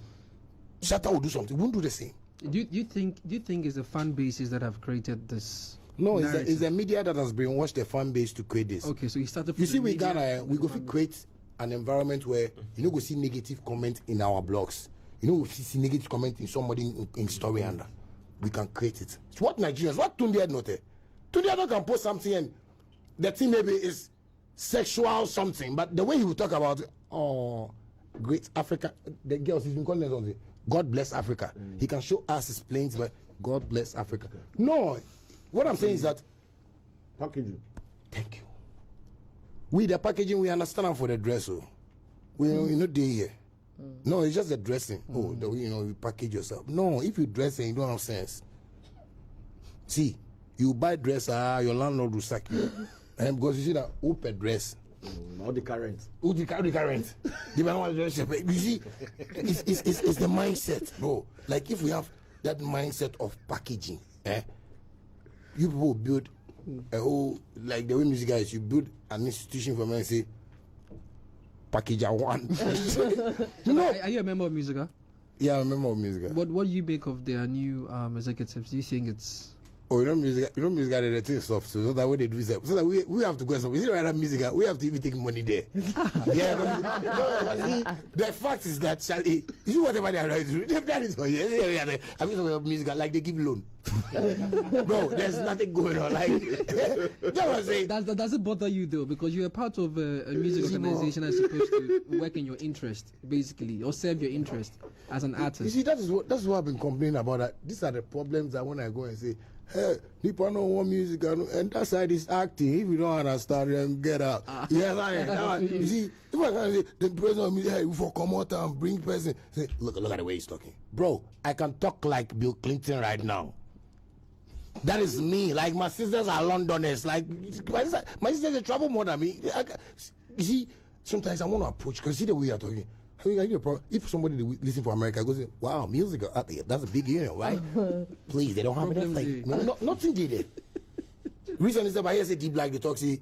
Shatta will do something. We won't do the same. Do you think it's the fan bases that have created this? No, it's the media that has brainwashed the fan base to create this. Okay, so you started. You see, we Ghana, we go to create an environment where you know go see negative comment in our blogs. You know, if you see negative comment in somebody in story and we can create it. It's what Nigerians, what Tunde Adnote. Tunde Adnote can post something and the thing maybe is sexual something, but the way he will talk about it, oh, great Africa, the girls, he's been calling it something. God bless Africa. He can show us his planes, but God bless Africa. No, what I'm saying is that packaging. Thank you. We the packaging, we understand for the dress. Oh. We know they here. No, it's just the dressing. Oh, you package yourself. No, if you dress and you don't have sense. See, you buy dress, your landlord will sack you. And because you see that open dress. All the current. The current. You see, it's the mindset, bro. Like if we have that mindset of packaging, you people build a whole, like the way music guys, you build an institution for me and say, package one. You know, are you a member of Musica? Yeah, I'm a member of Musica. What do you make of their new executives? Do you think it's... Oh, you know Musica, they take stuff, so that way they do it. So that we have to go somewhere. You see, right, Musica, we have to even take money there. Yeah, the fact is that, Charlie, you see whatever they are right to do, that is for you. I mean, Musica, like they give loan. Bro, there's nothing going on. Like, that was it. Does it bother you though? Because you're a part of a music organization that's supposed to work in your interest, basically, or serve your interest as an artist. You see, that's what I've been complaining about. That these are the problems that when I go and say, hey, people don't want music, and that side is acting. If you don't understand, then get out. Yeah, you see, if I can say the president of music, hey, we for come out and bring person, say, look at the way he's talking, bro. I can talk like Bill Clinton right now. That is me. Like my sisters are Londoners. Like my sisters they travel more than me. You see, sometimes I want to approach because see the way you're talking. If somebody listen for America, goes, wow, music, that's a big deal, right? Please, they don't have anything. Nothing did it. Reason is that I hear say deep like the talk say,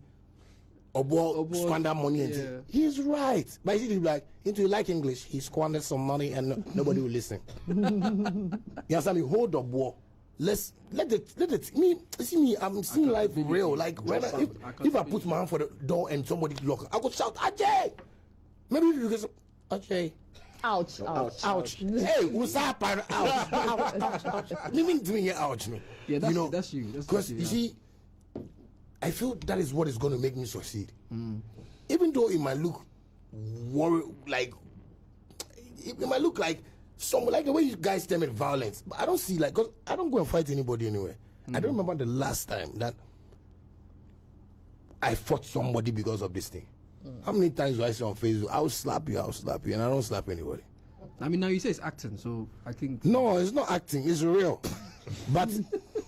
Obo squander money and he's right. But you see deep like into like English, he squandered some money and nobody will listen. You understand me? Hold up, boy. Let it me. I'm seeing life real. Like if I put my hand for the door and somebody lock, I go shout, Ajay. Maybe because Ajay. Ouch. Hey, what's up? Ouch. You mean doing it? Ouch, me. Yeah, that's you. Because you see, I feel that is what is going to make me succeed. Even though it might look like someone like the way you guys term it violence, but I don't see like, because I don't go and fight anybody anywhere. I don't remember the last time that I fought somebody because of this thing. How many times do I say on Facebook, I'll slap you, and I don't slap anybody. I mean, now you say it's acting, so I think... No, it's not acting, it's real. But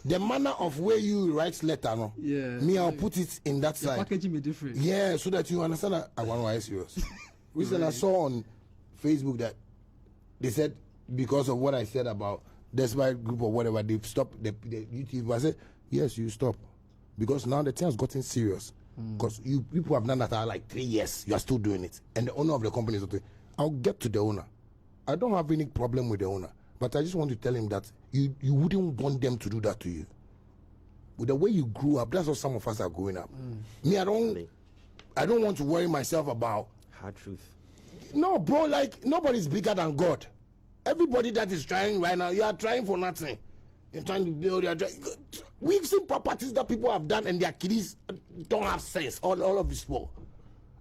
the manner of where you write letter, no? Yeah. Me, I'll put it in that side. Packaging me different. Yeah, so that you understand that I want to be serious. Recently, I saw on Facebook that they said because of what I said about Despite Group or whatever, they've stopped the YouTube. I said, yes, you stop. Because now the thing has gotten serious. Because you people have done that for like 3 years. You are still doing it. And the owner of the company is okay. I'll get to the owner. I don't have any problem with the owner. But I just want to tell him that you wouldn't want them to do that to you. With the way you grew up, that's how some of us are growing up. Me, I don't want to worry myself about hard truth. No, bro, like nobody's bigger than God. Everybody that is trying right now, you are trying for nothing. You're trying to build, we've seen properties that people have done and their kiddies don't have sense. All of this war.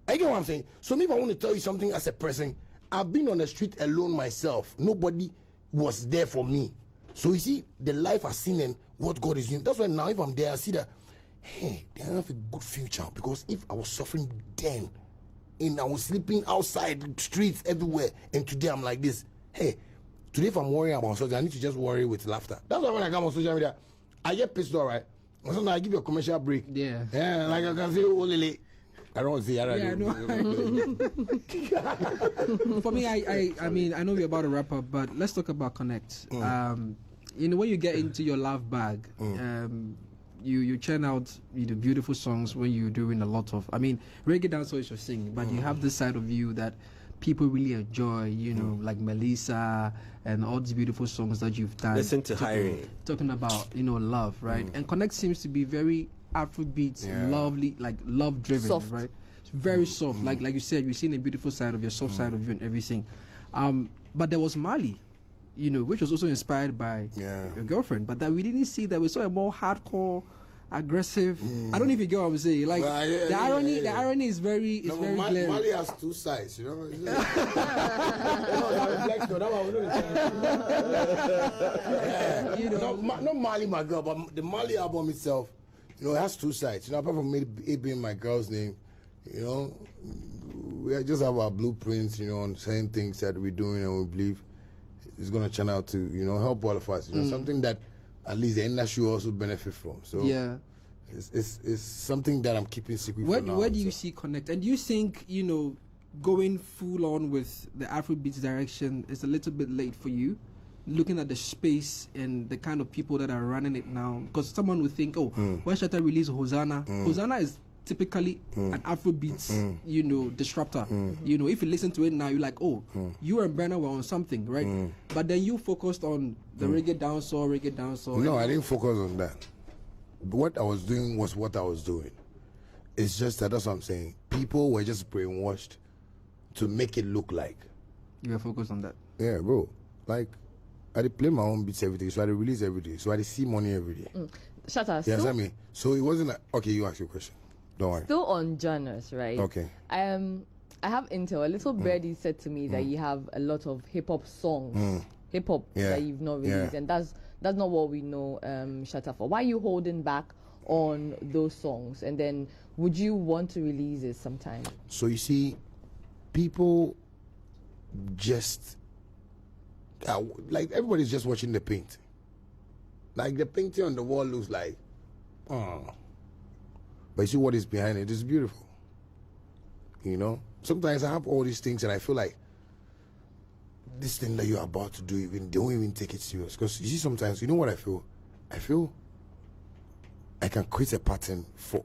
I get what I'm saying. So maybe I want to tell you something as a person. I've been on the street alone myself. Nobody was there for me. So you see, the life I've seen and what God is doing. That's why now if I'm there, I see that, hey, they have a good future. Because if I was suffering then, and I was sleeping outside the streets everywhere, and today I'm like this, hey, today if I'm worrying about something, I need to just worry with laughter. That's why when I come on social media, I get pissed off, right? Sometimes I give you a commercial break. Yeah. Yeah, like I can say, Olele. I don't see For me, I mean, I know we're about to wrap up, but let's talk about Connect. When you get into your love bag, you churn out beautiful songs when you're doing a lot of, I mean, reggae dance is your singing, but you have this side of you that people really enjoy, like Melissa and all these beautiful songs that you've done. Listen to Hiring. Talking about, love, right? And Connect seems to be very Afrobeats, lovely, like love driven, right? It's very soft. Like you said, you've seen a beautiful side of your soft side of you and everything. But there was Mali, you know, which was also inspired by your girlfriend, but that we didn't see that. We saw a more hardcore, aggressive. I don't know if you get what I'm saying. Like the irony is very glaring. Mali has two sides, you know. You know, not Mali, my girl, but the Mali album itself, you know, it has two sides. You know, apart from it being my girl's name, you know, we just have our blueprints, you know, on certain things that we're doing, and we believe it's going to turn out to, you know, help all of us. You know, something that at least the industry will also benefit from. So yeah, it's something that I'm keeping secret where, for now. Where do you see Connect? And do you think, you know, going full on with the Afrobeats direction is a little bit late for you? Looking at the space and the kind of people that are running it now, because someone would think, oh, when Shatta release Hosanna, Hosanna is typically an Afrobeats, you know, disruptor. You know, if you listen to it now, you're like, oh, you and Brenner were on something, right? But then you focused on the reggae dancehall. No, I didn't focus on that. What I was doing was what I was doing. It's just that's what I'm saying. People were just brainwashed to make it look like. You were focused on that. Yeah, bro. Like, I play my own beats every day, so I release every day, so I see money every day. Shatta, you understand me? So it wasn't like, okay, you ask your question. Don't worry. Still on genres, right? Okay. I have intel. A little birdie said to me that you have a lot of hip hop songs, hip hop that you've not released, and that's not what we know Shatta for. Why are you holding back on those songs? And then would you want to release it sometime? So you see, people just like everybody's just watching the paint. Like the painting on the wall looks like, oh. But you see what is behind it is beautiful. You know? Sometimes I have all these things and I feel like this thing that you're about to do, don't even take it serious. Because you see sometimes, you know what I feel? I feel I can create a pattern for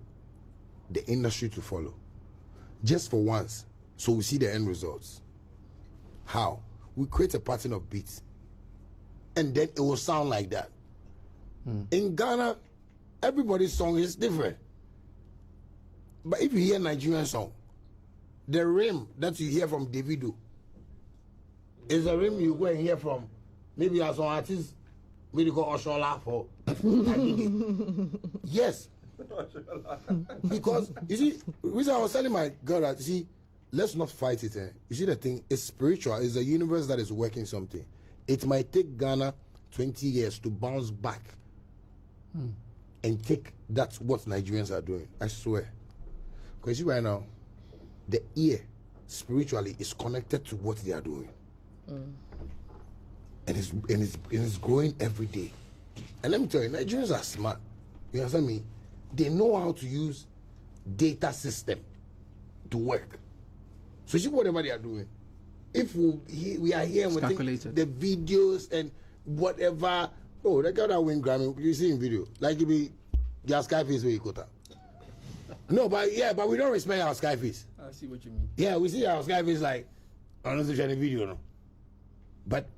the industry to follow. Just for once. So we see the end results. How? We create a pattern of beats. And then it will sound like that. In Ghana, everybody's song is different. But if you hear Nigerian song, the rhythm that you hear from Davido is a rhythm you go and hear from maybe as an artist, maybe called Oshola for. Yes. Because, you see, reason I was telling my girl that, you see, let's not fight it. You see, the thing is spiritual. It's a universe that is working something. It might take Ghana 20 years to bounce back and take that's what Nigerians are doing. I swear. Because you see right now, the ear spiritually is connected to what they are doing. And it's growing every day. And let me tell you, Nigerians are smart. You understand me? They know how to use data system to work. So you see whatever they are doing. If we are here and we think the videos and whatever. Oh, that guy that win Grammy, you see in video. Like it be your Skyface where you got that. No, but we don't respect our Skyface. I see what you mean. Yeah, we see our Skyface like on the video, no. But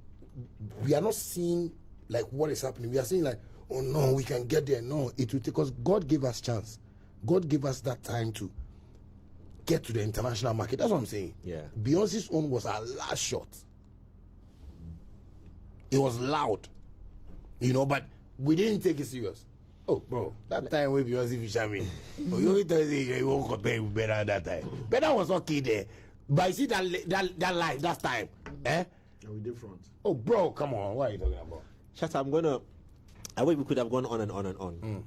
we are not seeing like what is happening. We are seeing like, oh no, we can get there. No, it will take us. God gave us chance. God gave us that time to get to the international market. That's what I'm saying. Yeah. Beyonce's own was our last shot. It was loud, you know, but we didn't take it serious. Oh, bro, that time with Beyonce feature me. You only tell me you won't compare with Better that time. Better was okay there, but you see that life that time, eh? Are we different? Oh, bro, come on, what are you talking about? Shatta, I wish we could have gone on and on and on.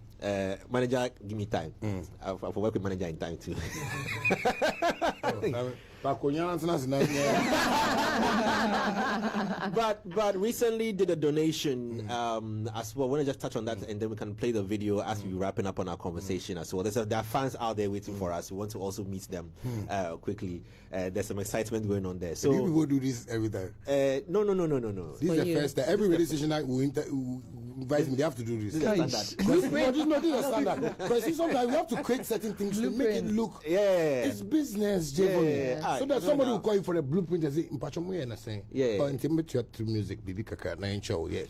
Manager, give me time. I've worked with manager in time too. But recently did a donation as well. I want to just touch on that and then we can play the video as we're wrapping up on our conversation as well. There are fans out there waiting for us. We want to also meet them quickly. There's some excitement going on there. So you people do this every time? No. This is the first time. Every radio station that we invite me, they have to do this. This is standard. Because sometimes we have to create certain things to make it look. Yeah. It's business, so that somebody will call you for a blueprint and say, or intimate to 3Music, Bibi Kaka, 9 show. Yeah.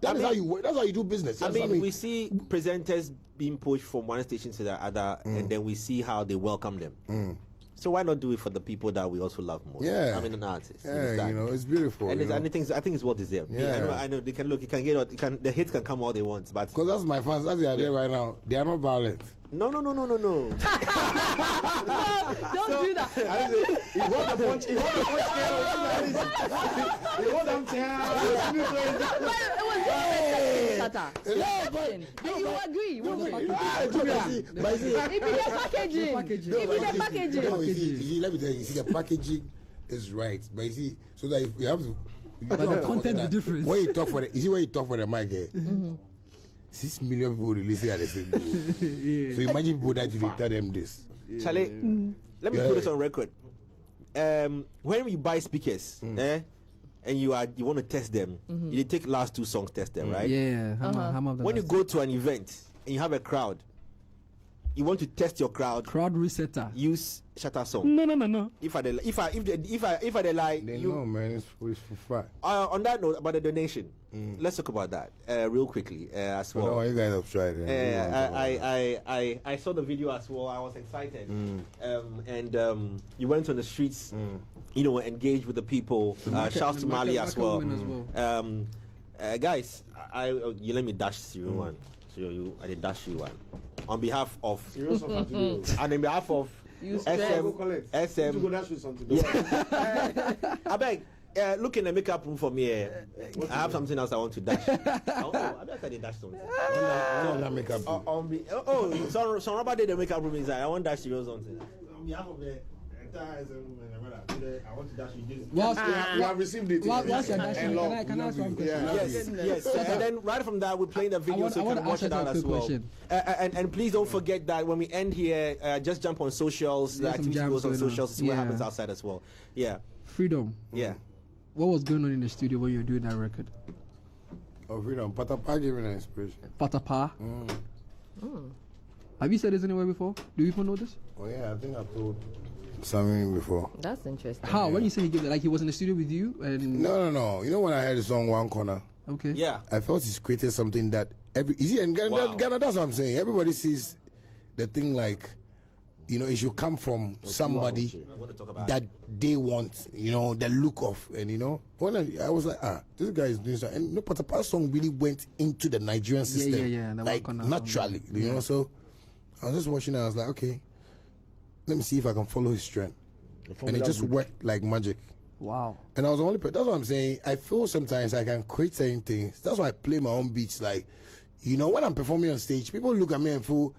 That is how you work. That's how you do business. I mean, we see presenters being pushed from one station to the other, and then we see how they welcome them. So why not do it for the people that we also love most? Yeah. I mean, an artist. Yeah, you know, it's beautiful. And I think it's well deserved. Yeah. I know they can look. The hits can come all they want, but because that's my fans. That's the idea right now. They are not violent. No. No, don't do that. He want the punch. He want the punch. He want them Shatta. Do you agree? But let me tell you, see, the packaging is right. But you see, so that if you have to. But the content is different. When you talk for the, you see when you talk for the mic, 6 million people releasing at the same time. So imagine people that you tell them this. Charlie, let me put this on record. When you buy speakers, and you want to test them, you take last 2 songs, test them, right? Yeah. When you go to an event and you have a crowd, you want to test your crowd. Crowd resetter. Use Shatta song. No. If I they lie, They know, man. It's for fun. On that note, about the donation, let's talk about that real quickly as well. No, you guys have tried it. I saw the video as well. I was excited, and you went on the streets, you know, engaged with the people. Shouts to Mali as well. Guys, you let me dash you one. So I did dash you one on behalf of and on behalf of SM. I beg. Look in the makeup room for me. I have something else I want to dash. I bet I did dash something. Makeup. So Robert did the makeup room inside. I want to dash you something. On behalf of the entire SM room, I want to dash you this. We have received it. Can I ask one question? Yes. And then right from that, we're playing the video so you can watch it out as well. And please don't forget that when we end here, just jump on socials. The activity goes on socials to see what happens outside as well. Yeah. Freedom. Yeah. What was going on in the studio when you were doing that record? Oh, Freedom. Patapa gave me an inspiration. Patapa? Have you said this anywhere before? Do you even know this? Oh, yeah, I think I told something before. That's interesting. How? When you say he gave it, like he was in the studio with you? And No. You know when I heard the song One Corner? Okay. Yeah. I felt he's created something that in Ghana, that's what I'm saying. Everybody sees the thing like, you know, it should come from somebody that they want, you know, the look of, and you know, when I was like, this guy is doing something. And no, Patapa's song really went into the Nigerian system, like naturally, you know. So I was just watching it. I was like, okay, let me see if I can follow his trend, and it just worked like magic. Wow. And I was the only person. That's what I'm saying. I feel sometimes I can create certain things. That's why I play my own beats. Like, you know, when I'm performing on stage, people look at me and feel,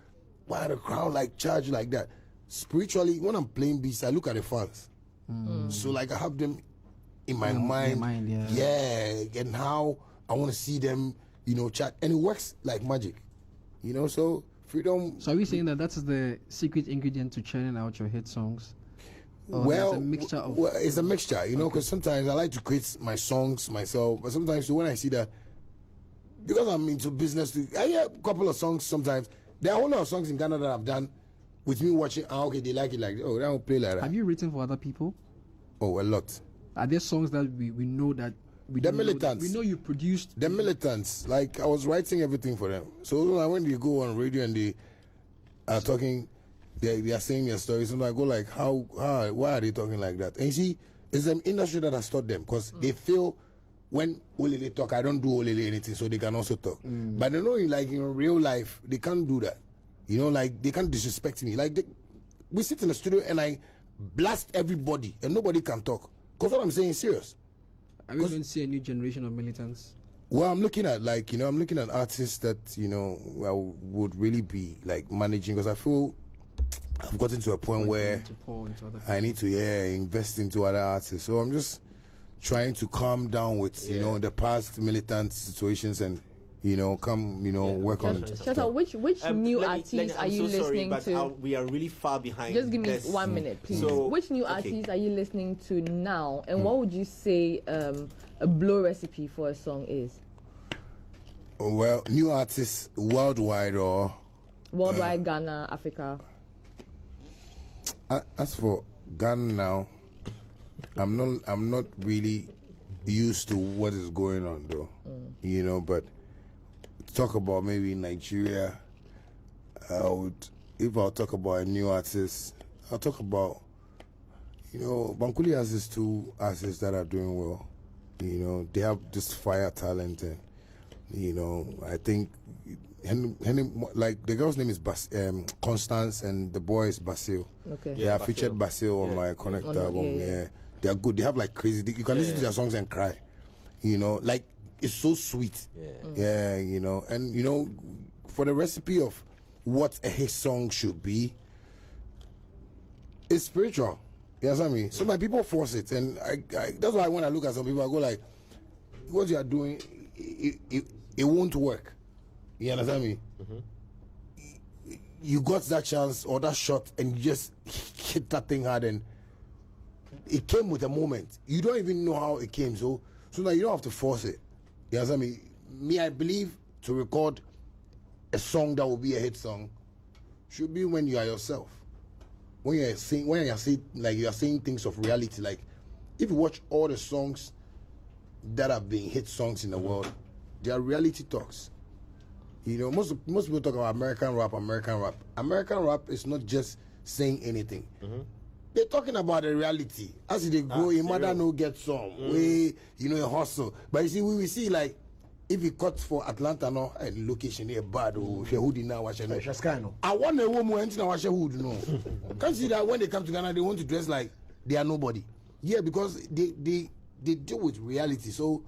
why the crowd like charge like that? Spiritually, when I'm playing beats, I look at the fans. So like I have them in my mind, and how I want to see them, you know, chat, and it works like magic, you know. So Freedom. So are we saying that that's the secret ingredient to churning out your hit songs? Well, it's a mixture of. Well, it's a mixture, you know, because sometimes I like to create my songs myself, but sometimes when I see that, because I'm into business, I hear a couple of songs. Sometimes there are a whole lot of songs in Ghana that I've done. With me watching, okay, they like it like that. Oh, they don't play like that. Have you written for other people? Oh, a lot. Are there songs that we know that we the militants? We know you produced. The militants, like I was writing everything for them. So when you go on radio and they are talking, they are saying their stories, and I go like, why are they talking like that? And you see, it's an industry that has taught them because they feel when Olele talk, I don't do Olele anything, so they can also talk. But they know, like in real life, they can't do that. You know, like, they can't disrespect me. Like, we sit in the studio and I blast everybody and nobody can talk. Because what I'm saying is serious. Are we going to see a new generation of militants? Well, I'm looking at, like, you know, I'm looking at artists that, you know, I would really be, like, managing. Because I feel I've gotten to a point where I need to, invest into other artists. So I'm just trying to calm down with, you know, the past militant situations and, you know, work on it. Shatta, which new artists are you listening to? We are really far behind. Just give me 1 minute, please. So, which new artists are you listening to now? And what would you say a blow recipe for a song is? Well, new artists worldwide or? Worldwide, Ghana, Africa. As for Ghana now, I'm not really used to what is going on though. You know, but talk about maybe Nigeria, if I'll talk about a new artist, I'll talk about You know, Bankole has these two artists that are doing well. You know, they have this fire talent, and you know, I think Henny, like the girl's name is Constance, and the boy is Basil. Okay. Yeah, I featured Basil on my Connect album. Yeah, they are good. They have like crazy. You can listen to their songs and cry. You know, like it's so sweet. Yeah, you know, and you know, for the recipe of what a hit song should be, it's spiritual. You understand me? So like people force it, and I that's why when I look at some people, I go like, what you are doing, it won't work. You understand me? You got that chance or that shot, and you just hit that thing hard, and it came with a moment. You don't even know how it came, so like you don't have to force it. You understand me? Me, I believe to record a song that will be a hit song should be when you are yourself. When you are saying things of reality. Like if you watch all the songs that have been hit songs in the world, they are reality talks. You know, most people talk about American rap. American rap is not just saying anything. They're talking about the reality. As they grow, your mother no get some way, you know, a hustle. But you see, we see like if you cut for Atlanta no location here bad or hoodie now watch no. I want a woman to watch a hood no. Can't see that when they come to Ghana they want to dress like they are nobody. Yeah, because they deal with reality. So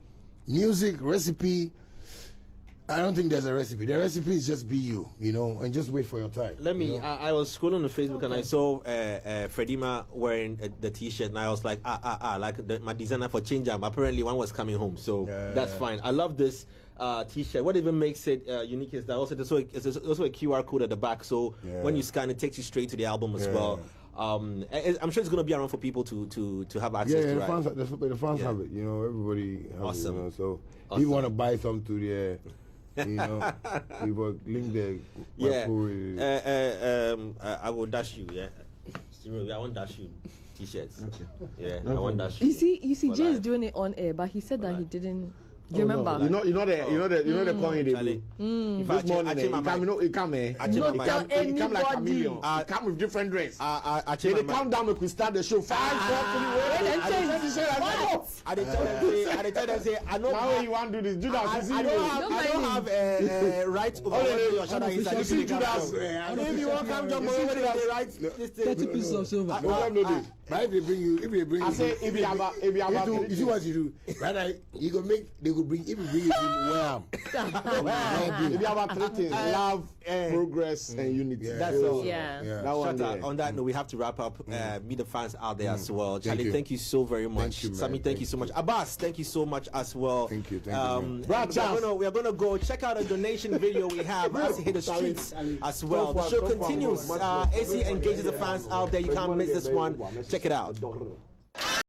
music, recipe, I don't think there's a recipe. The recipe is just be you, you know, and just wait for your time. Let me. I was scrolling on Facebook and I saw Fredima wearing the T-shirt, and I was like, like my designer for Change Up. Apparently, one was coming home, so that's fine. I love this T-shirt. What even makes it unique is that also there's also a QR code at the back, so when you scan, it takes you straight to the album as well. I'm sure it's going to be around for people to have access to. The fans have it. You know, everybody has it. You know, so if you want to buy something to the. You know, we will link the I will dash you. I want dash you T-shirts. Okay. I want dash you. You see, Jay is doing it on air, but he said that he didn't. Do you remember? No. You know the coin they do. This morning, it come like a chameleon. It come with different dress. They come down and we start the show 5, 4, 3. I tell them say I know how you want to do this. Judas, I don't have a right over your shadow inside. If you want come jump over the right, 30 pieces of silver. Right, if they bring I say if you have you see what you do. Right, you go make they go bring if you bring it in wham. If you have 3 things, love, progress, and unity. That's all. Yeah. On that note, we have to wrap up. Meet the fans out there as well. Charlie, thank you so very much. Sammy, thank you so much. Abbas, thank you so much as well. Thank you. We are gonna go check out a donation video we have as hit the streets as well. The show continues. AC engages the fans out there. You can't miss this one. Check it out.